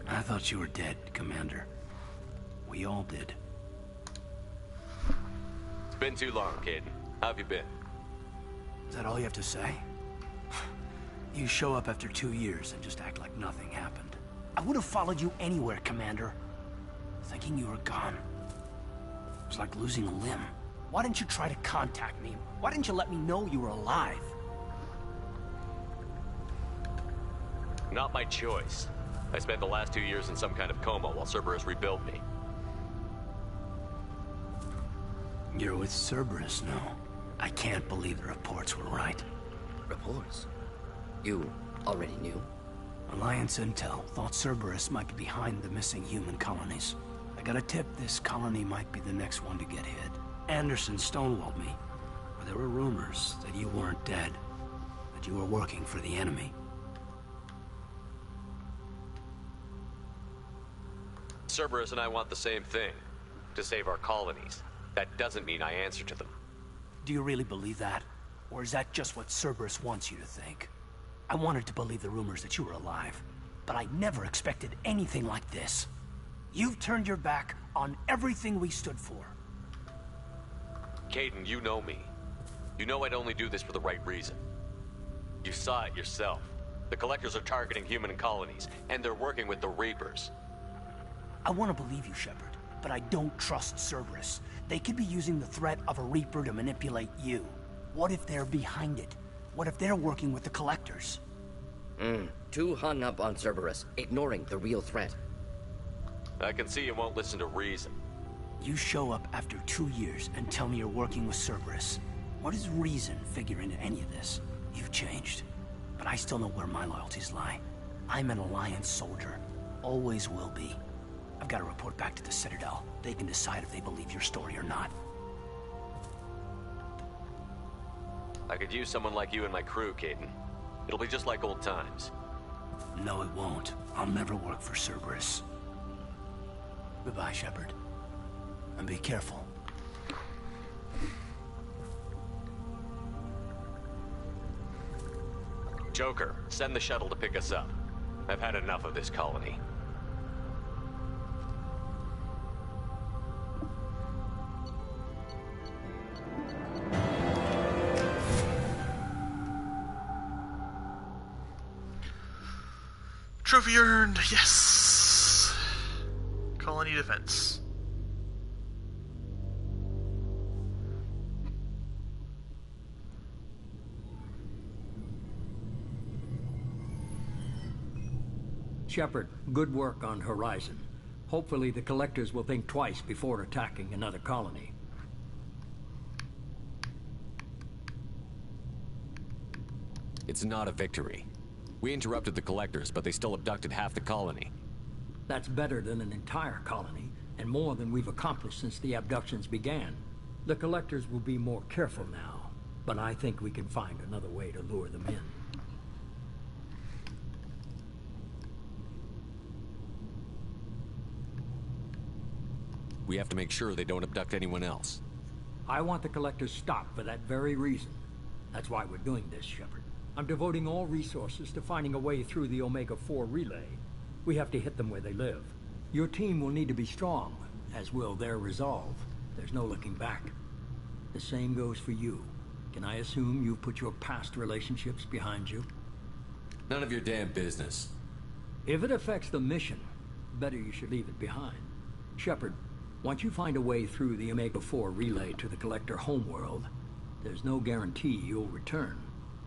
I thought you were dead, Commander. We all did. It's been too long, kid. How have you been? Is that all you have to say? You show up after 2 years and just act like nothing happened. I would have followed you anywhere, Commander. Thinking you were gone. It's like losing a limb. Why didn't you try to contact me? Why didn't you let me know you were alive? Not my choice. I spent the last 2 years in some kind of coma while Cerberus rebuilt me. You're with Cerberus now. I can't believe the reports were right. Reports? You already knew? Alliance intel thought Cerberus might be behind the missing human colonies. I got a tip this colony might be the next one to get hit. Anderson stonewalled me. But there were rumors that you weren't dead, that you were working for the enemy. Cerberus and I want the same thing. To save our colonies. That doesn't mean I answer to them. Do you really believe that? Or is that just what Cerberus wants you to think? I wanted to believe the rumors that you were alive, but I never expected anything like this. You've turned your back on everything we stood for. Caden, you know me. You know I'd only do this for the right reason. You saw it yourself. The Collectors are targeting human colonies, and they're working with the Reapers. I want to believe you, Shepard, but I don't trust Cerberus. They could be using the threat of a Reaper to manipulate you. What if they're behind it? What if they're working with the Collectors? Too hung up on Cerberus, ignoring the real threat. I can see you won't listen to reason. You show up after 2 years and tell me you're working with Cerberus. What does reason figure into any of this? You've changed, but I still know where my loyalties lie. I'm an Alliance soldier. Always will be. I've got to report back to the Citadel. They can decide if they believe your story or not. I could use someone like you in my crew, Caden. It'll be just like old times. No, it won't. I'll never work for Cerberus. Goodbye, Shepard. And be careful. Joker, send the shuttle to pick us up. I've had enough of this colony. Trophy earned, yes! Colony defense. Shepard, good work on Horizon. Hopefully the Collectors will think twice before attacking another colony. It's not a victory. We interrupted the Collectors, but they still abducted half the colony. That's better than an entire colony, and more than we've accomplished since the abductions began. The Collectors will be more careful now, but I think we can find another way to lure them in. We have to make sure they don't abduct anyone else. I want the Collectors stopped for that very reason. That's why we're doing this, Shepard. I'm devoting all resources to finding a way through the Omega-4 relay. We have to hit them where they live. Your team will need to be strong, as will their resolve. There's no looking back. The same goes for you. Can I assume you've put your past relationships behind you? None of your damn business. If it affects the mission, better you should leave it behind. Shepard, once you find a way through the Omega-4 relay to the Collector homeworld, there's no guarantee you'll return.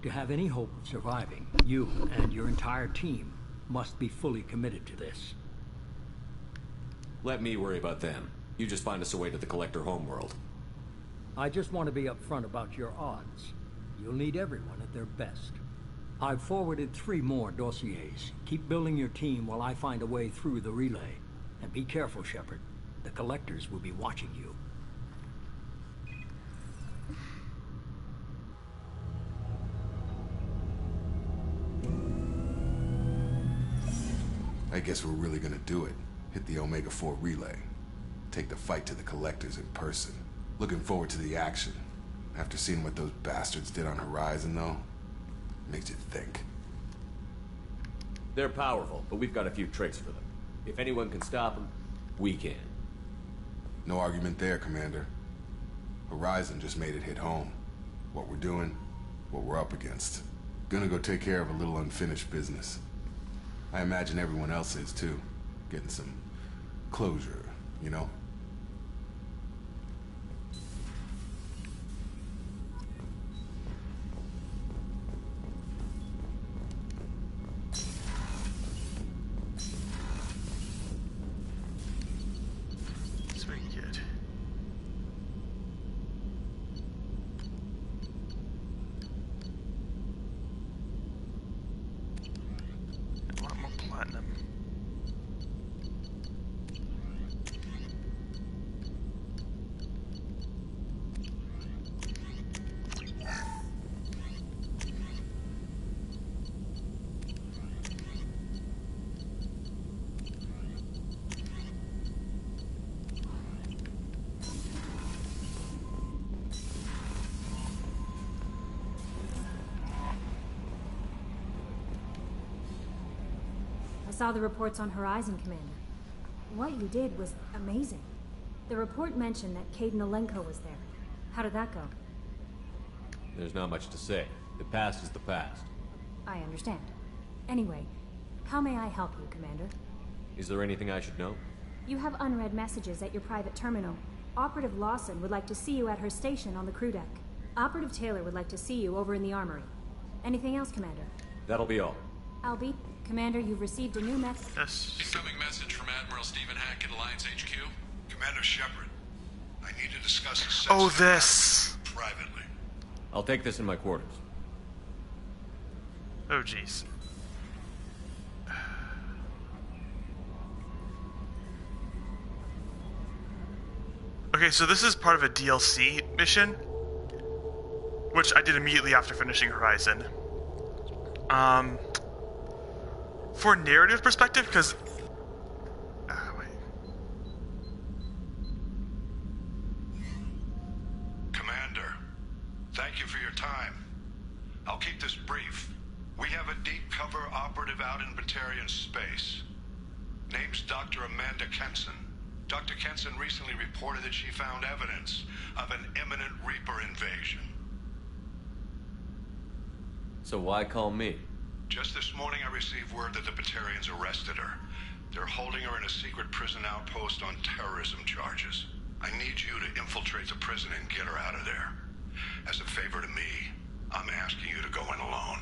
To have any hope of surviving, you and your entire team must be fully committed to this. Let me worry about them. You just find us a way to the Collector homeworld. I just want to be upfront about your odds. You'll need everyone at their best. I've forwarded 3 more dossiers. Keep building your team while I find a way through the relay. And be careful, Shepard. The Collectors will be watching you. I guess we're really gonna do it. Hit the Omega-4 relay. Take the fight to the Collectors in person. Looking forward to the action. After seeing what those bastards did on Horizon, though, makes you think. They're powerful, but we've got a few tricks for them. If anyone can stop them, we can. No argument there, Commander. Horizon just made it hit home. What we're doing, what we're up against. Gonna go take care of a little unfinished business. I imagine everyone else is, too. Getting some closure, you know? Sweet kid. saw the reports on Horizon, Commander. What you did was amazing. The report mentioned that Caden Alenko was there. How did that go? There's not much to say. The past is the past. I understand. Anyway, how may I help you, Commander? Is there anything I should know? You have unread messages at your private terminal. Operative Lawson would like to see you at her station on the crew deck. Operative Taylor would like to see you over in the armory. Anything else, Commander? That'll be all. Albie, Commander, you've received a new message. Incoming message from Admiral Stephen Hackett, Alliance HQ. Commander Shepard, I need to discuss a this. privately. I'll take this in my quarters. Oh, jeez. Okay, so this is part of a DLC mission, which I did immediately after finishing Horizon. For narrative perspective, because... Commander, thank you for your time. I'll keep this brief. We have a deep cover operative out in Batarian space. Name's Dr. Amanda Kenson. Dr. Kenson recently reported that she found evidence of an imminent Reaper invasion. So why call me? Just this morning I received word that the Batarians arrested her. They're holding her in a secret prison outpost on terrorism charges. I need you to infiltrate the prison and get her out of there. As a favor to me, I'm asking you to go in alone.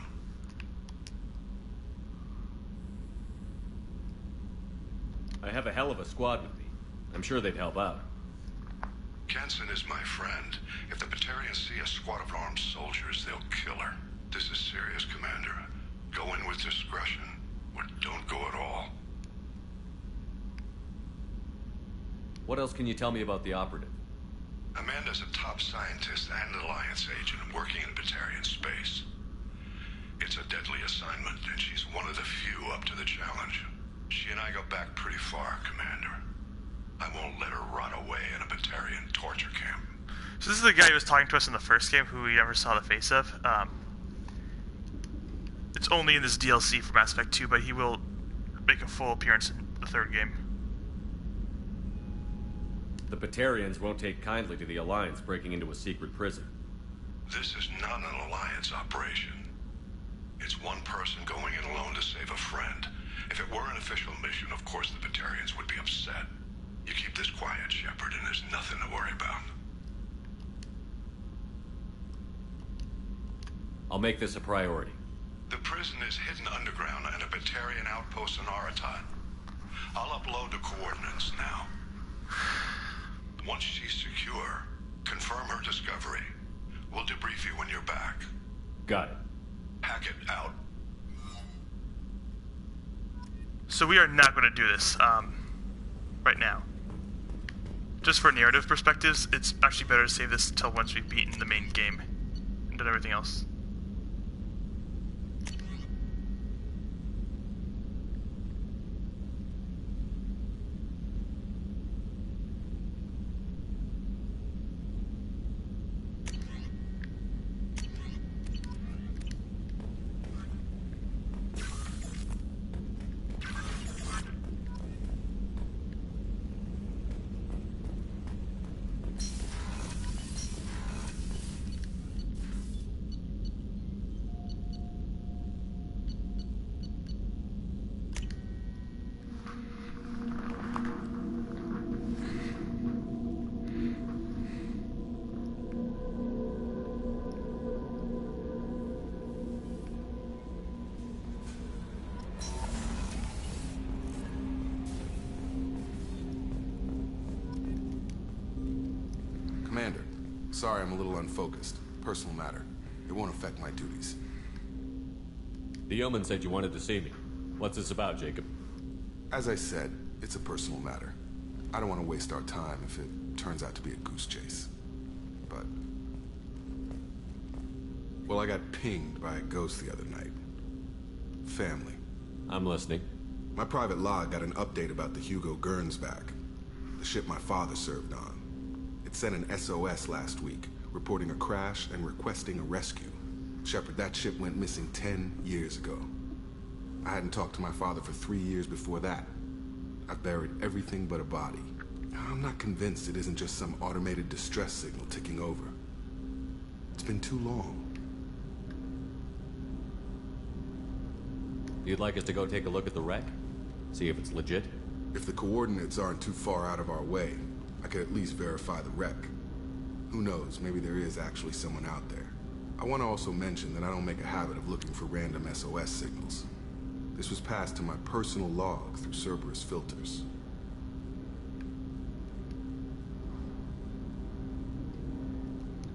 I have a hell of a squad with me. I'm sure they'd help out. Kenson is my friend. If the Batarians see a squad of armed soldiers, they'll kill her. This is serious, Commander. Go in with discretion, or don't go at all. What else can you tell me about the operative? Amanda's a top scientist and an Alliance agent working in Batarian space. It's a deadly assignment, and she's one of the few up to the challenge. She and I go back pretty far, Commander. I won't let her rot away in a Batarian torture camp. So this is the guy who was talking to us in the first game, who we never saw the face of. It's only in this DLC for Mass Effect 2, but he will make a full appearance in the third game. The Batarians won't take kindly to the Alliance breaking into a secret prison. This is not an Alliance operation. It's one person going in alone to save a friend. If it were an official mission, of course the Batarians would be upset. You keep this quiet, Shepard, and there's nothing to worry about. I'll make this a priority. The prison is hidden underground in a Batarian outpost in Aratat. I'll upload the coordinates now. Once she's secure, confirm her discovery. We'll debrief you when you're back. Got it. Hackett out. So we are not going to do this right now. Just for narrative perspectives, it's actually better to save this until once we've beaten the main game and done everything else. Commander, sorry I'm a little unfocused. Personal matter. It won't affect my duties. The Yeoman said you wanted to see me. What's this about, Jacob? As I said, it's a personal matter. I don't want to waste our time if it turns out to be a goose chase. But... well, I got pinged by a ghost the other night. Family. I'm listening. My private log got an update about the Hugo Gernsback, the ship my father served on. It sent an SOS last week, reporting a crash and requesting a rescue. Shepard, that ship went missing 10 years ago. I hadn't talked to my father for 3 years before that. I've buried everything but a body. I'm not convinced it isn't just some automated distress signal ticking over. It's been too long. You'd like us to go take a look at the wreck? See if it's legit? If the coordinates aren't too far out of our way, I could at least verify the wreck. Who knows, maybe there is actually someone out there. I want to also mention that I don't make a habit of looking for random SOS signals. This was passed to my personal log through Cerberus filters.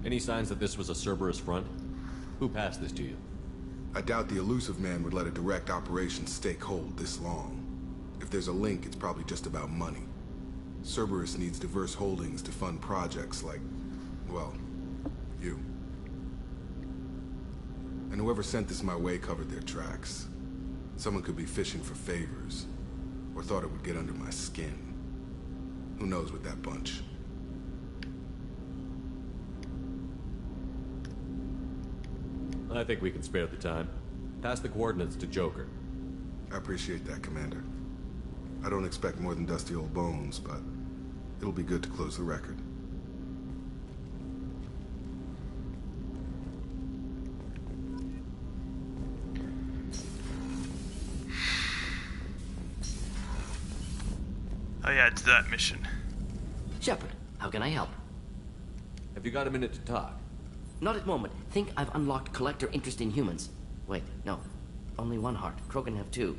Any signs that this was a Cerberus front? Who passed this to you? I doubt the elusive man would let a direct operation stake hold this long. If there's a link, it's probably just about money. Cerberus needs diverse holdings to fund projects like, well, you. And whoever sent this my way covered their tracks. Someone could be fishing for favors, or thought it would get under my skin. Who knows with that bunch? I think we can spare the time. Pass the coordinates to Joker. I appreciate that, Commander. I don't expect more than dusty old bones, but it'll be good to close the record. Oh yeah, it's that mission. Shepard, how can I help? Have you got a minute to talk? Not at the moment. Think I've unlocked collector interest in humans. Wait, no. Only one heart. Krogan have two.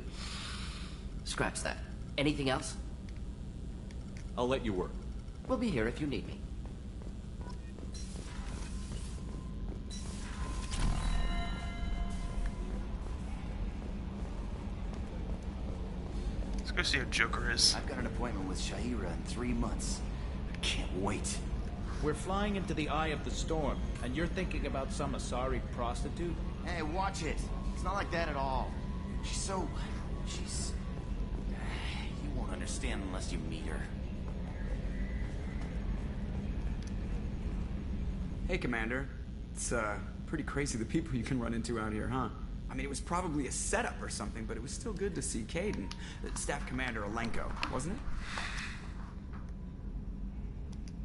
Scratch that. Anything else? I'll let you work. We'll be here if you need me. Let's go see how Joker is. I've got an appointment with Shahira in 3 months. I can't wait. We're flying into the eye of the storm, and you're thinking about some Asari prostitute? Hey, watch it. It's not like that at all. She's... You won't understand unless you meet her. Hey, Commander. It's, pretty crazy the people you can run into out here, huh? I mean, it was probably a setup or something, but it was still good to see Caden, Staff Commander Alenko, wasn't it?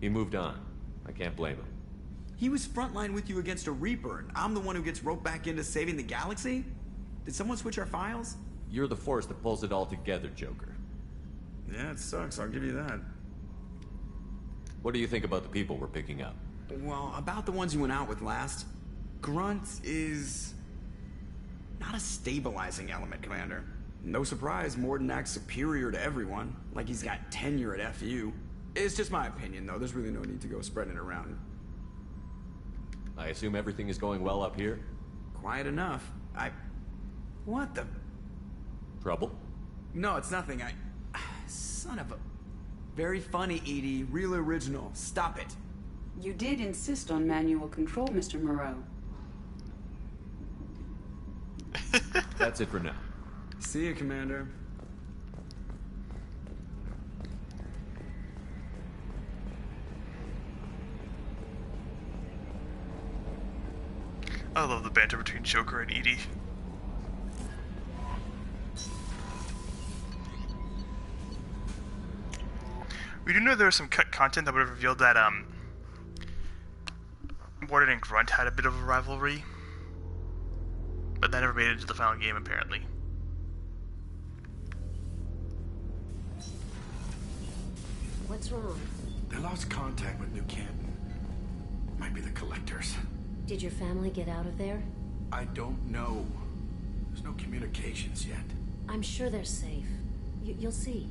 He moved on. I can't blame him. He was frontline with you against a Reaper, and I'm the one who gets roped back into saving the galaxy? Did someone switch our files? You're the force that pulls it all together, Joker. Yeah, it sucks, I'll give you that. What do you think about the people we're picking up? Well, about the ones you went out with last, Grunt is... not a stabilizing element, Commander. No surprise, Morden acts superior to everyone, like he's got tenure at FU. It's just my opinion, though. There's really no need to go spreading it around. I assume everything is going well up here? Quiet enough. What the... Trouble? No, it's nothing. Son of a... Very funny, Edie. Real original. Stop it. You did insist on manual control, Mr. Moreau. That's it for now. See you, Commander. I love the banter between Joker and Edie. We do know there was some cut content that would have revealed that Morden and Grunt had a bit of a rivalry, but that never made it into the final game apparently. What's wrong? They lost contact with New Canton. Might be the collectors. Did your family get out of there? I don't know. There's no communications yet. I'm sure they're safe. You'll see.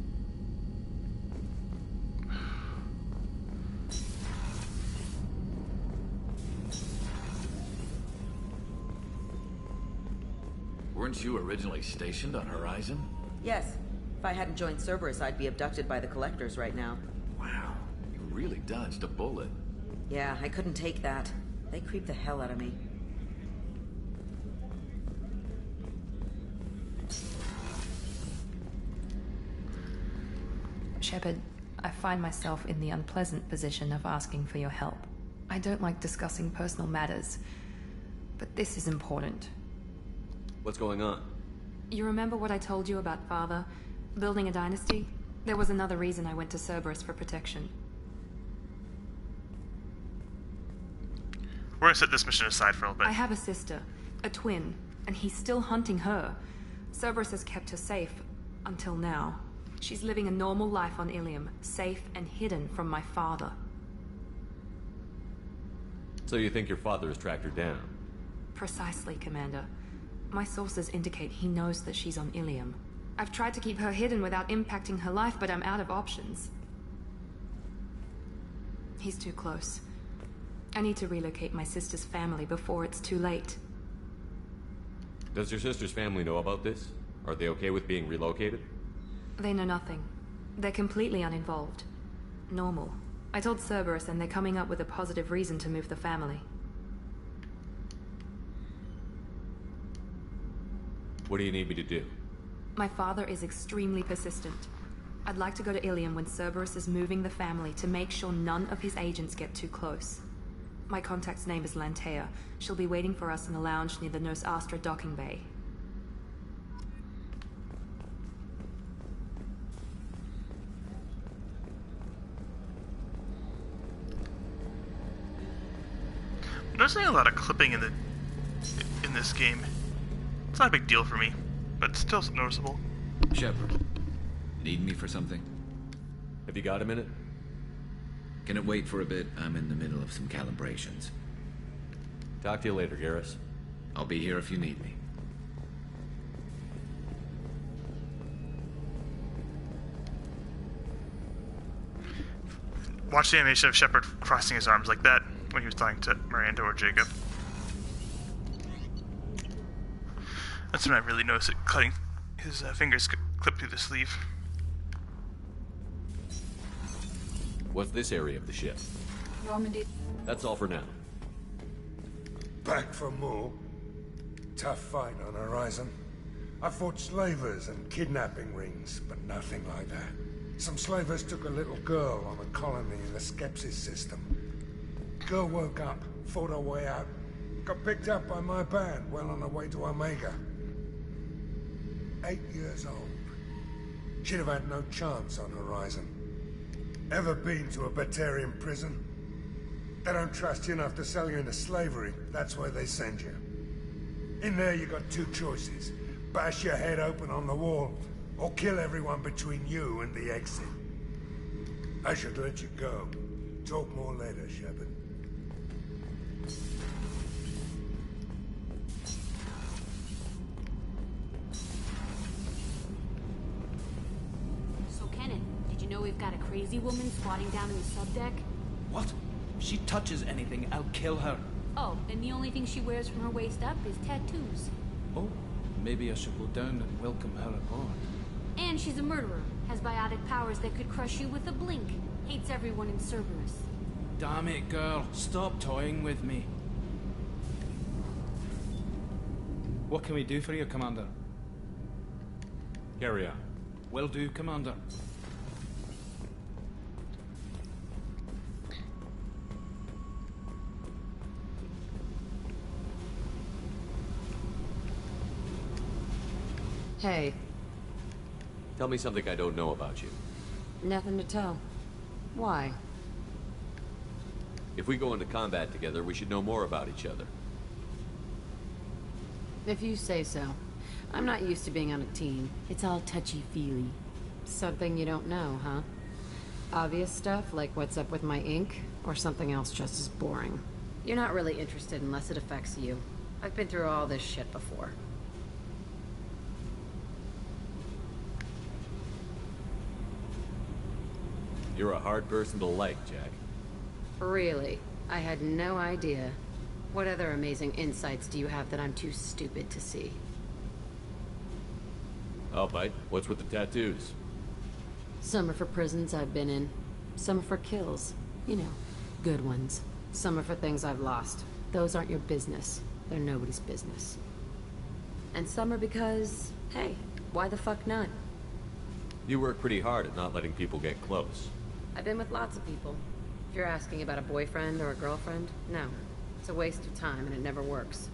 Weren't you originally stationed on Horizon? Yes. If I hadn't joined Cerberus, I'd be abducted by the Collectors right now. Wow, you really dodged a bullet. Yeah, I couldn't take that. They creep the hell out of me. Shepard, I find myself in the unpleasant position of asking for your help. I don't like discussing personal matters, but this is important. What's going on? You remember what I told you about Father? Building a dynasty? There was another reason I went to Cerberus for protection. We're gonna set this mission aside for a little bit. I have a sister, a twin, and he's still hunting her. Cerberus has kept her safe, until now. She's living a normal life on Ilium, safe and hidden from my father. So you think your father has tracked her down? Precisely, Commander. My sources indicate he knows that she's on Ilium. I've tried to keep her hidden without impacting her life, but I'm out of options. He's too close. I need to relocate my sister's family before it's too late. Does your sister's family know about this? Are they okay with being relocated? They know nothing. They're completely uninvolved. Normal. I told Cerberus and they're coming up with a positive reason to move the family. What do you need me to do? My father is extremely persistent. I'd like to go to Ilium when Cerberus is moving the family to make sure none of his agents get too close. My contact's name is Lantea. She'll be waiting for us in the lounge near the Nos Astra docking bay. I'm noticing a lot of clipping in this game. It's not a big deal for me, but it's still noticeable. Shepard, need me for something? Have you got a minute? Can it wait for a bit? I'm in the middle of some calibrations. Talk to you later, Garrus. I'll be here if you need me. Watch the animation of Shepard crossing his arms like that when he was talking to Miranda or Jacob. That's when I really noticed it cutting his fingers clip through the sleeve. What's this area of the ship? Normandy. That's all for now. Back for more. Tough fight on Horizon. I fought slavers and kidnapping rings, but nothing like that. Some slavers took a little girl on a colony in the Skepsis system. Girl woke up, fought her way out, got picked up by my band well on her way to Omega. 8 years old. She'd have had no chance on Horizon. Ever been to a Batarian prison? They don't trust you enough to sell you into slavery. That's where they send you. In there you got two choices. Bash your head open on the wall, or kill everyone between you and the exit. I should let you go. Talk more later, Shepard. So, Kenneth, did you know we've got a crazy woman squatting down in the subdeck? What? If she touches anything, I'll kill her. Oh, and the only thing she wears from her waist up is tattoos. Oh, maybe I should go down and welcome her aboard. And she's a murderer. Has biotic powers that could crush you with a blink. Hates everyone in Cerberus. Damn it, girl. Stop toying with me. What can we do for you, Commander? Carry on. Will do, Commander. Hey. Tell me something I don't know about you. Nothing to tell. Why? If we go into combat together, we should know more about each other. If you say so. I'm not used to being on a team. It's all touchy-feely. Something you don't know, huh? Obvious stuff, like what's up with my ink, or something else just as boring. You're not really interested unless it affects you. I've been through all this shit before. You're a hard person to like, Jack. Really? I had no idea. What other amazing insights do you have that I'm too stupid to see? I'll bite. What's with the tattoos? Some are for prisons I've been in. Some are for kills. You know, good ones. Some are for things I've lost. Those aren't your business. They're nobody's business. And some are because, hey, why the fuck not? You work pretty hard at not letting people get close. I've been with lots of people. If you're asking about a boyfriend or a girlfriend, no. It's a waste of time and it never works.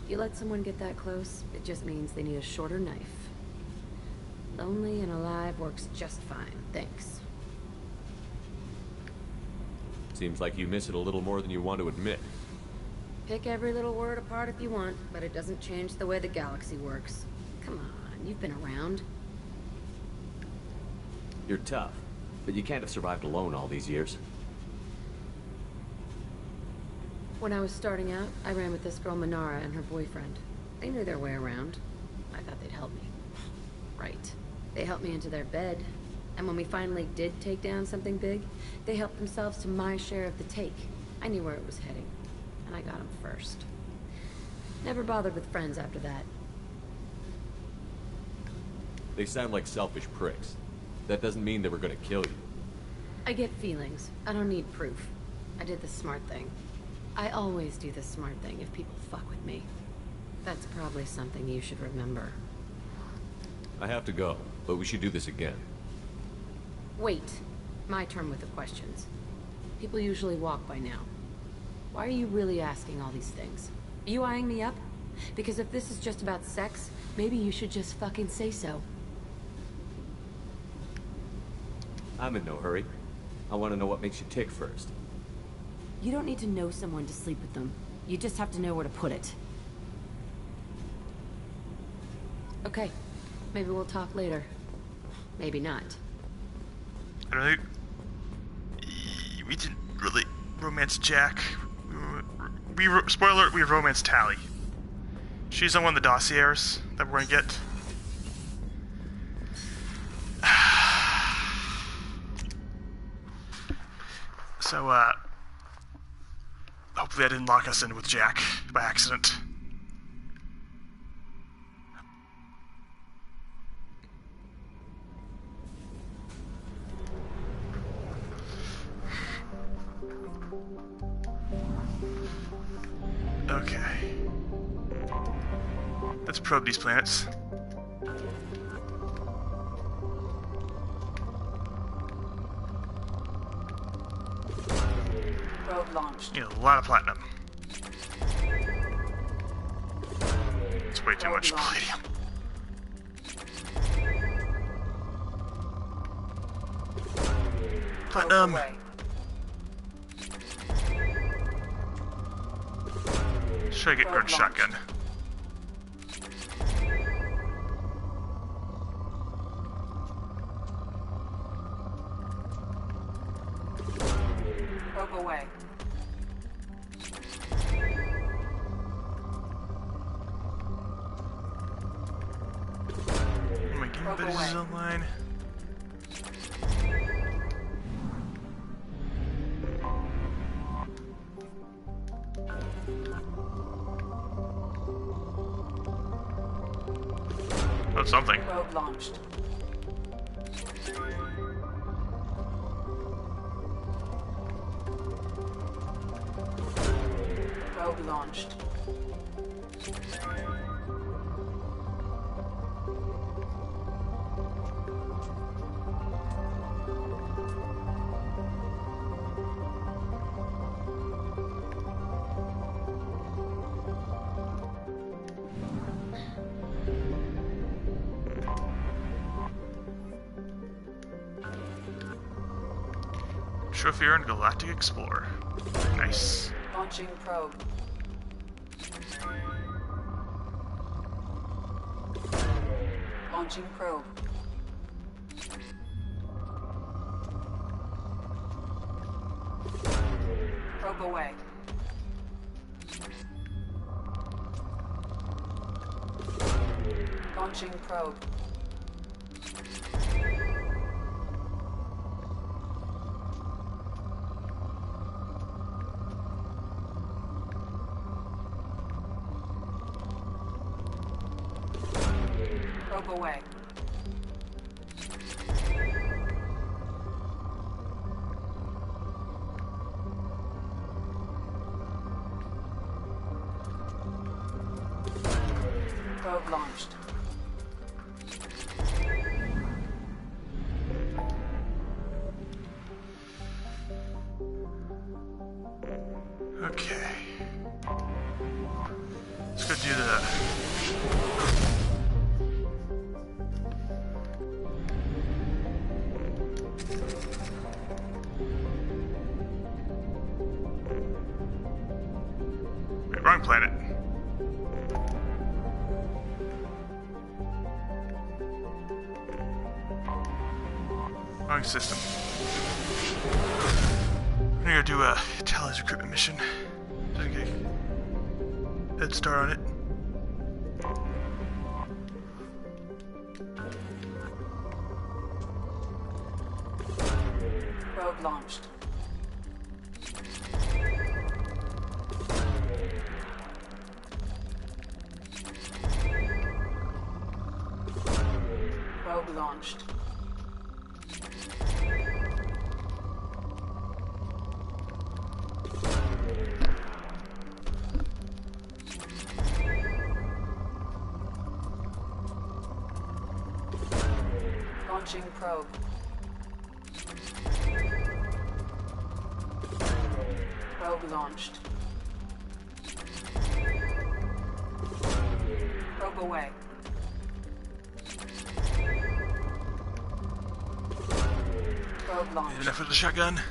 You let someone get that close, it just means they need a shorter knife. Lonely and alive works just fine, thanks. Seems like you miss it a little more than you want to admit. Pick every little word apart if you want, but it doesn't change the way the galaxy works. Come on, you've been around. You're tough, but you can't have survived alone all these years. When I was starting out, I ran with this girl Minara and her boyfriend. They knew their way around. I thought they'd help me. Right. They helped me into their bed, and when we finally did take down something big, they helped themselves to my share of the take. I knew where it was heading, and I got them first. Never bothered with friends after that. They sound like selfish pricks. That doesn't mean they were gonna kill you. I get feelings. I don't need proof. I did the smart thing. I always do the smart thing if people fuck with me. That's probably something you should remember. I have to go, but we should do this again. Wait. My turn with the questions. People usually walk by now. Why are you really asking all these things? Are you eyeing me up? Because if this is just about sex, maybe you should just fucking say so. I'm in no hurry. I want to know what makes you tick first. You don't need to know someone to sleep with them. You just have to know where to put it. Okay. Maybe we'll talk later. Maybe not. We didn't really romance Jack. Spoiler alert, we romanced Tally. She's on one of the dossiers that we're gonna get. So, hopefully I didn't lock us in with Jack by accident. Okay. Let's probe these planets. Probe launched. Need a lot of platinum. It's way too much palladium. Platinum. Should I get Gurn's shotgun? Probe away. Oh my god, but this is online. That's something. Probe launched. Probe launched. Trophy earned Galactic Explorer. Nice. Launching probe. Launching probe. Probe away. Launching probe. Probe away. Probe launched. Okay. Let's go do planet. Wrong system. We're gonna do a Tally's recruitment mission. Just get a head start on it. Probe launched. Probe launched. Launching probe. Probe launched. Probe away. Probe launched. Enough of the shotgun.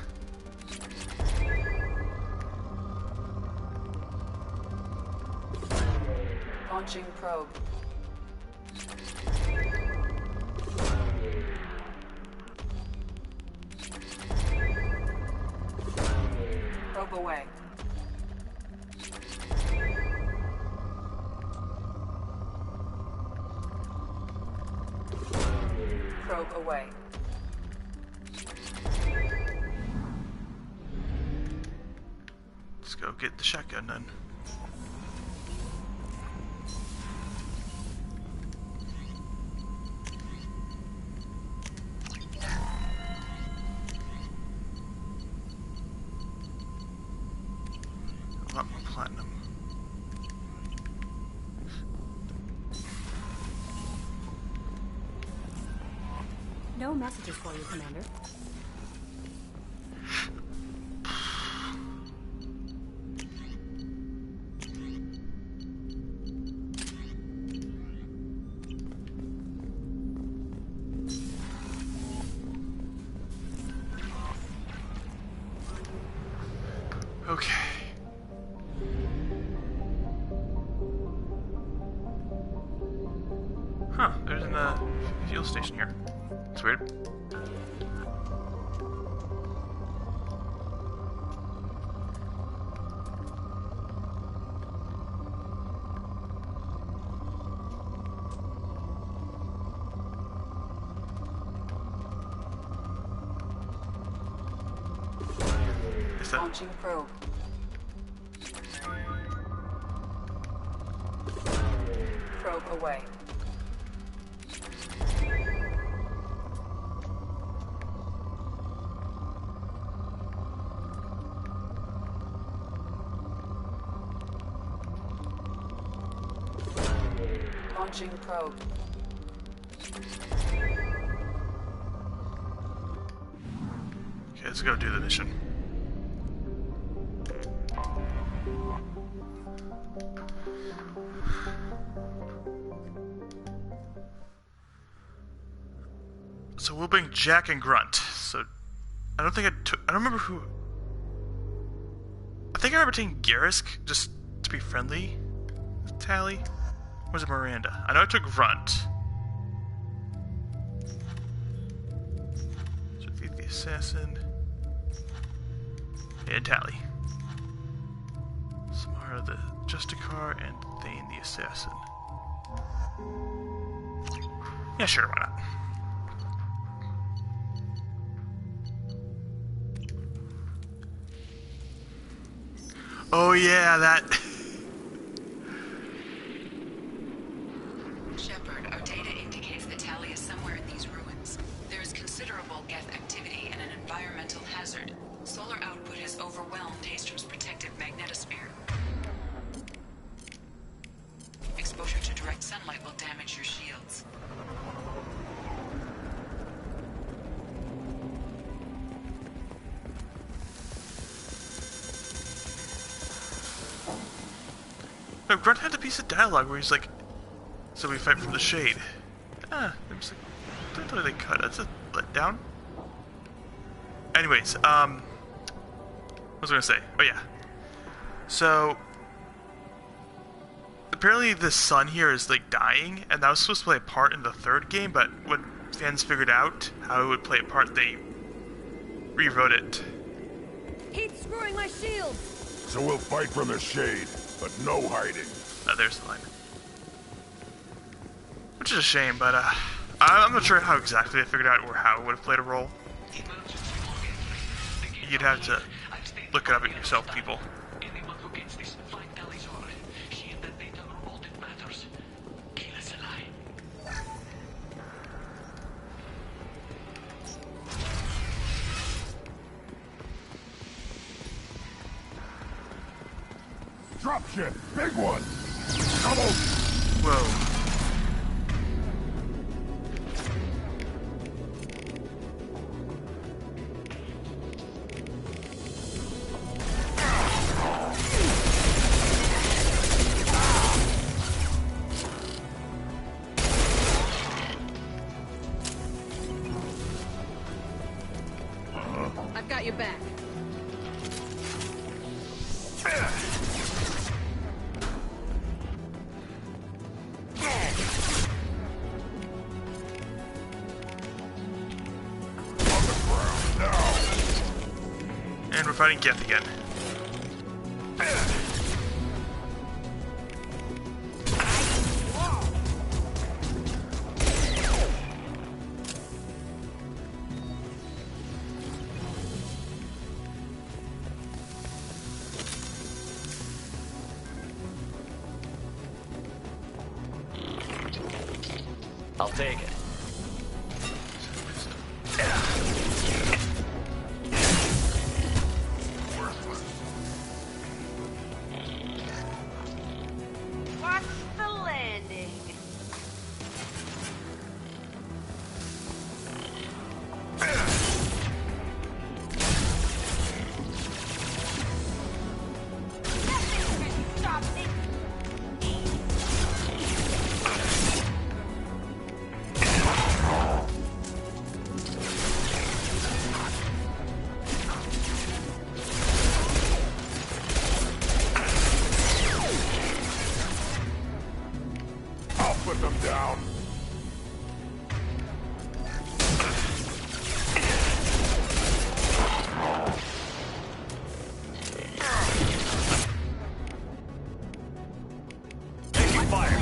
Launching probe. Probe away. Probe away. Let's go get the shotgun done. A lot more platinum. No messages for you, Commander. Okay. Huh, there's a fuel station here. It's weird. Launching probe. Probe away. Launching probe. Okay, let's go do the mission. So we'll bring Jack and Grunt. So I don't think I took. I don't remember who. I think I remember taking Garrisk just to be friendly with Tally. Or was it Miranda? I know I took Grunt. So defeat the assassin. And Tally. Samara the Justicar and Thane the assassin. Yeah, sure, why not? Oh yeah, that. Shepard, our data indicates that Tally is somewhere in these ruins. There is considerable Geth activity and an environmental hazard. Solar output has overwhelmed Hastrom's protective magnetosphere. Exposure to direct sunlight will damage your shields. No, Grunt had a piece of dialogue where he's like, "So we fight from the shade." Ah, I'm just like, don't they cut. That's a letdown. Anyways, what was I gonna say? Oh yeah. So apparently the sun here is like dying, and that was supposed to play a part in the third game, but when fans figured out how it would play a part, they rewrote it. He's screwing my shield! So we'll fight from the shade, but no hiding. There's the line. Which is a shame, but I'm not sure how exactly they figured out or how it would have played a role. You'd have to look it up yourself, people. Dropship, big one. Double. Whoa. I've got your back. And we're fighting Geth again. I'll take it. Watch the landing. Stop it. I'll put them down. Taking fire.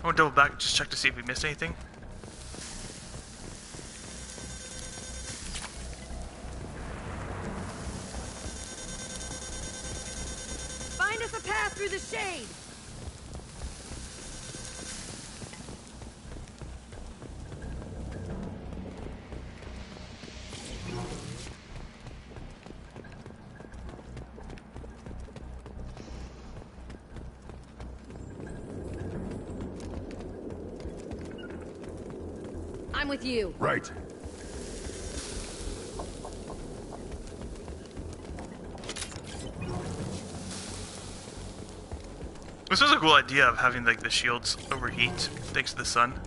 I want to double back and just check to see if we missed anything. Find us a path through the shade. I'm with you. Right. This was a cool idea of having like the shields overheat thanks to the sun.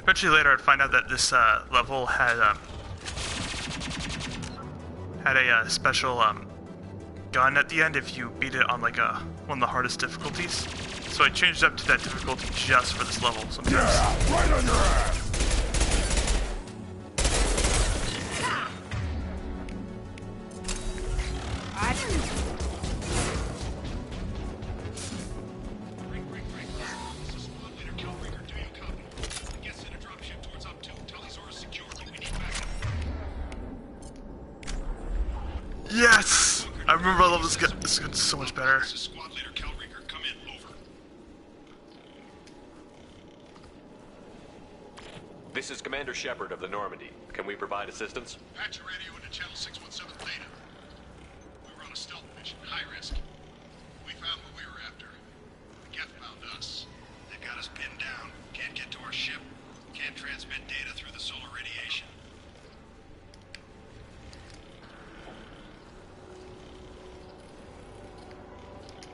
Eventually later I'd find out that this level had a special gun at the end if you beat it on like one of the hardest difficulties. So I changed up to that difficulty just for this level sometimes. Yeah, right on your ass. remember I love this gun. This gun's so much better. This is Commander Shepard of the Normandy. Can we provide assistance? Patch your radio into channel 617 Theta. We were on a stealth mission, high risk. We found what we were after. Geth found us. They got us pinned down. Can't get to our ship. Can't transmit data through the solar radiation.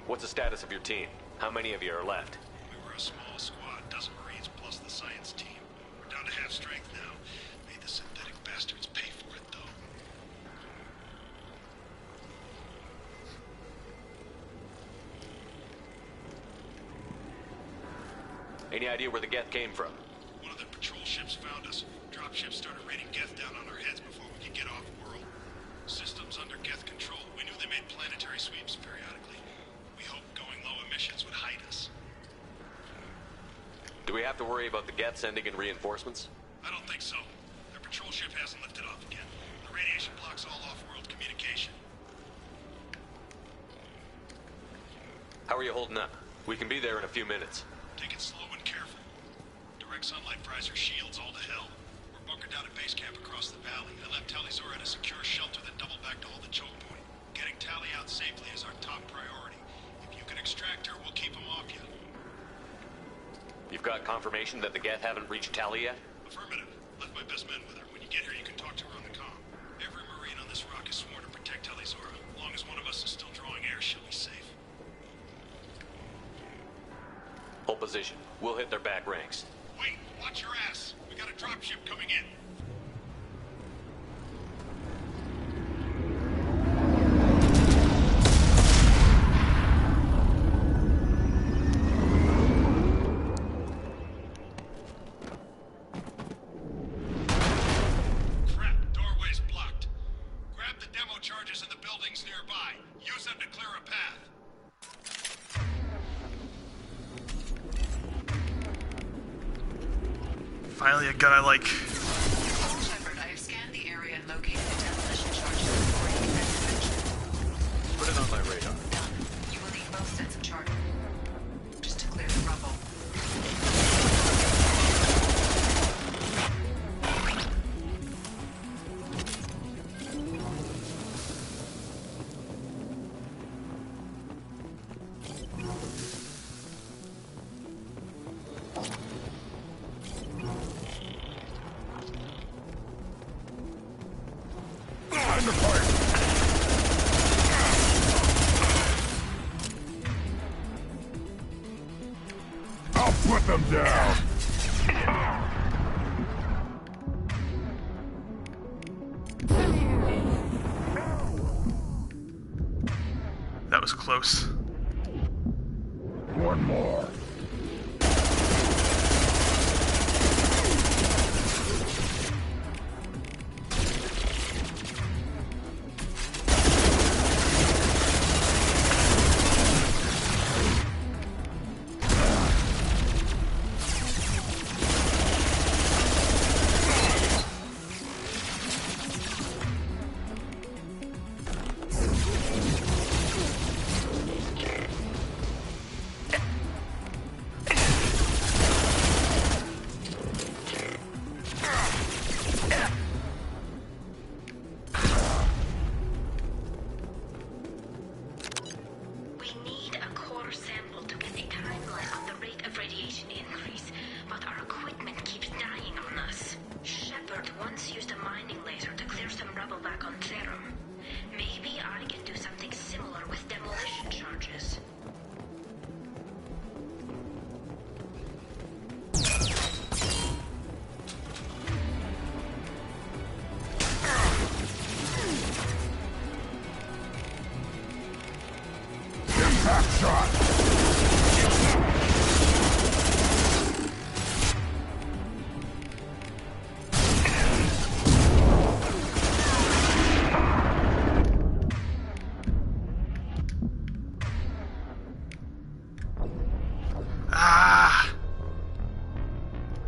What's the status of your team? How many of you are left? We were a small squad, dozen Marines plus the science team. We're down to half strength now. Made the synthetic bastards pay for it, though. Any idea where the Geth came from? One of the patrol ships found us. Dropships started raining Geth down on our heads before we could get off-world. Systems under Geth control. We knew they made planetary sweeps periodically. We hoped going low emissions would hide us. Do we have to worry about the Geth sending in reinforcements? I don't think so. Their patrol ship hasn't lifted off again. The radiation blocks all off-world communication. How are you holding up? We can be there in a few minutes. Take it slow and careful. Direct sunlight fries our shields all to hell. We're bunkered down at base camp across the valley. I left Talizor at a secure shelter that doubled back to hold the choke point. Getting Tali out safely is our top priority. If you can extract her, we'll keep them off you. You've got confirmation that the Geth haven't reached Tali yet? Affirmative. Left my best men with her. When you get here, you can talk to her on the comm. Every Marine on this rock is sworn to protect Talizora. As long as one of us is still drawing air, she'll be safe. Hold position. We'll hit their back ranks. Wait, watch your ass. We got a dropship coming in. Crap, doorway's blocked. Grab the demo charges in the buildings nearby. Use them to clear a path. Finally, a gun I like. Shepard, I have scanned the area and located the demolition charges before you can intervention. Put it on my radar. Done. You will need both sets of charges. Just to clear the rubble. I'll put them down. That was close. One more.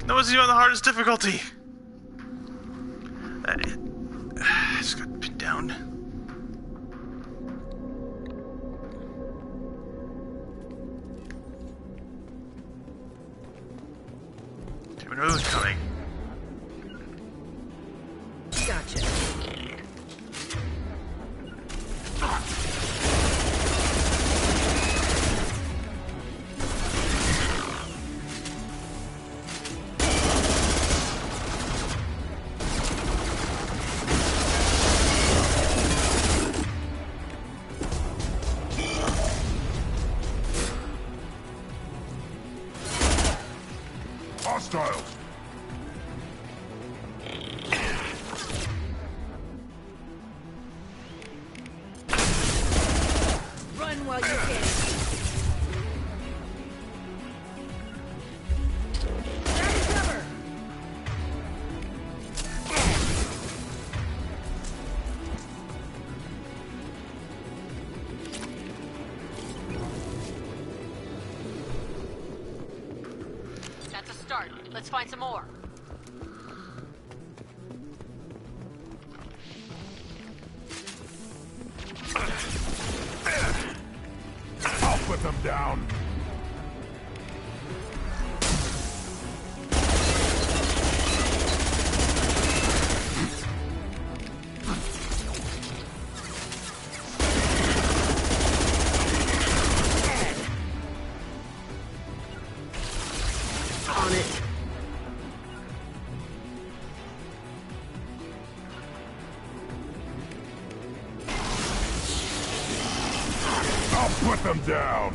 That was on the hardest difficulty. Just got pinned down. We know who's coming. Gotcha. Hostiles! Run while you can. Grab cover. That's a start. Let's find some more. I'll put them down. On it. I'll put them down.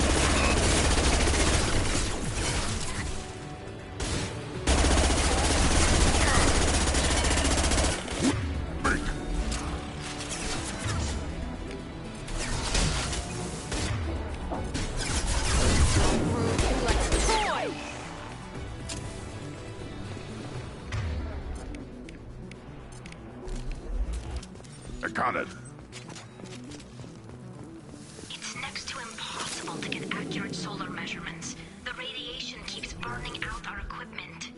I got it. It's next to impossible to get accurate solar measurements. The radiation keeps burning out our equipment.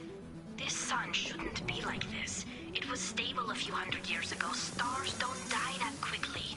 This sun shouldn't be like this. It was stable a few hundred years ago. Stars don't die that quickly.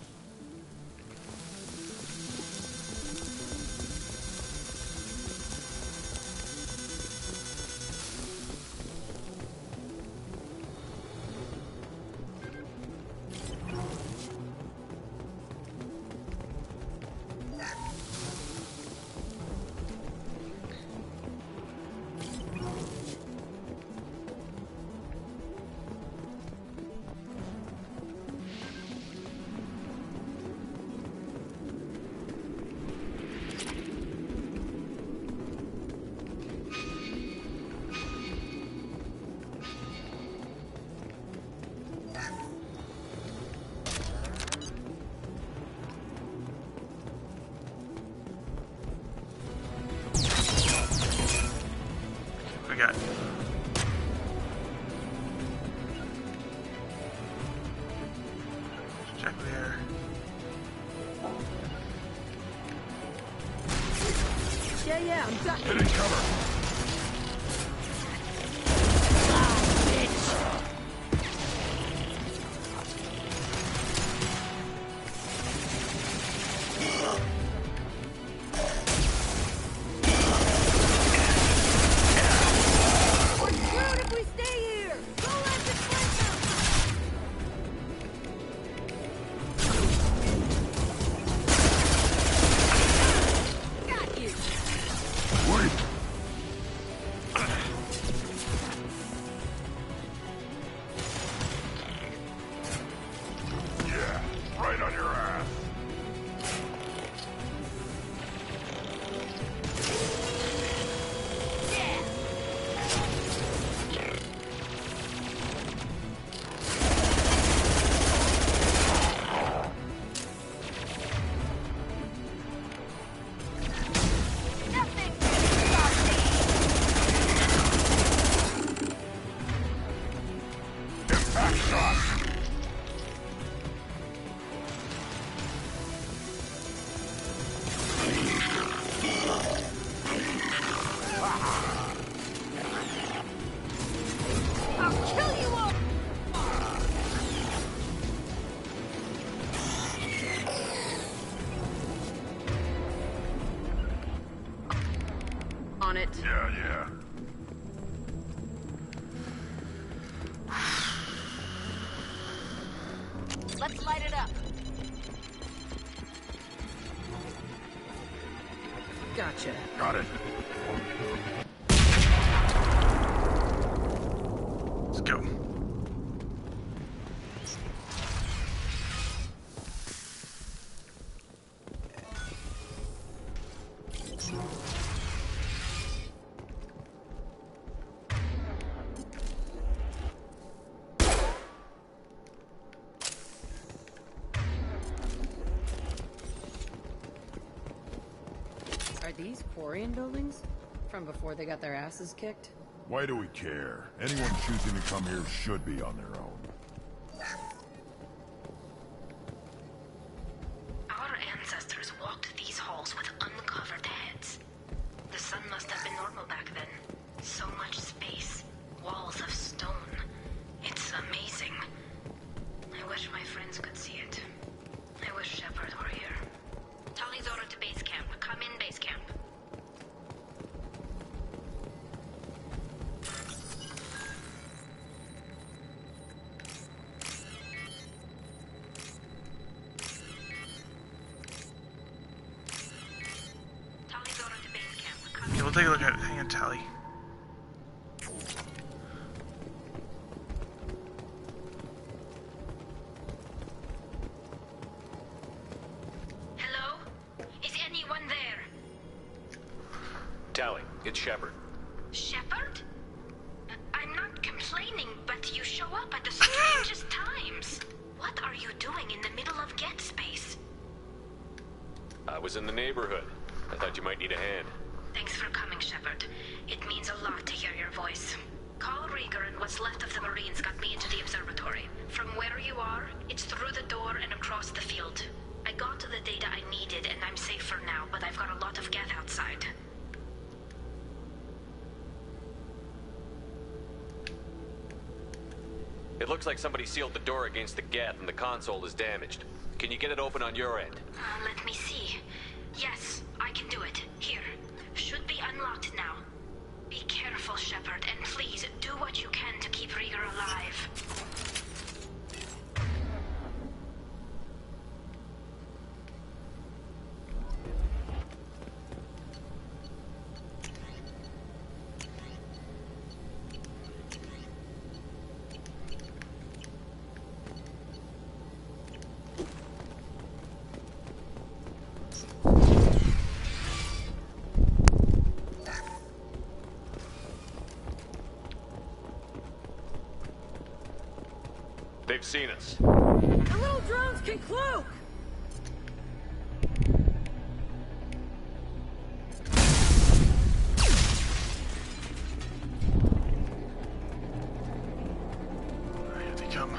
We got. Check there. Yeah, I'm done. Hitting cover. We're screwed if we stay here. Go let the Got you. Wait. Yeah, right on your ass. Impact shot. I'll kill you all. On it. Yeah. Let's light it up. Gotcha. Got it. Let's go. Are these Quarian buildings? From before they got their asses kicked? Why do we care? Anyone choosing to come here should be on their own. Our ancestors walked these halls with uncovered heads. The sun must have been normal back then. So much space, walls of stone. It's amazing. I wish my friends could see it. I wish Shepard were here. Tali's order to base camp. Come in, base camp. Tali's order to base camp. Come Yeah, we'll take a look at it. Hang on, Tally. Hello? Is anyone there? Tally, it's Shepard. Shepard? I'm not complaining, but you show up at the strangest times. What are you doing in the middle of Get Space? I was in the neighborhood. I thought you might need a hand. Thanks for coming, Shepard. It means a lot to hear your voice. Carl Rieger and what's left of the Marines got me into the observatory. From where you are, it's through the door and across the field. I got to the data I needed and I'm safe for now, but I've got a lot of Geth outside. It looks like somebody sealed the door against the Geth and the console is damaged. Can you get it open on your end? Let me see. Yes, I can do it. Here. Should be unlocked now. Be careful, Shepard, and please do what you can to keep Rieger alive. They've seen us. The little drones can cloak! Here they come.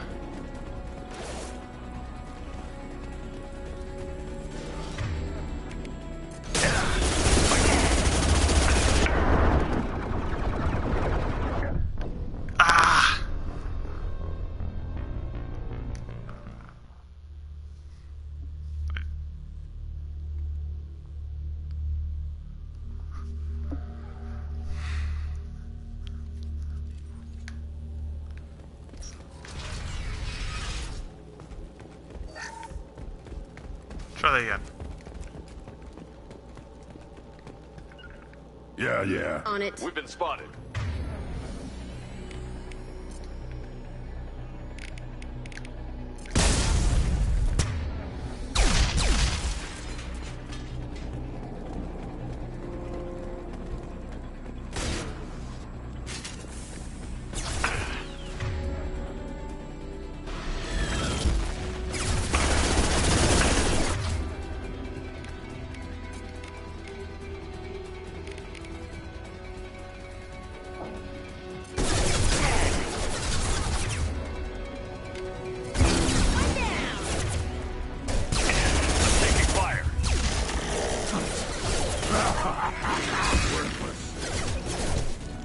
Try that again. Yeah. On it. We've been spotted.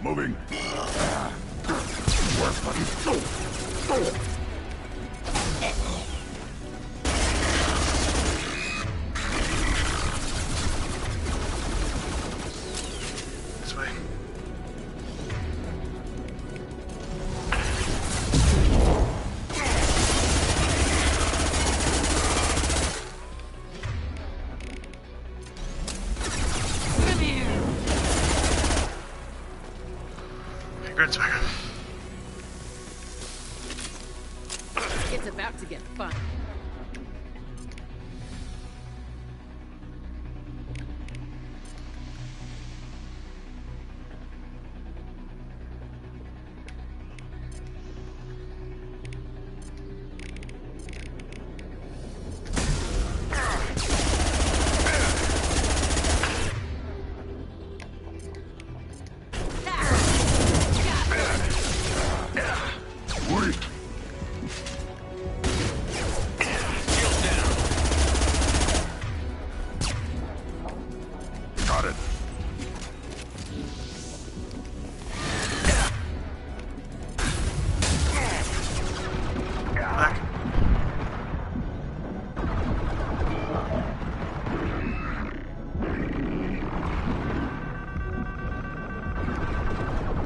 Moving. This way. Grid's back up. It's about to get fun.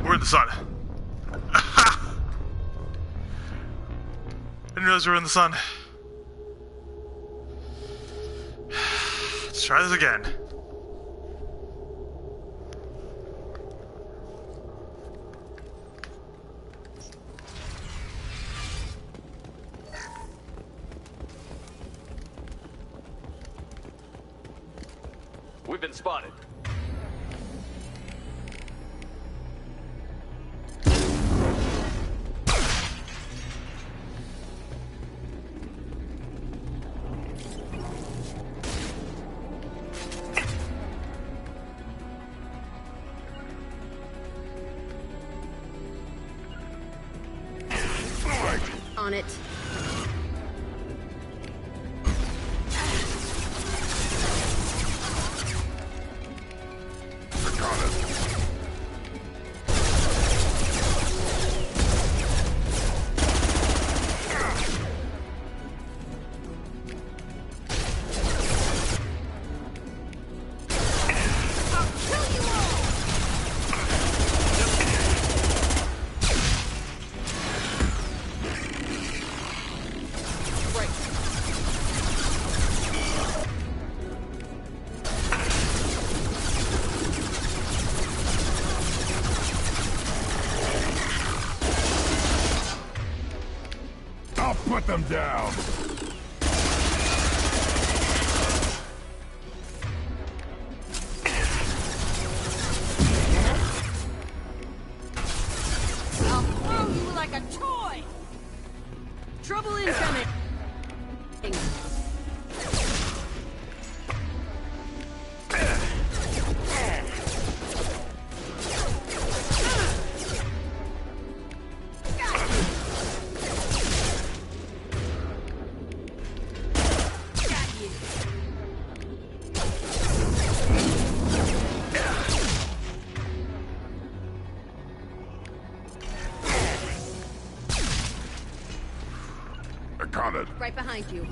We're in the sun. Didn't realize we were in the sun. Let's try this again. We've been spotted. On it. Put them down. I'll throw you like a toy. Trouble incoming. Right behind you.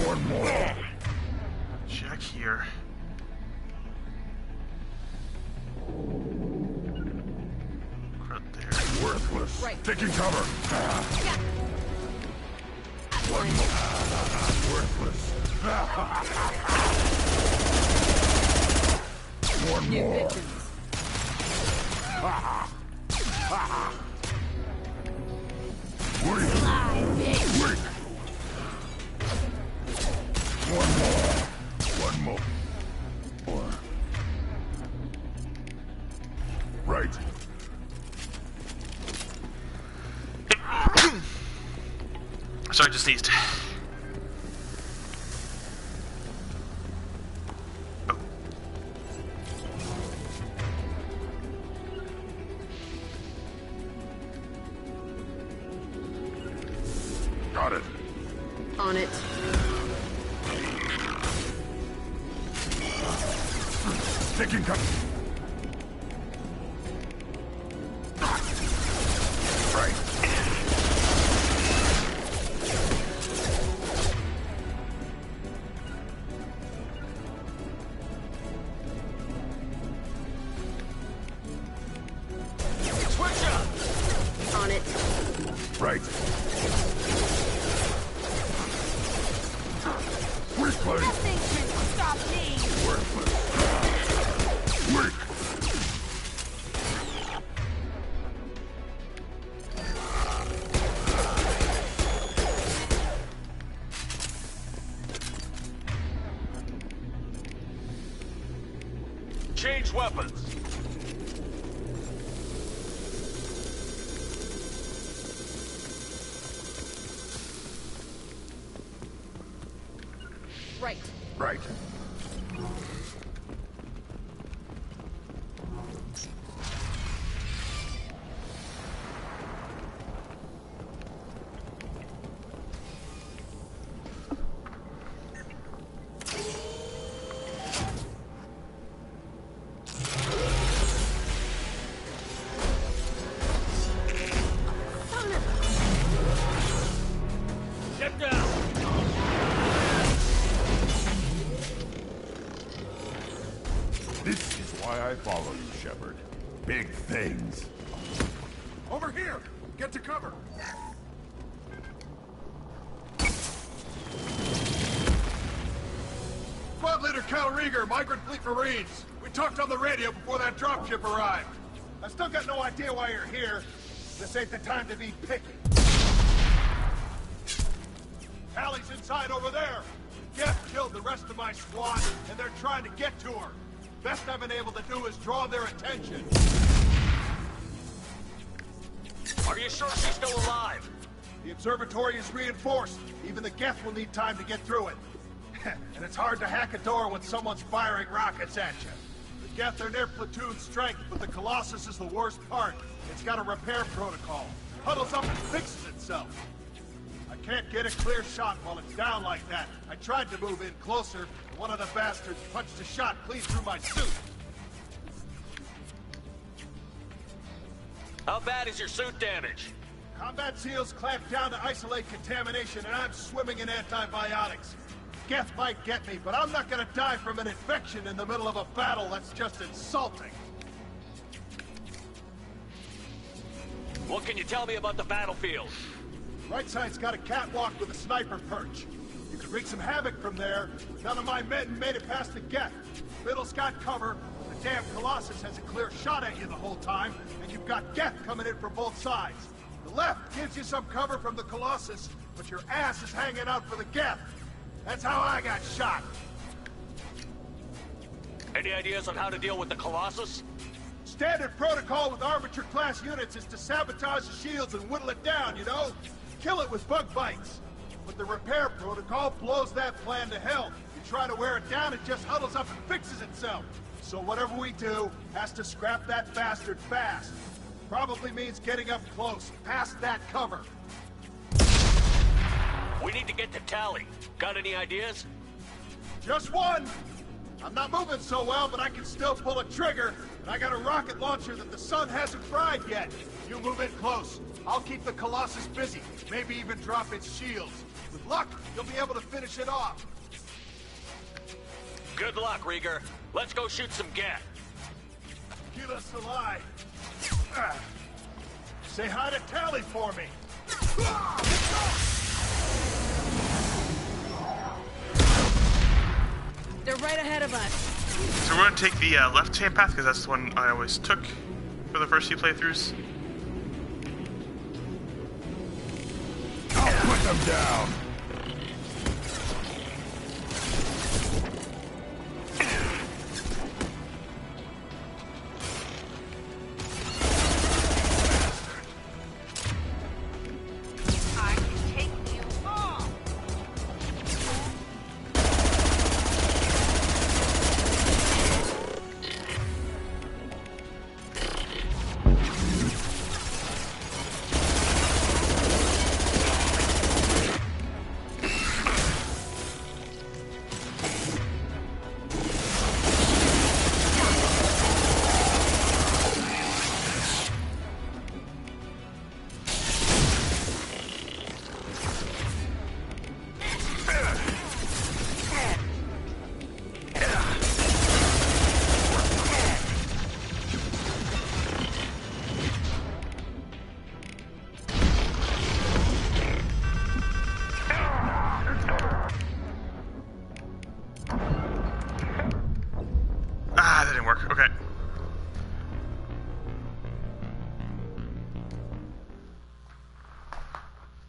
One more. Check here. Right there. Worthless. Right. Taking cover. One more. Worthless. One New more. victims. Wait. One more. Right. Sorry, just sneezed. Got it. On it. Taking cover. Right. On it. Right. Quickly! Nothing can stop me! Worthless! Weak! Change weapons. Right. Right. Get down. This is why I follow you, Shepard. Big things. Over here! Get to cover! Squad Leader Cal Rieger, Migrant Fleet Marines. We talked on the radio before that dropship arrived. I still got no idea why you're here. This ain't the time to be picky. Allie's inside over there. Jeff killed the rest of my squad, and they're trying to get to her. Best I've been able to do is draw their attention. Are you sure she's still alive? The observatory is reinforced. Even the Geth will need time to get through it. And it's hard to hack a door when someone's firing rockets at you. The Geth are near platoon strength, but the Colossus is the worst part. It's got a repair protocol. Huddles up and fixes itself. I can't get a clear shot while it's down like that. I tried to move in closer, but one of the bastards punched a shot clean through my suit. How bad is your suit damaged? Combat SEALs clamped down to isolate contamination, and I'm swimming in antibiotics. Geth might get me, but I'm not gonna die from an infection in the middle of a battle. That's just insulting. What can you tell me about the battlefield? Right side's got a catwalk with a sniper perch. You can wreak some havoc from there. None of my men made it past the Geth. Middle's got cover. The damn Colossus has a clear shot at you the whole time, and you've got Geth coming in from both sides. The left gives you some cover from the Colossus, but your ass is hanging out for the Geth. That's how I got shot. Any ideas on how to deal with the Colossus? Standard protocol with armature-class units is to sabotage the shields and whittle it down, you know? Kill it with bug bites. But the repair protocol blows that plan to hell. You try to wear it down, it just huddles up and fixes itself. So whatever we do has to scrap that bastard fast. Probably means getting up close, past that cover. We need to get to Tally. Got any ideas? Just one! I'm not moving so well, but I can still pull a trigger, and I got a rocket launcher that the sun hasn't fried yet. You move in close. I'll keep the Colossus busy, maybe even drop its shields. With luck, you'll be able to finish it off. Good luck, Rieger. Let's go shoot some Geth. Keep us alive. Say hi to Tally for me. They're right ahead of us. So we're going to take the left-hand path, because that's the one I always took for the first few playthroughs. I'll put them down!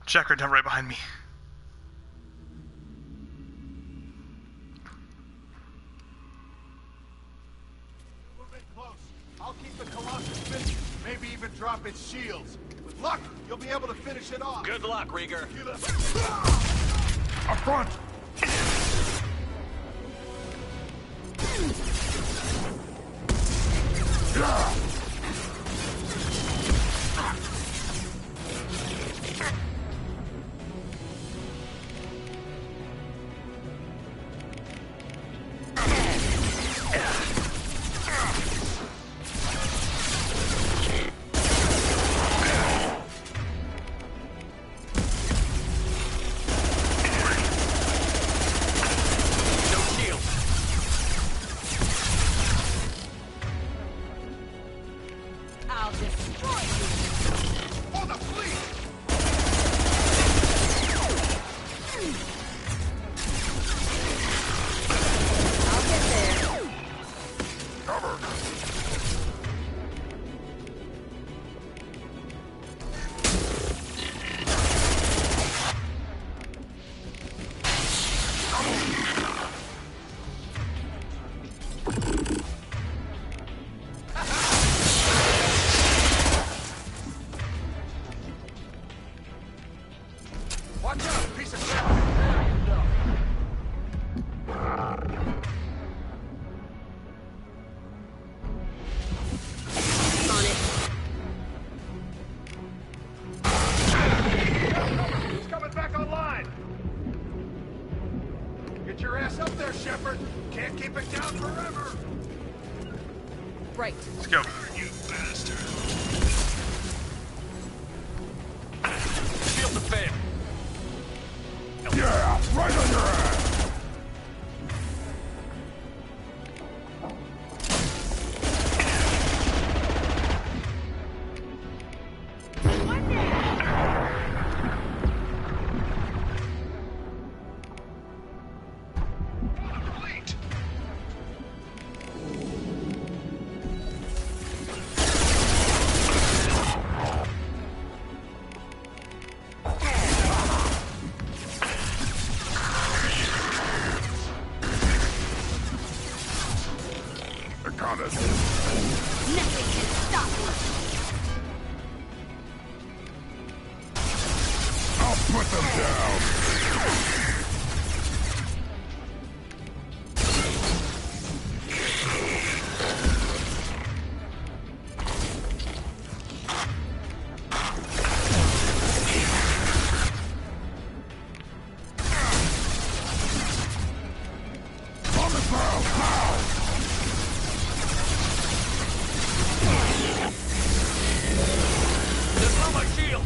Checker down right behind me. Moving close. I'll keep the Colossus busy. Maybe even drop its shields. With luck, you'll be able to finish it off. Good luck, Rieger. Up front! I'll destroy you! For the fleet! I'll get there. Cover! Watch out, piece of crap! On it. It's coming back online! Get your ass up there, Shepard! Can't keep it down forever! Right. Let's go. You bastard. Shield to fail. Yeah! Right on your ass! Fleet. They're coming. Nothing can stop me. I'll put them down! On the ground! Pow! There's no my shield.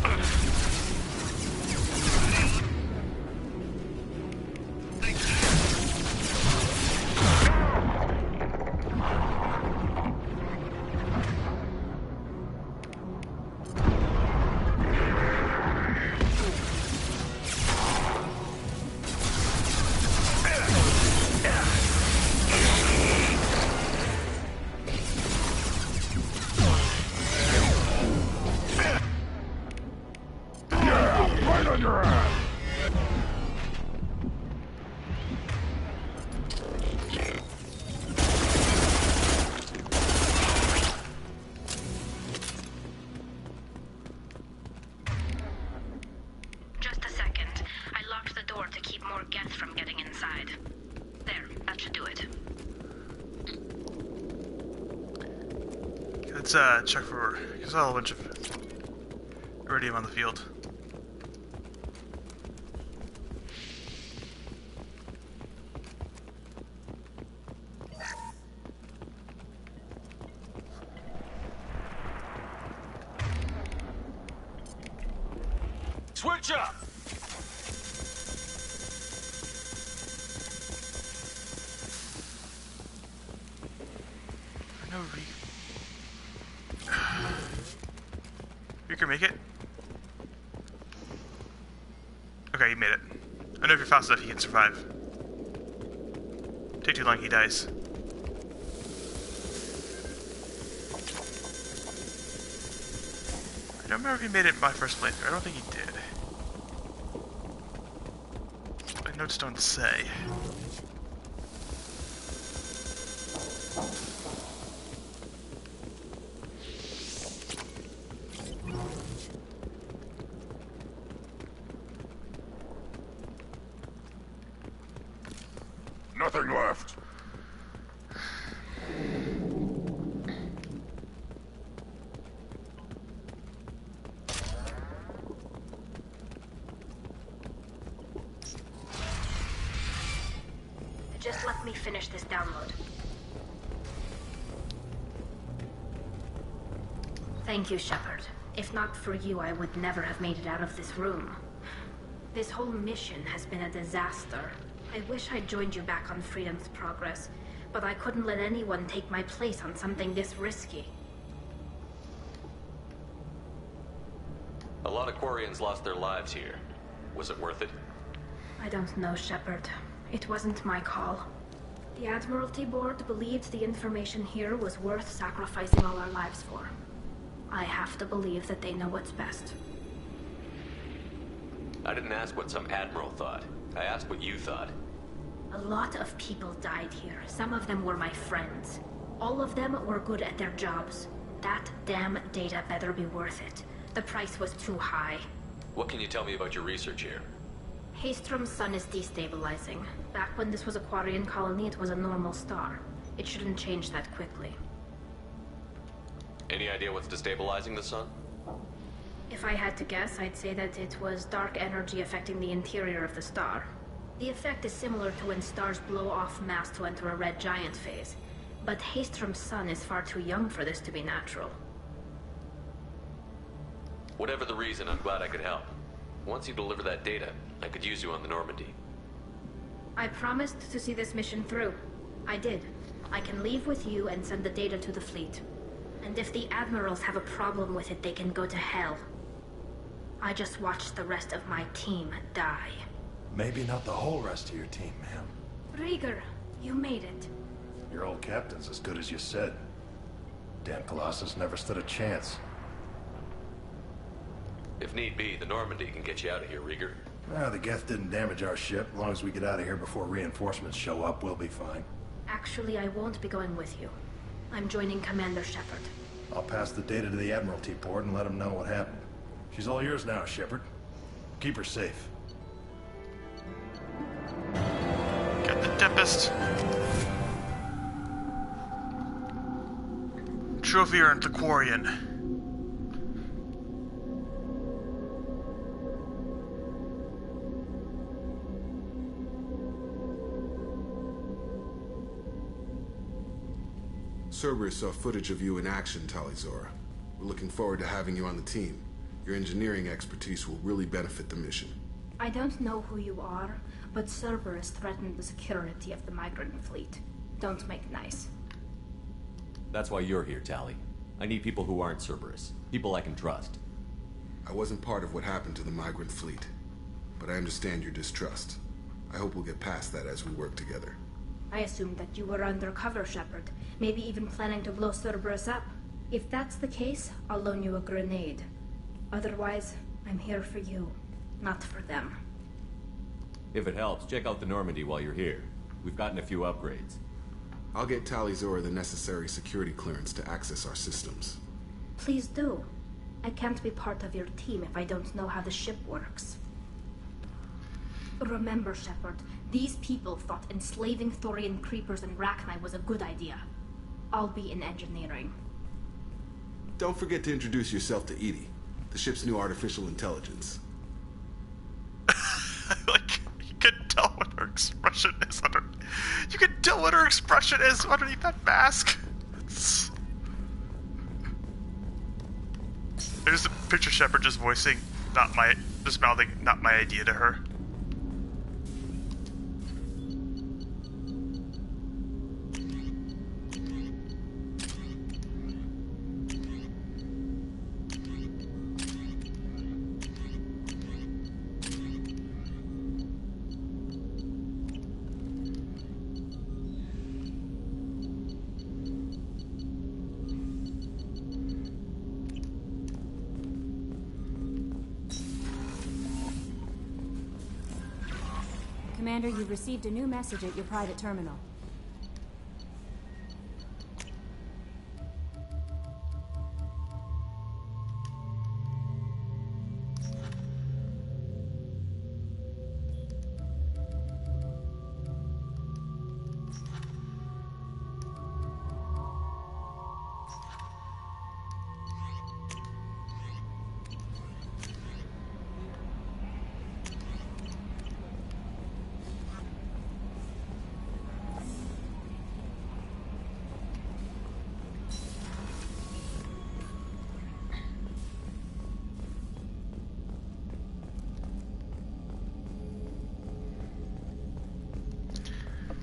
Yeah! Right on your ass! Just a second. I locked the door to keep more Geth from getting inside. There, that should do it. Let's check for. There's a whole bunch of iridium on the field. Switch up. No You can make it. Okay, you made it. I know if you're fast enough, he can survive. Take too long, he dies. I don't remember if he made it in my first playthrough. I don't think he did. notes don't say. Nothing left. Just let me finish this download. Thank you, Shepard. If not for you, I would never have made it out of this room. This whole mission has been a disaster. I wish I'd joined you back on Freedom's Progress, but I couldn't let anyone take my place on something this risky. A lot of Quarians lost their lives here. Was it worth it? I don't know, Shepard. It wasn't my call. The Admiralty Board believed the information here was worth sacrificing all our lives for. I have to believe that they know what's best. I didn't ask what some admiral thought. I asked what you thought. A lot of people died here. Some of them were my friends. All of them were good at their jobs. That damn data better be worth it. The price was too high. What can you tell me about your research here? Haystrom's sun is destabilizing. Back when this was a Quarian colony, it was a normal star. It shouldn't change that quickly. Any idea what's destabilizing the sun? If I had to guess, I'd say that it was dark energy affecting the interior of the star. The effect is similar to when stars blow off mass to enter a red giant phase. But Haystrom's sun is far too young for this to be natural. Whatever the reason, I'm glad I could help. Once you deliver that data, I could use you on the Normandy. I promised to see this mission through. I did. I can leave with you and send the data to the fleet. And if the admirals have a problem with it, they can go to hell. I just watched the rest of my team die. Maybe not the whole rest of your team, ma'am. Rieger, you made it. Your old captain's as good as you said. Damn Colossus never stood a chance. If need be, the Normandy can get you out of here, Rieger. The Geth didn't damage our ship. As long as we get out of here before reinforcements show up, we'll be fine. Actually, I won't be going with you. I'm joining Commander Shepard. I'll pass the data to the Admiralty Board and let them know what happened. She's all yours now, Shepard. Keep her safe. Get the Tempest. Trophy earned the Quarian. Cerberus saw footage of you in action, Talizora. We're looking forward to having you on the team. Your engineering expertise will really benefit the mission. I don't know who you are, but Cerberus threatened the security of the migrant fleet. Don't make nice. That's why you're here, Tali. I need people who aren't Cerberus. People I can trust. I wasn't part of what happened to the migrant fleet, but I understand your distrust. I hope we'll get past that as we work together. I assumed that you were undercover, Shepard. Maybe even planning to blow Cerberus up. If that's the case, I'll loan you a grenade. Otherwise, I'm here for you, not for them. If it helps, check out the Normandy while you're here. We've gotten a few upgrades. I'll get Talizora the necessary security clearance to access our systems. Please do. I can't be part of your team if I don't know how the ship works. Remember, Shepard, these people thought enslaving Thorian creepers and Rachni was a good idea. I'll be in engineering. Don't forget to introduce yourself to Edie, the ship's new artificial intelligence. Like, you can tell what her expression is under... You can tell what her expression is underneath that mask. I just picture Shepard just voicing, just mouthing, not my idea to her. Commander, you've received a new message at your private terminal.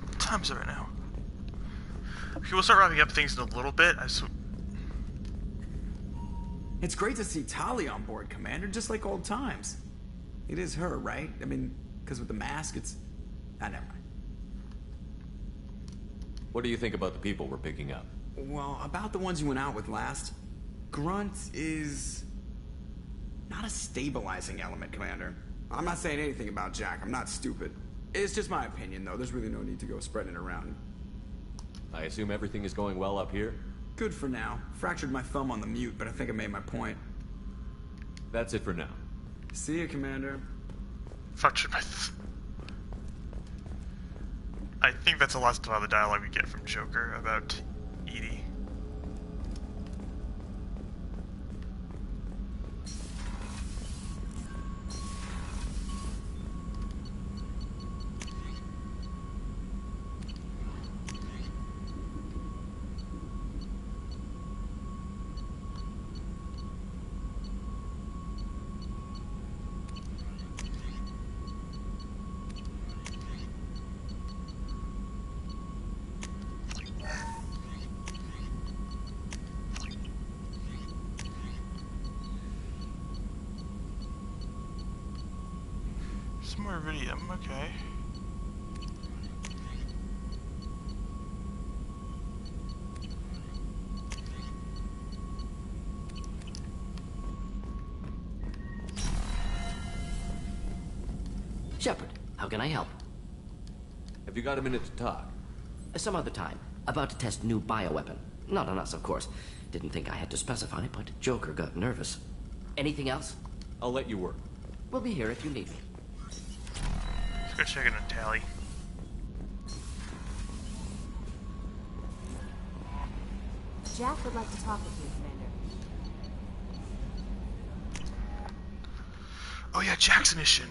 What time is it right now? Okay, we'll start wrapping up things in a little bit. It's great to see Tali on board, Commander, just like old times. It is her, right? I mean, because with the mask, it's... Ah, never mind. What do you think about the people we're picking up? Well, about the ones you went out with last, Grunt is... not a stabilizing element, Commander. I'm not saying anything about Jack, I'm not stupid. It's just my opinion, though. There's really no need to go spreading it around. I assume everything is going well up here? Good for now. Fractured my thumb on the mute, but I think I made my point. That's it for now. See you, Commander. Fractured my I think that's the last of the dialogue we get from Joker about Edie. Some more iridium, okay. Shepard, how can I help? Have you got a minute to talk? Some other time. About to test new bioweapon. Not on us, of course. Didn't think I had to specify, but Joker got nervous. Anything else? I'll let you work. We'll be here if you need me. Let's go check in on Tally. Jack would like to talk with you, Commander. Oh yeah, Jack's mission.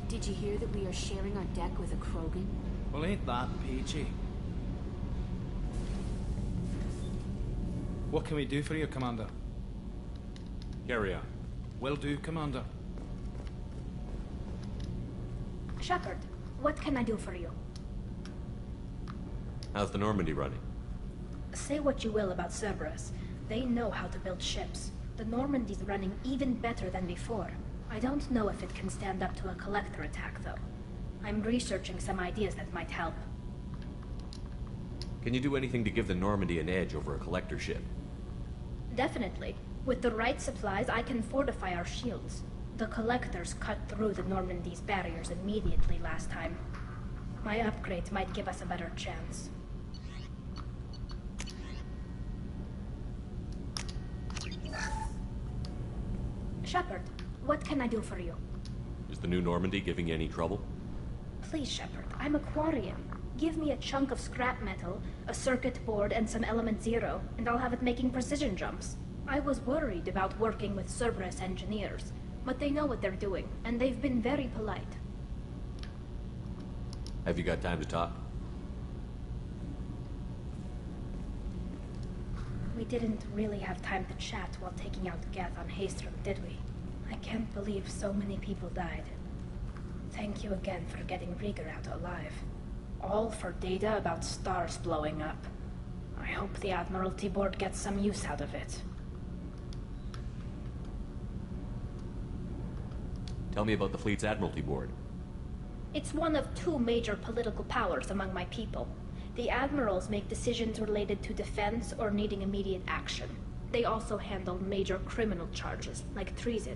Did you hear that we are sharing our deck with a Krogan? Well, ain't that peachy? What can we do for you, Commander? Carry on. Will do, Commander. Shepard, what can I do for you? How's the Normandy running? Say what you will about Cerberus. They know how to build ships. The Normandy's running even better than before. I don't know if it can stand up to a collector attack, though. I'm researching some ideas that might help. Can you do anything to give the Normandy an edge over a collector ship? Definitely. With the right supplies, I can fortify our shields. The collectors cut through the Normandy's barriers immediately last time. My upgrades might give us a better chance. Shepard, what can I do for you? Is the new Normandy giving you any trouble? Please, Shepard, I'm a Quarian. Give me a chunk of scrap metal, a circuit board, and some element zero, and I'll have it making precision jumps. I was worried about working with Cerberus engineers, but they know what they're doing, and they've been very polite. Have you got time to talk? We didn't really have time to chat while taking out Geth on Haystrom, did we? I can't believe so many people died. Thank you again for getting Rieger out alive. All for data about stars blowing up. I hope the Admiralty Board gets some use out of it. Tell me about the fleet's Admiralty Board. It's one of two major political powers among my people. The admirals make decisions related to defense or needing immediate action. They also handle major criminal charges, like treason.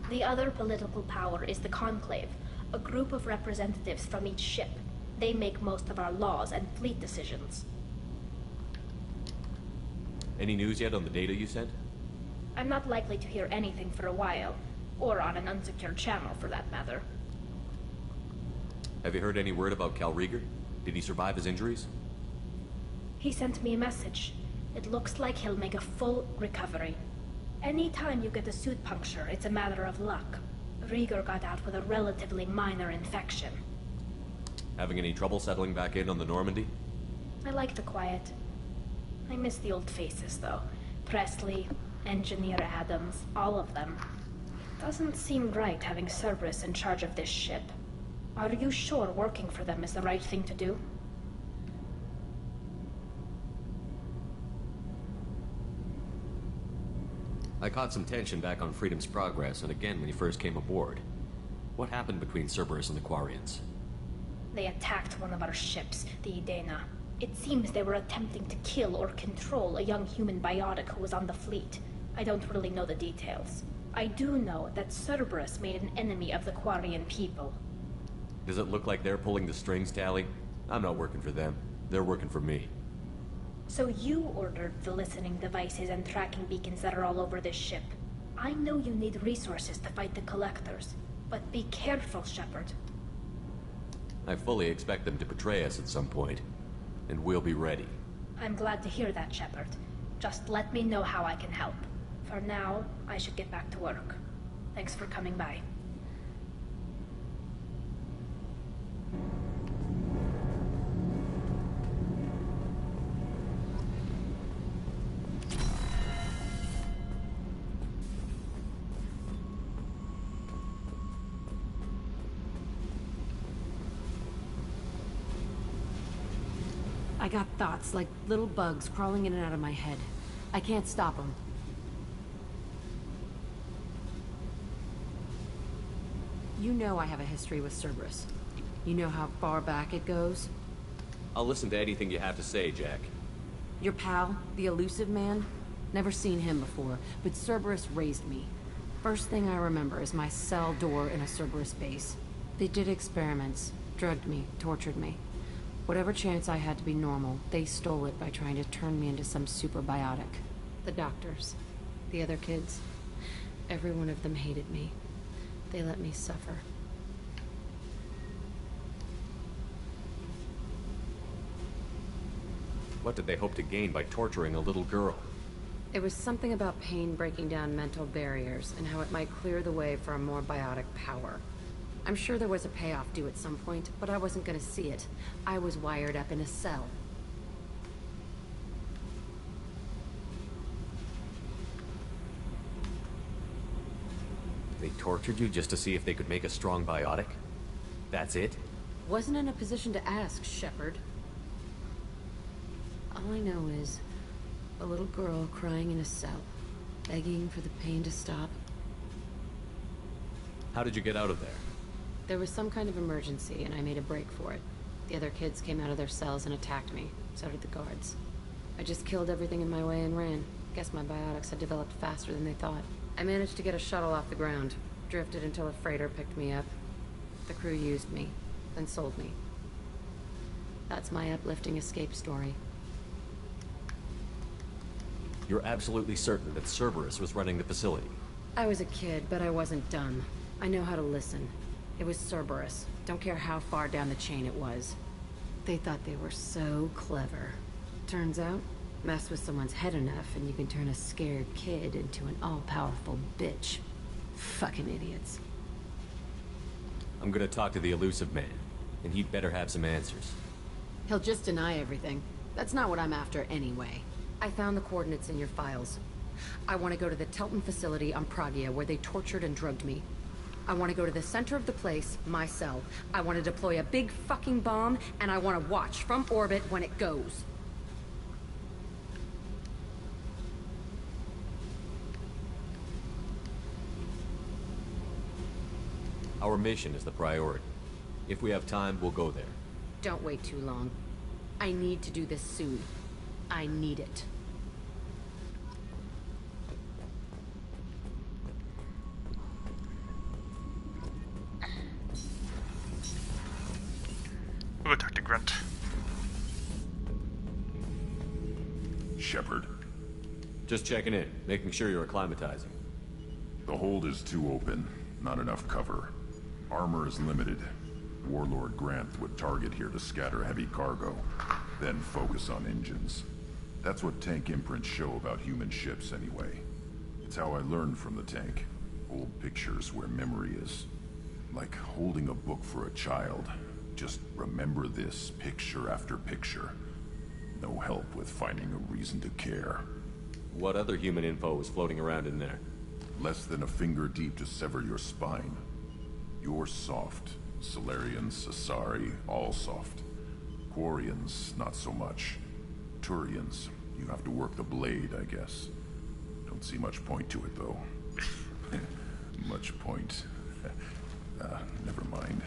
The other political power is the Conclave, a group of representatives from each ship. They make most of our laws and fleet decisions. Any news yet on the data you sent? I'm not likely to hear anything for a while, or on an unsecured channel for that matter. Have you heard any word about Cal Rieger? Did he survive his injuries? He sent me a message. It looks like he'll make a full recovery. Anytime you get a suit puncture, it's a matter of luck. Rieger got out with a relatively minor infection. Having any trouble settling back in on the Normandy? I like the quiet. I miss the old faces, though. Presley, Engineer Adams, all of them. It doesn't seem right having Cerberus in charge of this ship. Are you sure working for them is the right thing to do? I caught some tension back on Freedom's Progress, and again when you first came aboard. What happened between Cerberus and the Quarians? They attacked one of our ships, the Idena. It seems they were attempting to kill or control a young human biotic who was on the fleet. I don't really know the details. I do know that Cerberus made an enemy of the Quarian people. Does it look like they're pulling the strings, Tally? I'm not working for them. They're working for me. So you ordered the listening devices and tracking beacons that are all over this ship. I know you need resources to fight the Collectors, but be careful, Shepard. I fully expect them to betray us at some point, and we'll be ready. I'm glad to hear that, Shepard. Just let me know how I can help. For now, I should get back to work. Thanks for coming by. I got thoughts like little bugs crawling in and out of my head. I can't stop them. You know I have a history with Cerberus. You know how far back it goes? I'll listen to anything you have to say, Jack. Your pal, the elusive man? Never seen him before, but Cerberus raised me. First thing I remember is my cell door in a Cerberus base. They did experiments, drugged me, tortured me. Whatever chance I had to be normal, they stole it by trying to turn me into some super biotic. The doctors, the other kids, every one of them hated me. They let me suffer. What did they hope to gain by torturing a little girl? It was something about pain breaking down mental barriers and how it might clear the way for a more biotic power. I'm sure there was a payoff due at some point, but I wasn't gonna see it. I was wired up in a cell. They tortured you just to see if they could make a strong biotic? That's it? Wasn't in a position to ask, Shepard. All I know is a little girl crying in a cell, begging for the pain to stop. How did you get out of there? There was some kind of emergency, and I made a break for it. The other kids came out of their cells and attacked me. So did the guards. I just killed everything in my way and ran. Guess my biotics had developed faster than they thought. I managed to get a shuttle off the ground. Drifted until a freighter picked me up. The crew used me, then sold me. That's my uplifting escape story. You're absolutely certain that Cerberus was running the facility? I was a kid, but I wasn't dumb. I know how to listen. It was Cerberus. Don't care how far down the chain it was. They thought they were so clever. Turns out, mess with someone's head enough and you can turn a scared kid into an all-powerful bitch. Fucking idiots. I'm gonna talk to the elusive man, and he'd better have some answers. He'll just deny everything. That's not what I'm after anyway. I found the coordinates in your files. I want to go to the Telton facility on Pragia where they tortured and drugged me. I want to go to the center of the place, my cell. I want to deploy a big fucking bomb, and I want to watch from orbit when it goes. Our mission is the priority. If we have time, we'll go there. Don't wait too long. I need to do this soon. I need it. We'll go talk to Grunt. Shepard. Just checking in, making sure you're acclimatizing. The hold is too open. Not enough cover. Armor is limited. Warlord Grant would target here to scatter heavy cargo, then focus on engines. That's what tank imprints show about human ships anyway. It's how I learned from the tank. Old pictures where memory is. Like holding a book for a child. Just remember this picture after picture. No help with finding a reason to care. What other human info was floating around in there? Less than a finger deep to sever your spine. You're soft. Solarians, Asari, all soft. Quarians, not so much. Turians, you have to work the blade, I guess. Don't see much point to it, though. Much point. Never mind.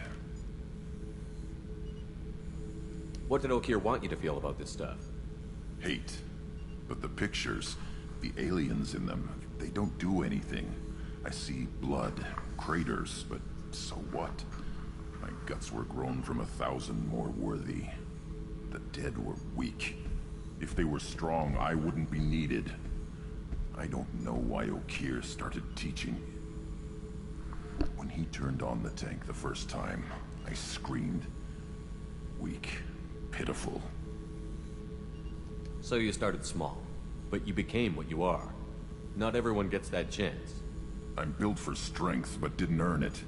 What did Okeer want you to feel about this stuff? Hate. But the pictures, the aliens in them, they don't do anything. I see blood, craters, but so what? My guts were grown from 1,000 more worthy. The dead were weak. If they were strong, I wouldn't be needed. I don't know why Okeer started teaching. When he turned on the tank the first time, I screamed. Weak. Pitiful. So you started small, but you became what you are. Not everyone gets that chance. I'm built for strength, but didn't earn it.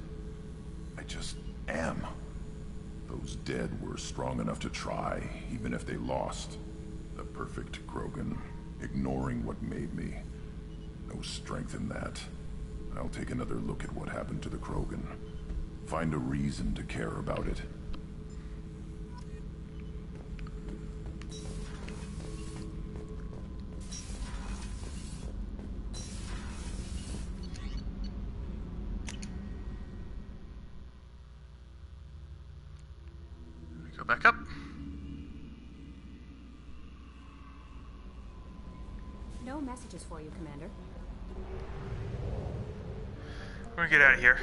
I just am. Those dead were strong enough to try, even if they lost. The perfect Krogan, ignoring what made me. No strength in that. I'll take another look at what happened to the Krogan. Find a reason to care about it. Go back up. No messages for you, Commander. We're gonna get out of here.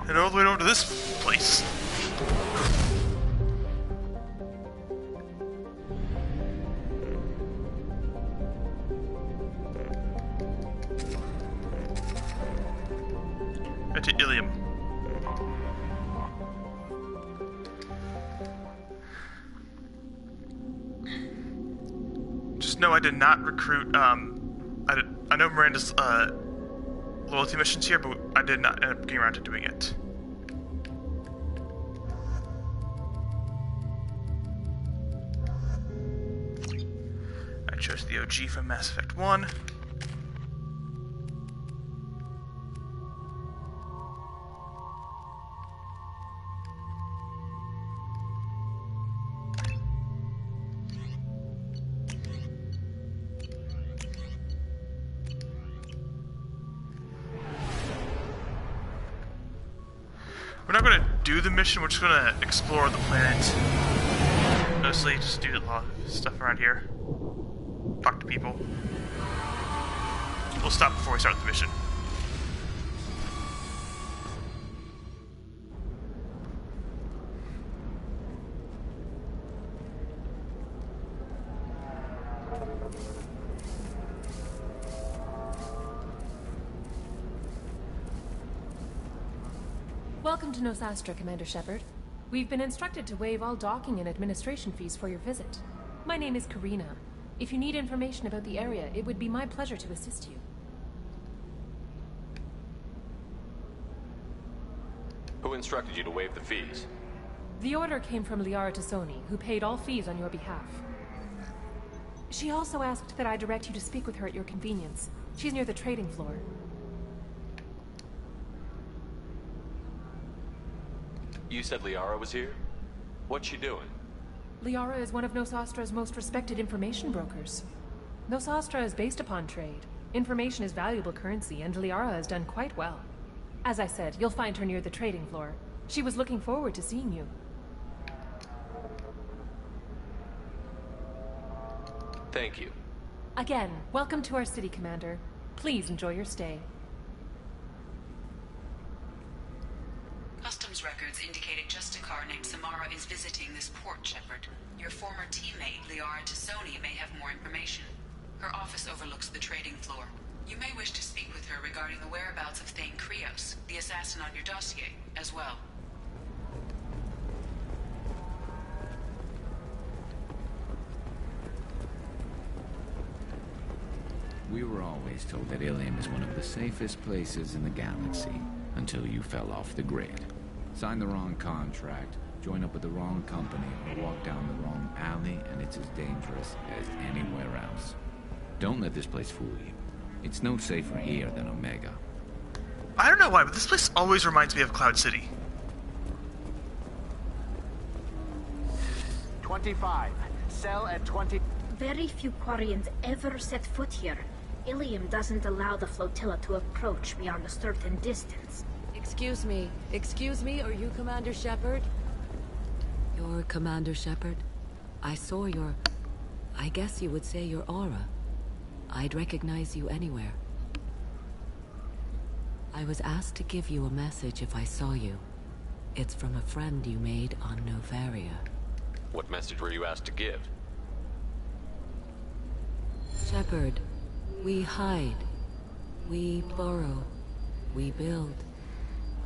Head all the way over to this place. To Ilium. Just know I did not recruit, I know Miranda's, loyalty missions here, but I did not end up getting around to doing it. I chose the OG from Mass Effect 1. We're not going to do the mission, we're just going to explore the planet. Mostly just do a lot of stuff around here. Talk to people. We'll stop before we start the mission. Welcome to Nosastra, Commander Shepard. We've been instructed to waive all docking and administration fees for your visit. My name is Karina. If you need information about the area, it would be my pleasure to assist you. Who instructed you to waive the fees? The order came from Liara Tassoni, who paid all fees on your behalf. She also asked that I direct you to speak with her at your convenience. She's near the trading floor. You said Liara was here? What's she doing? Liara is one of Nosastra's most respected information brokers. Nosastra is based upon trade. Information is valuable currency, and Liara has done quite well. As I said, you'll find her near the trading floor. She was looking forward to seeing you. Thank you. Again, welcome to our city, Commander. Please enjoy your stay. Customs records indicate a Justicar named Samara is visiting this port, Shepard. Your former teammate, Liara Tassoni, may have more information. Her office overlooks the trading floor. You may wish to speak with her regarding the whereabouts of Thane Krios, the assassin on your dossier, as well. We were always told that Ilium is one of the safest places in the galaxy, until you fell off the grid. Signed the wrong contract, join up with the wrong company, or walk down the wrong alley, and it's as dangerous as anywhere else. Don't let this place fool you. It's no safer here than Omega. I don't know why, but this place always reminds me of Cloud City. 25. Sell at 20... Very few Quarians ever set foot here. Ilium doesn't allow the flotilla to approach beyond a certain distance. Excuse me, are you Commander Shepard? You're Commander Shepard? I saw your... I guess you would say your aura. I'd recognize you anywhere. I was asked to give you a message if I saw you. It's from a friend you made on Novaria. What message were you asked to give? Shepard, we hide. We borrow. We build.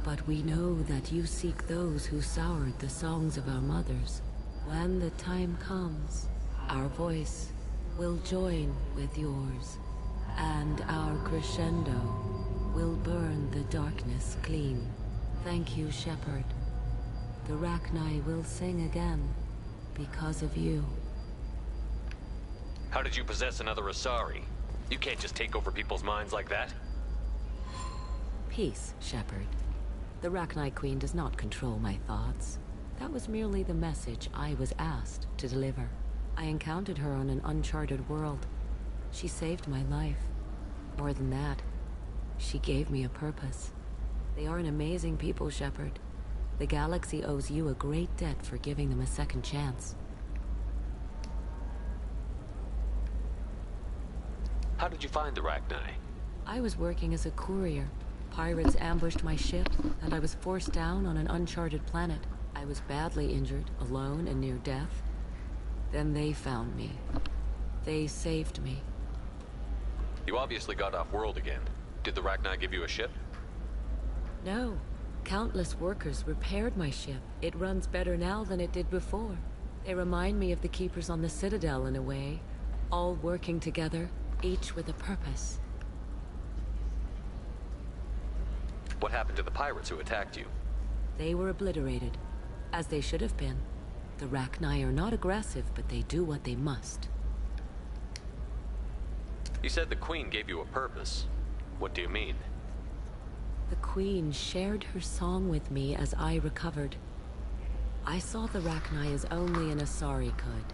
But we know that you seek those who soured the songs of our mothers. When the time comes, our voice will join with yours, and our crescendo will burn the darkness clean. Thank you, Shepard. The Rachni will sing again because of you. How did you possess another Asari? You can't just take over people's minds like that. Peace, Shepard. The Rachni Queen does not control my thoughts. That was merely the message I was asked to deliver. I encountered her on an uncharted world. She saved my life. More than that, she gave me a purpose. They are an amazing people, Shepard. The galaxy owes you a great debt for giving them a second chance. How did you find the Rachni? I was working as a courier. Pirates ambushed my ship, and I was forced down on an uncharted planet. I was badly injured, alone and near death. Then they found me. They saved me. You obviously got off world again. Did the Rachni give you a ship? No. Countless workers repaired my ship. It runs better now than it did before. They remind me of the Keepers on the Citadel in a way. All working together, each with a purpose. What happened to the pirates who attacked you? They were obliterated, as they should have been. The Rachni are not aggressive, but they do what they must. You said the Queen gave you a purpose. What do you mean? The Queen shared her song with me as I recovered. I saw the Rachni as only an Asari could.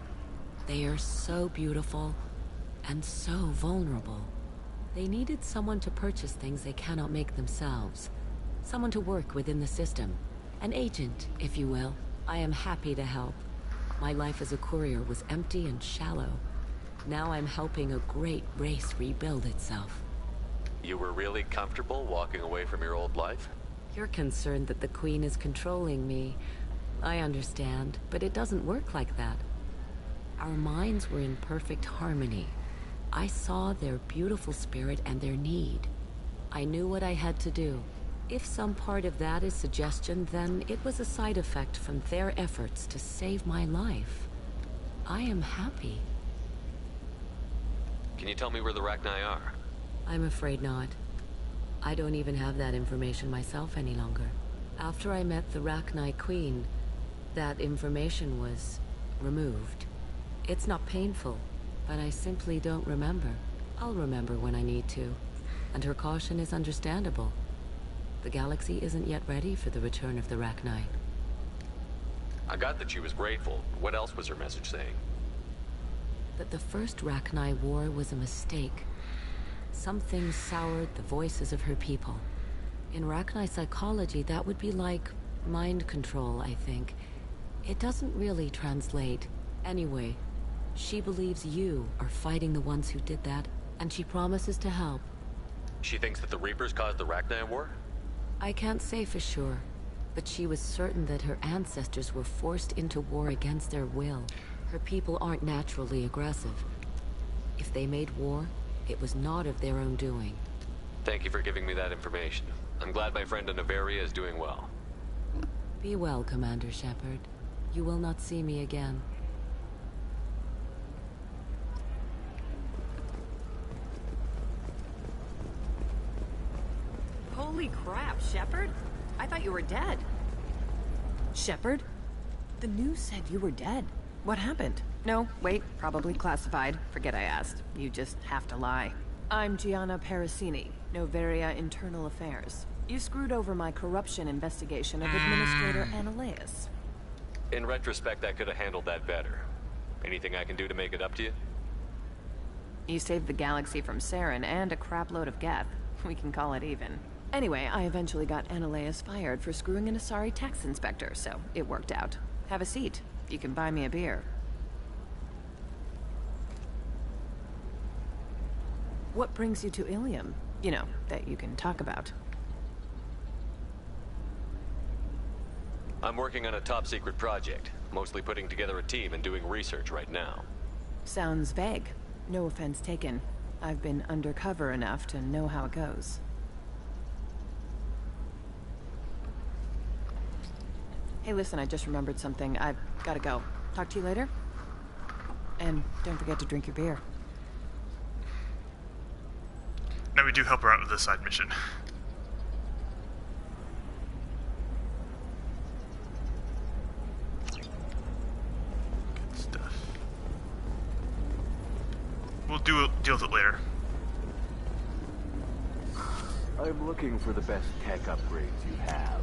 They are so beautiful, and so vulnerable. They needed someone to purchase things they cannot make themselves. Someone to work within the system. An agent, if you will. I am happy to help. My life as a courier was empty and shallow. Now I'm helping a great race rebuild itself. You were really comfortable walking away from your old life? You're concerned that the Queen is controlling me. I understand, but it doesn't work like that. Our minds were in perfect harmony. I saw their beautiful spirit and their need. I knew what I had to do. If some part of that is suggestion, then it was a side effect from their efforts to save my life. I am happy. Can you tell me where the Rachni are? I'm afraid not. I don't even have that information myself any longer. After I met the Rachni Queen, that information was removed. It's not painful, but I simply don't remember. I'll remember when I need to, and her caution is understandable. The galaxy isn't yet ready for the return of the Rachni. I got that she was grateful. What else was her message saying? that the first Rachni War was a mistake. Something soured the voices of her people. In Rachni psychology, that would be like mind control, I think. It doesn't really translate. Anyway, she believes you are fighting the ones who did that, and she promises to help. She thinks that the Reapers caused the Rachni War? I can't say for sure, but she was certain that her ancestors were forced into war against their will. Her people aren't naturally aggressive. If they made war, it was not of their own doing. Thank you for giving me that information. I'm glad my friend in Noveria is doing well. Be well, Commander Shepard. You will not see me again. Holy crap, Shepard? I thought you were dead. Shepard? The news said you were dead. What happened? No, wait, probably classified. Forget I asked. You just have to lie. I'm Gianna Parasini, Noveria Internal Affairs. You screwed over my corruption investigation of Administrator Annaleus. In retrospect, I could have handled that better. Anything I can do to make it up to you? You saved the galaxy from Saren and a crapload of Geth. We can call it even. Anyway, I eventually got Annaleus fired for screwing an Asari tax inspector, so it worked out. Have a seat. You can buy me a beer. What brings you to Ilium? You know, that you can talk about. I'm working on a top-secret project. Mostly putting together a team and doing research right now. Sounds vague. No offense taken. I've been undercover enough to know how it goes. Hey, listen, I just remembered something. I've gotta go. Talk to you later? And don't forget to drink your beer. Now we do help her out with this side mission. Good stuff. We'll deal with it later. I'm looking for the best tech upgrades you have.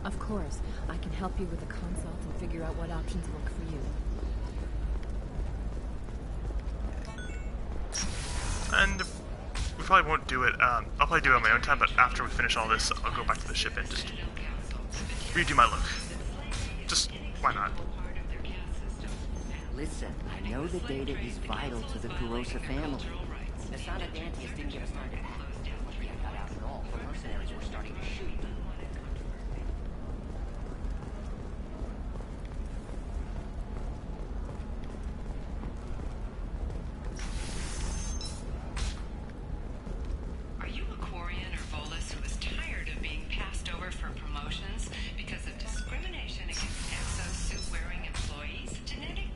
Of course, I can help you with the consult and figure out what options work for you. And we probably won't do it. I'll probably do it on my own time, but after we finish all this, I'll go back to the ship and just redo my look. Just, why not? Listen, I know the data is vital to the Kurosa family. Asana Dantius didn't give us time to act. We had got out at all. The mercenaries were starting to shoot.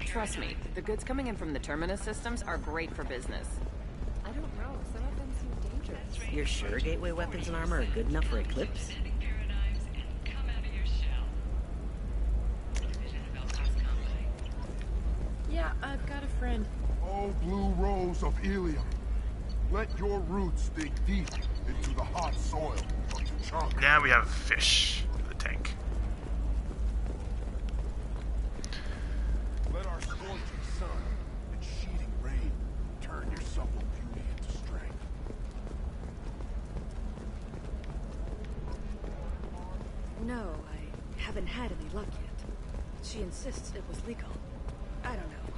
Trust me, the goods coming in from the Terminus systems are great for business. I don't know, some of them seem dangerous. You're sure gateway weapons and armor are good enough for Eclipse? Yeah, I've got a friend. Oh, blue rose of Ilium. Let your roots dig deep into the hot soil of T'Chaka. Now we have fish for the tank. Let our scorching sun and sheeting rain turn your supple beauty into strength. No, I haven't had any luck yet. She insists it was legal. I don't know.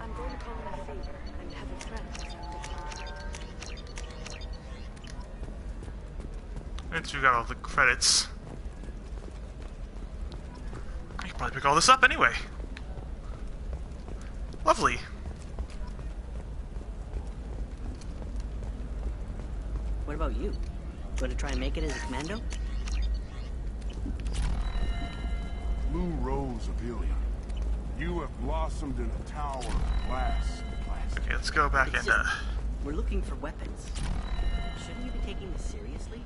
I'm going to call in a favor and have a friend accept the contract. Once we got all the credits, I can probably pick all this up anyway. Lovely. What about you? Going to try and make it as a commando? Blue rose of Ilium. You have blossomed in a tower of glass. Okay, let's go back and We're looking for weapons. Shouldn't you be taking this seriously?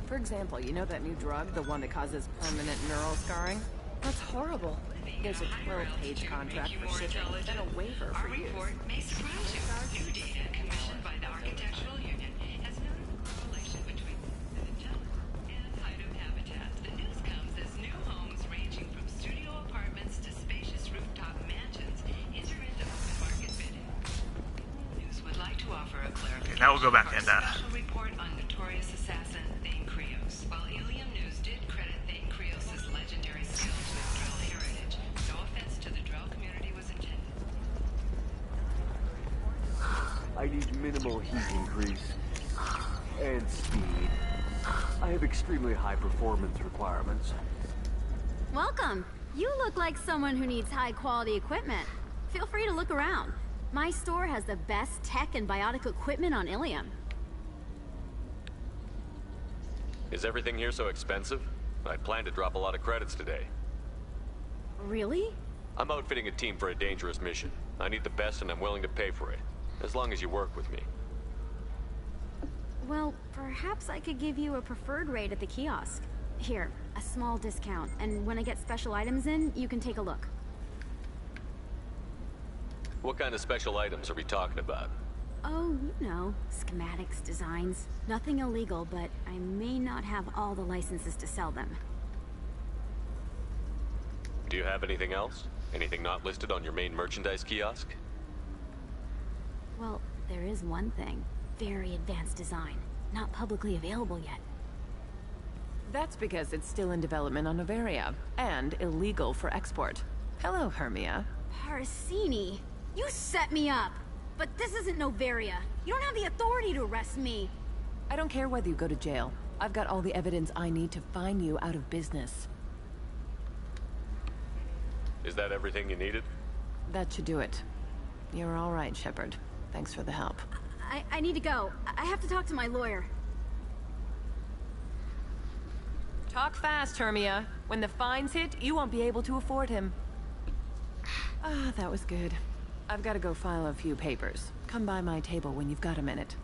For example, you know that new drug, the one that causes permanent neural scarring? That's horrible. There's a 12-page contract for shipping, then a waiver for use. May surprise you. New data commissioned by the Architectural Union has noted a correlation between the intelligence and height of habitats. The news comes as new homes ranging from studio apartments to spacious rooftop mansions enter into open market bidding. News would like to offer a clarification. Okay, now we'll go back and special report on notorious assassin Thane Krios. While Ilium News did credit Thane Krios' legendary skills with drill heritage, no offense to the drill community was intended. I need minimal heat increase and speed. I have extremely high performance requirements. Welcome. You look like someone who needs high-quality equipment. Feel free to look around. My store has the best tech and biotic equipment on Ilium. Is everything here so expensive? I plan to drop a lot of credits today. Really? I'm outfitting a team for a dangerous mission. I need the best and I'm willing to pay for it. As long as you work with me. Well, perhaps I could give you a preferred rate at the kiosk. Here, a small discount, and when I get special items in, you can take a look. What kind of special items are we talking about? Oh, you know, schematics, designs. Nothing illegal, but I may not have all the licenses to sell them. Do you have anything else? Anything not listed on your main merchandise kiosk? Well, there is one thing. Very advanced design. Not publicly available yet. That's because it's still in development on Novaria, and illegal for export. Hello, Hermia. Parsini, you set me up! But this isn't Novaria. You don't have the authority to arrest me. I don't care whether you go to jail. I've got all the evidence I need to find you out of business. Is that everything you needed? That should do it. You're all right, Shepard. Thanks for the help. I need to go. I have to talk to my lawyer. Talk fast, Hermia. When the fines hit, you won't be able to afford him. Ah, that was good. I've got to go file a few papers. Come by my table when you've got a minute.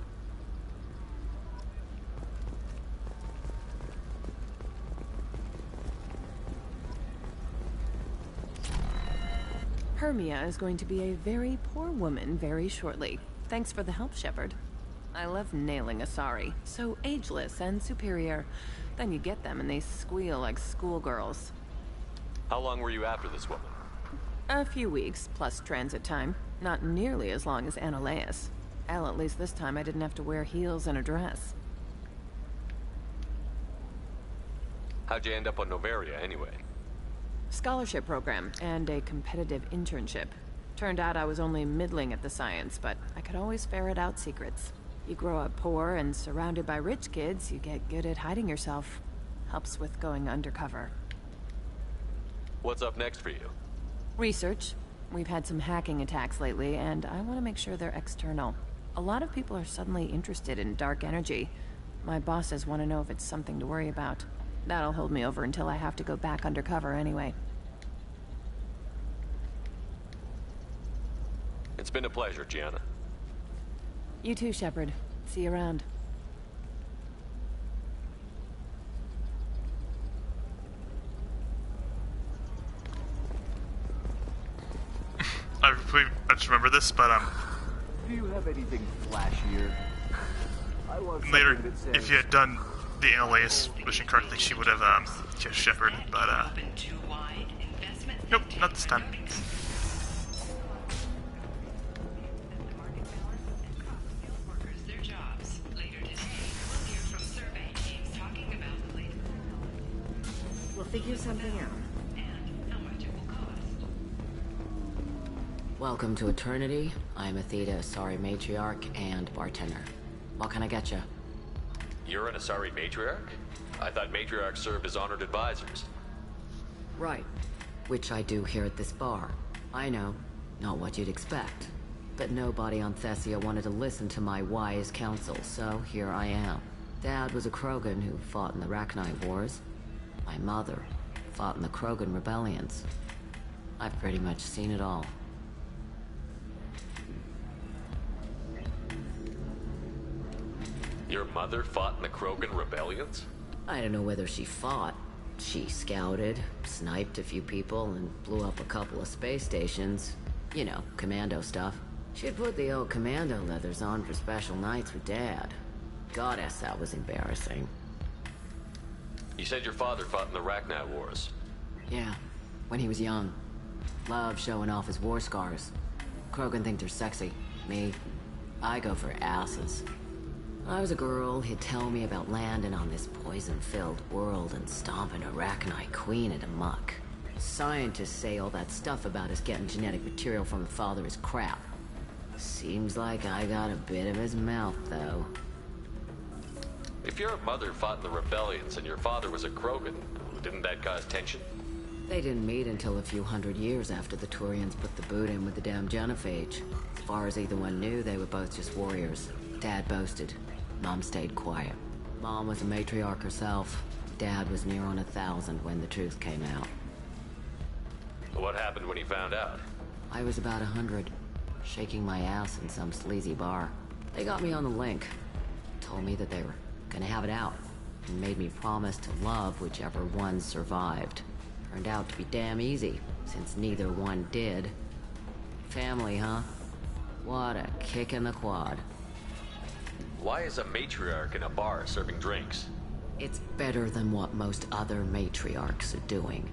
Hermia is going to be a very poor woman very shortly. Thanks for the help, Shepard. I love nailing Asari. So ageless and superior. Then you get them and they squeal like schoolgirls. How long were you after this woman? A few weeks, plus transit time. Not nearly as long as Annaleus. Hell, at least this time I didn't have to wear heels and a dress. How'd you end up on Novaria, anyway? Scholarship program and a competitive internship. Turned out I was only middling at the science, but I could always ferret out secrets. You grow up poor and surrounded by rich kids, you get good at hiding yourself. Helps with going undercover. What's up next for you? Research. We've had some hacking attacks lately, and I want to make sure they're external. A lot of people are suddenly interested in dark energy. My bosses want to know if it's something to worry about. That'll hold me over until I have to go back undercover anyway. It's been a pleasure, Gianna. You too, Shepard. See you around. I just remember this, but Do you have anything flashier? I want later, something that says, if you had done the Annaleus mission correctly, she would have kissed Shepard, but nope, not this time. We'll figure something out. Welcome to Eternity. I'm Athena, Asari matriarch and bartender. What can I get you? You're an Asari matriarch? I thought matriarchs served as honored advisors. Right. Which I do here at this bar. I know, not what you'd expect. But nobody on Thessia wanted to listen to my wise counsel, so here I am. Dad was a Krogan who fought in the Rachni Wars. My mother fought in the Krogan rebellions. I've pretty much seen it all. Your mother fought in the Krogan rebellions? I don't know whether she fought. She scouted, sniped a few people, and blew up a couple of space stations. You know, commando stuff. She'd put the old commando leathers on for special nights with Dad. Goddess, that was embarrassing. You said your father fought in the Rachni Wars. Yeah, when he was young. Loved showing off his war scars. Krogan think they're sexy. Me, I go for asses. When I was a girl, he'd tell me about landing on this poison-filled world and stomping a Rachni queen into muck. Scientists say all that stuff about us getting genetic material from the father is crap. Seems like I got a bit of his mouth, though. If your mother fought in the rebellions and your father was a Krogan, didn't that cause tension? They didn't meet until a few hundred years after the Turians put the boot in with the damn genophage. As far as either one knew, they were both just warriors. Dad boasted. Mom stayed quiet. Mom was a matriarch herself. Dad was near on 1,000 when the truth came out. What happened when he found out? I was about 100, shaking my ass in some sleazy bar. They got me on the link. Told me that they were gonna have it out, and made me promise to love whichever one survived. Turned out to be damn easy, since neither one did. Family, huh? What a kick in the quad. Why is a matriarch in a bar serving drinks? It's better than what most other matriarchs are doing.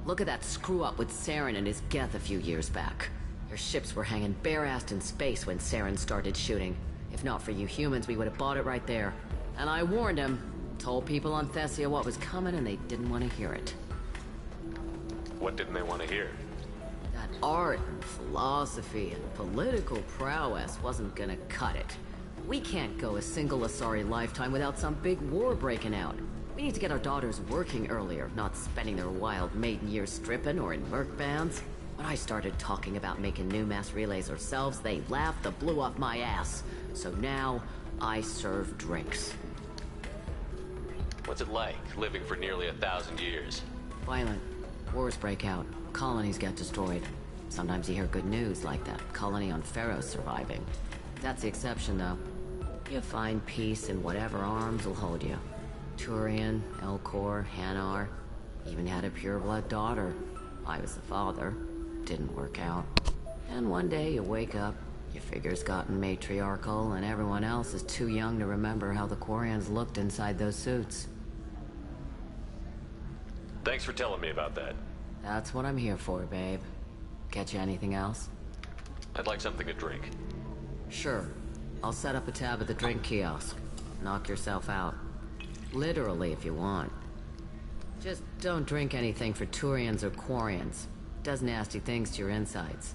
Look at that screw-up with Saren and his Geth a few years back. Their ships were hanging bare-assed in space when Saren started shooting. If not for you humans, we would have bought it right there. And I warned him. Told people on Thessia what was coming, and they didn't want to hear it. What didn't they want to hear? That art and philosophy and political prowess wasn't gonna cut it. We can't go a single Asari lifetime without some big war breaking out. We need to get our daughters working earlier, not spending their wild maiden years stripping or in merc bands. When I started talking about making new mass relays ourselves, they laughed the blue off my ass. So now, I serve drinks. What's it like, living for nearly 1,000 years? Violent. Wars break out. Colonies get destroyed. Sometimes you hear good news, like that colony on Pharaoh surviving. That's the exception, though. You find peace in whatever arms will hold you. Turian, Elcor, Hanar. Even had a pureblood daughter. I was the father. Didn't work out. And one day you wake up, your figure's gotten matriarchal, and everyone else is too young to remember how the Quarians looked inside those suits. Thanks for telling me about that. That's what I'm here for, babe. Get you anything else? I'd like something to drink. Sure. I'll set up a tab at the drink kiosk. Knock yourself out. Literally, if you want. Just don't drink anything for Turians or Quarians. Does nasty things to your insides.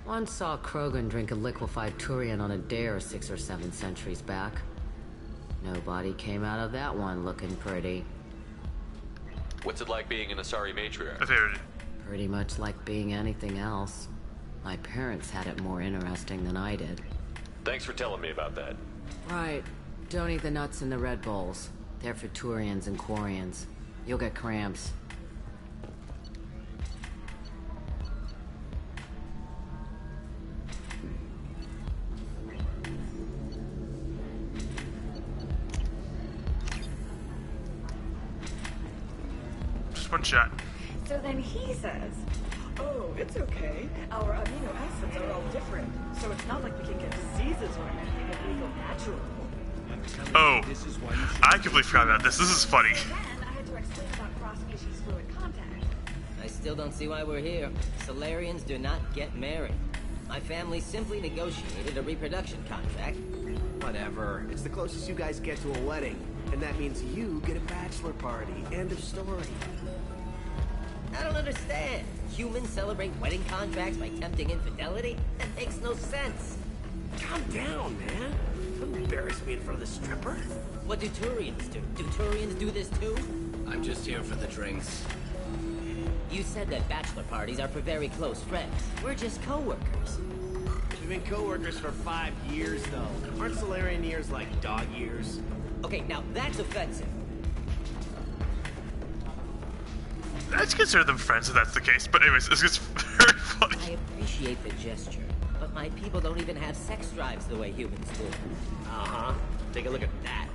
Once saw Krogan drink a liquefied Turian on a dare 6 or 7 centuries back. Nobody came out of that one looking pretty. What's it like being an Asari matriarch? Pretty much like being anything else. My parents had it more interesting than I did. Thanks for telling me about that. Right. Don't eat the nuts in the Red Bowls. They're for Turians and Quarians. You'll get cramps. Just one shot. So then he says, oh, it's okay. Our amino acids are all different. So it's not like we can get diseases or anything if we go natural. Oh, I completely forgot about this. This is funny. Then I had to explain about cross-species fluid contact. I still don't see why we're here. Solarians do not get married. My family simply negotiated a reproduction contract. Whatever. It's the closest you guys get to a wedding. And that means you get a bachelor party. End of story. I don't understand. Humans celebrate wedding contracts by tempting infidelity? That makes no sense. Calm down, man. Don't embarrass me in front of the stripper. What do Turians do? Do Turians do this too? I'm just here for the drinks. You said that bachelor parties are for very close friends. We're just co-workers. We've been co-workers for 5 years, though. Aren't Solarian years like dog years? Okay, now that's offensive. I'd consider them friends if that's the case, but anyways, this gets very funny. I appreciate the gesture, but my people don't even have sex drives the way humans do. Uh-huh. Take a look at that.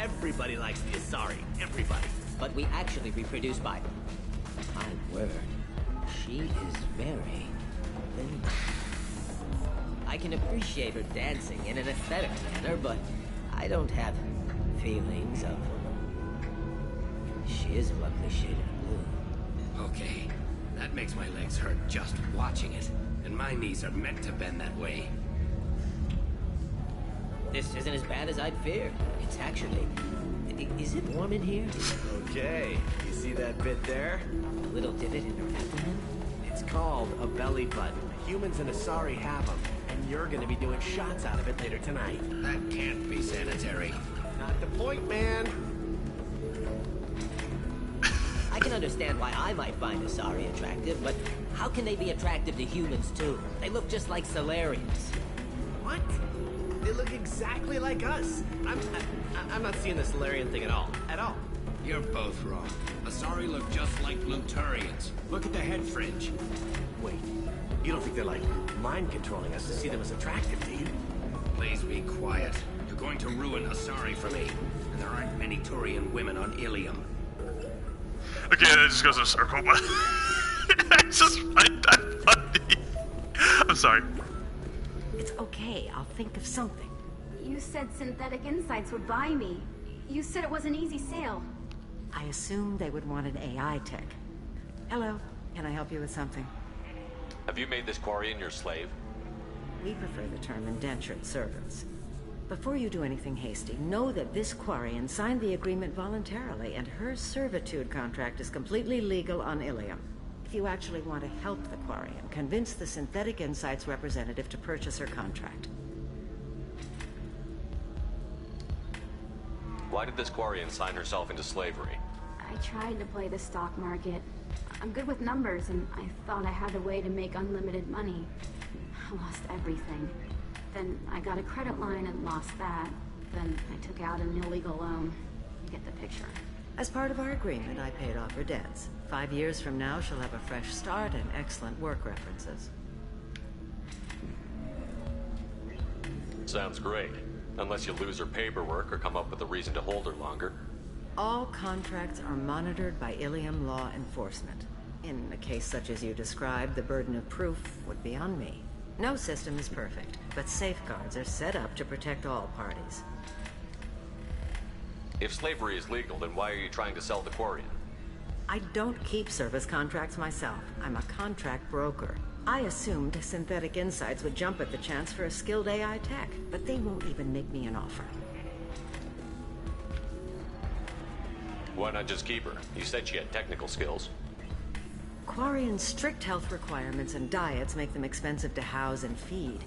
Everybody likes the Asari. Everybody. But we actually reproduce by... My word. She is very... thin. I can appreciate her dancing in an aesthetic manner, but I don't have feelings of... She is a lovely shade of blue. Okay. That makes my legs hurt just watching it. And my knees are meant to bend that way. This isn't as bad as I'd feared. It's actually... Is it warm in here? Okay, you see that bit there? A little divot in her abdomen? It's called a belly button. Humans and Asari have them, and you're gonna be doing shots out of it later tonight. That can't be sanitary. Not the point, man. I can understand why I might find Asari attractive, but how can they be attractive to humans too? They look just like Solarians. What? They look exactly like us. I'm not seeing the Solarian thing at all. At all. You're both wrong. Asari look just like Bluturians. Look at the head fringe. Wait, you don't think they're like mind controlling us to see them as attractive, do you? Please be quiet. You're going to ruin Asari for me. And there aren't many Turian women on Ilium. Okay, that just goes in a circle, but I just find that funny. I'm sorry. It's okay, I'll think of something. You said Synthetic Insights would buy me. You said it was an easy sale. I assumed they would want an AI tech. Hello, can I help you with something? Have you made this Quarian your slave? We prefer the term indentured servants. Before you do anything hasty, know that this Quarian signed the agreement voluntarily, and her servitude contract is completely legal on Ilium. If you actually want to help the Quarian, convince the Synthetic Insights representative to purchase her contract. Why did this Quarian sign herself into slavery? I tried to play the stock market. I'm good with numbers, and I thought I had a way to make unlimited money. I lost everything. Then I got a credit line and lost that. Then I took out an illegal loan. You get the picture. As part of our agreement, I paid off her debts. 5 years from now, she'll have a fresh start and excellent work references. Sounds great. Unless you lose her paperwork or come up with a reason to hold her longer. All contracts are monitored by Ilium law enforcement. In a case such as you described, the burden of proof would be on me. No system is perfect, but safeguards are set up to protect all parties. If slavery is legal, then why are you trying to sell the Quarian? I don't keep service contracts myself. I'm a contract broker. I assumed Synthetic Insights would jump at the chance for a skilled AI tech, but they won't even make me an offer. Why not just keep her? You said she had technical skills. Quarian's strict health requirements and diets make them expensive to house and feed.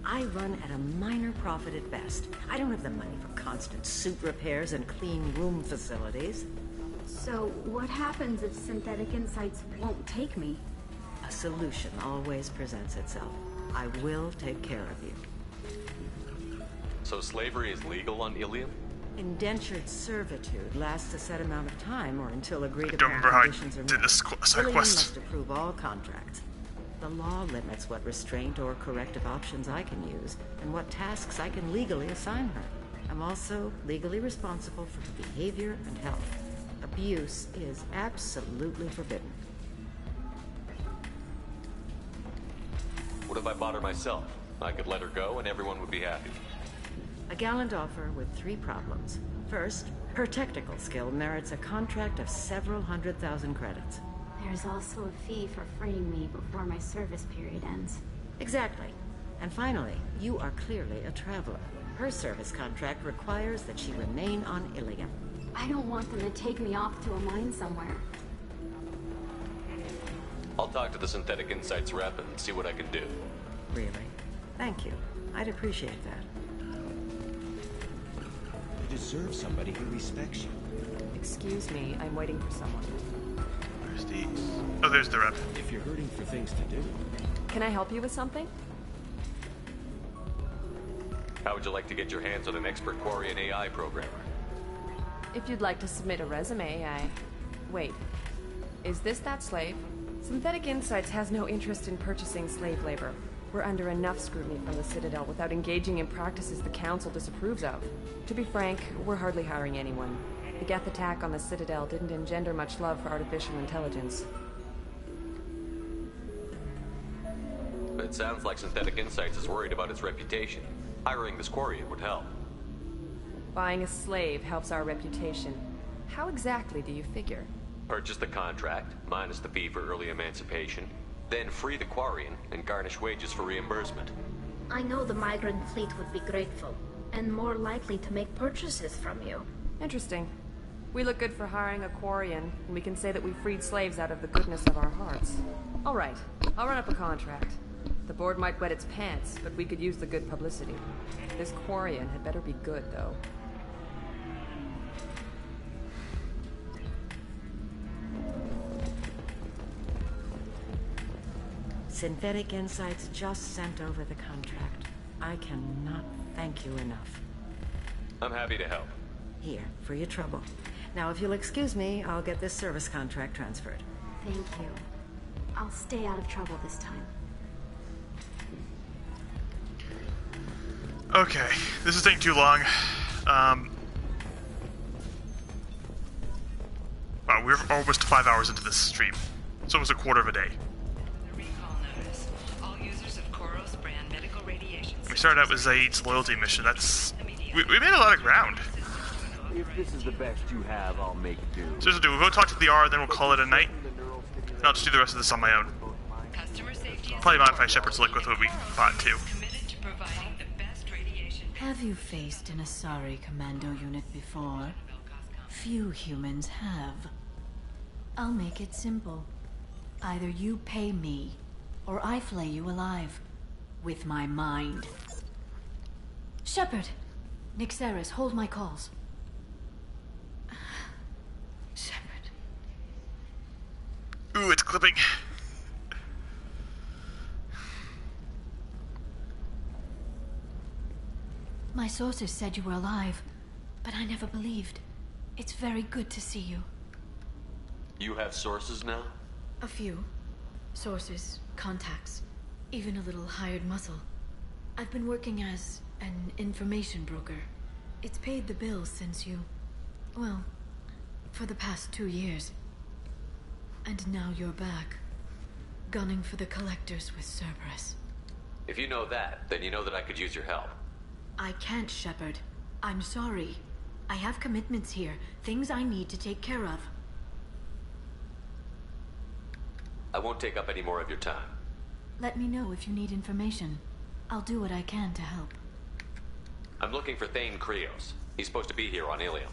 I run at a minor profit at best. I don't have the money for constant suit repairs and clean room facilities. So, what happens if Synthetic Insights won't take me? A solution always presents itself. I will take care of you. So slavery is legal on Ilium? Indentured servitude lasts a set amount of time or until agreed I don't upon remember how I conditions are did met. this side Ilium quest. must approve all contracts. The law limits what restraint or corrective options I can use, and what tasks I can legally assign her. I'm also legally responsible for her behavior and health. Abuse is absolutely forbidden. What if I bought her myself? I could let her go and everyone would be happy. A gallant offer with 3 problems. First, her technical skill merits a contract of several 100,000 credits. There's also a fee for freeing me before my service period ends. Exactly. And finally, you are clearly a traveler. Her service contract requires that she remain on Ilium. I don't want them to take me off to a mine somewhere. I'll talk to the Synthetic Insights rep and see what I can do. Really? Thank you. I'd appreciate that. You deserve somebody who respects you. Excuse me, I'm waiting for someone. Where's the... Oh, there's the rep. If you're hurting for things to do. Can I help you with something? How would you like to get your hands on an expert Quarian AI programmer? If you'd like to submit a resume, Wait. Is this that slave? Synthetic Insights has no interest in purchasing slave labor. We're under enough scrutiny from the Citadel without engaging in practices the Council disapproves of. To be frank, we're hardly hiring anyone. The Geth attack on the Citadel didn't engender much love for artificial intelligence. It sounds like Synthetic Insights is worried about its reputation. Hiring this Quarian would help. Buying a slave helps our reputation. How exactly do you figure? Purchase the contract, minus the fee for early emancipation, then free the Quarian and garnish wages for reimbursement. I know the migrant fleet would be grateful, and more likely to make purchases from you. Interesting. We look good for hiring a Quarian, and we can say that we freed slaves out of the goodness of our hearts. All right, I'll run up a contract. The board might wet its pants, but we could use the good publicity. This Quarian had better be good, though. Synthetic Insights just sent over the contract. I cannot thank you enough. I'm happy to help. Here, for your trouble. Now, if you'll excuse me, I'll get this service contract transferred. Thank you. I'll stay out of trouble this time. Okay, this is taking too long. Wow, we're almost 5 hours into this stream. It's almost a quarter of a day. All users of Koros brand medical radiation. We started out with Zaid's loyalty mission. That's... We made a lot of ground. If this is the best you have, I'll make do. So we'll do. We'll go talk to the R, then we'll call it a night. And I'll just do the rest of this on my own. Probably modify Shepard's look with what we thought too. Have you faced an Asari commando unit before? Few humans have. I'll make it simple. Either you pay me, or I flay you alive. With my mind. Shepard! Nixeris, hold my calls. Shepard. Ooh, it's clipping. My sources said you were alive, but I never believed. It's very good to see you. You have sources now? A few. Sources, contacts, even a little hired muscle. I've been working as an information broker. It's paid the bills since you... well, for the past 2 years. And now you're back, gunning for the Collectors with Cerberus. If you know that, then you know that I could use your help. I can't, Shepard. I'm sorry. I have commitments here, things I need to take care of. I won't take up any more of your time. Let me know if you need information. I'll do what I can to help. I'm looking for Thane Krios. He's supposed to be here on Ilium.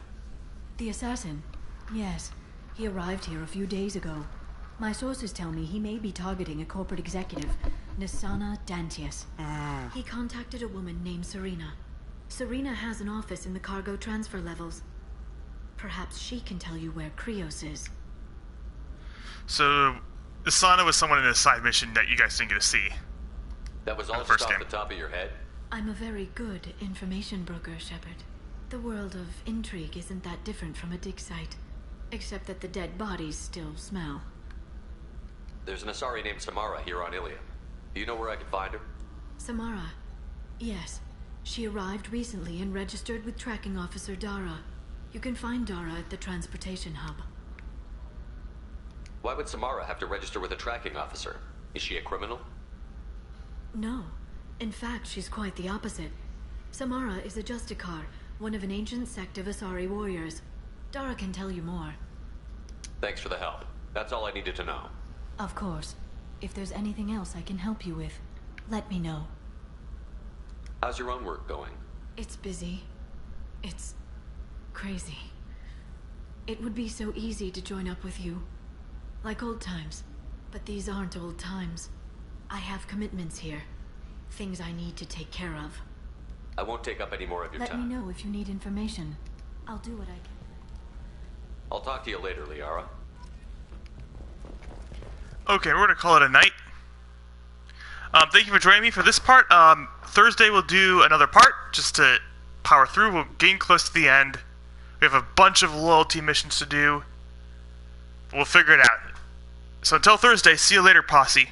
The assassin? Yes. He arrived here a few days ago. My sources tell me he may be targeting a corporate executive, Nisana Dantius. He contacted a woman named Serena. Serena has an office in the cargo transfer levels. Perhaps she can tell you where Krios is. So, Asana was someone in a side mission that you guys didn't get to see. That was all the just first off game. the top of your head? I'm a very good information broker, Shepard. The world of intrigue isn't that different from a dig site, except that the dead bodies still smell. There's an Asari named Samara here on Ilium. Do you know where I can find her? Samara? Yes. She arrived recently and registered with tracking officer Dara. You can find Dara at the transportation hub. Why would Samara have to register with a tracking officer? Is she a criminal? No. In fact, she's quite the opposite. Samara is a Justicar, one of an ancient sect of Asari warriors. Dara can tell you more. Thanks for the help. That's all I needed to know. Of course. If there's anything else I can help you with, let me know. How's your own work going? It's busy. It's crazy. It would be so easy to join up with you. Like old times. But these aren't old times. I have commitments here. Things I need to take care of. I won't take up any more of your Let time. me know if you need information. I'll do what I can. I'll talk to you later, Liara. Okay, we're gonna call it a night. Thank you for joining me for this part. Thursday we'll do another part, just to power through. We'll gain close to the end. We have a bunch of loyalty missions to do. We'll figure it out. So until Thursday, see you later, posse.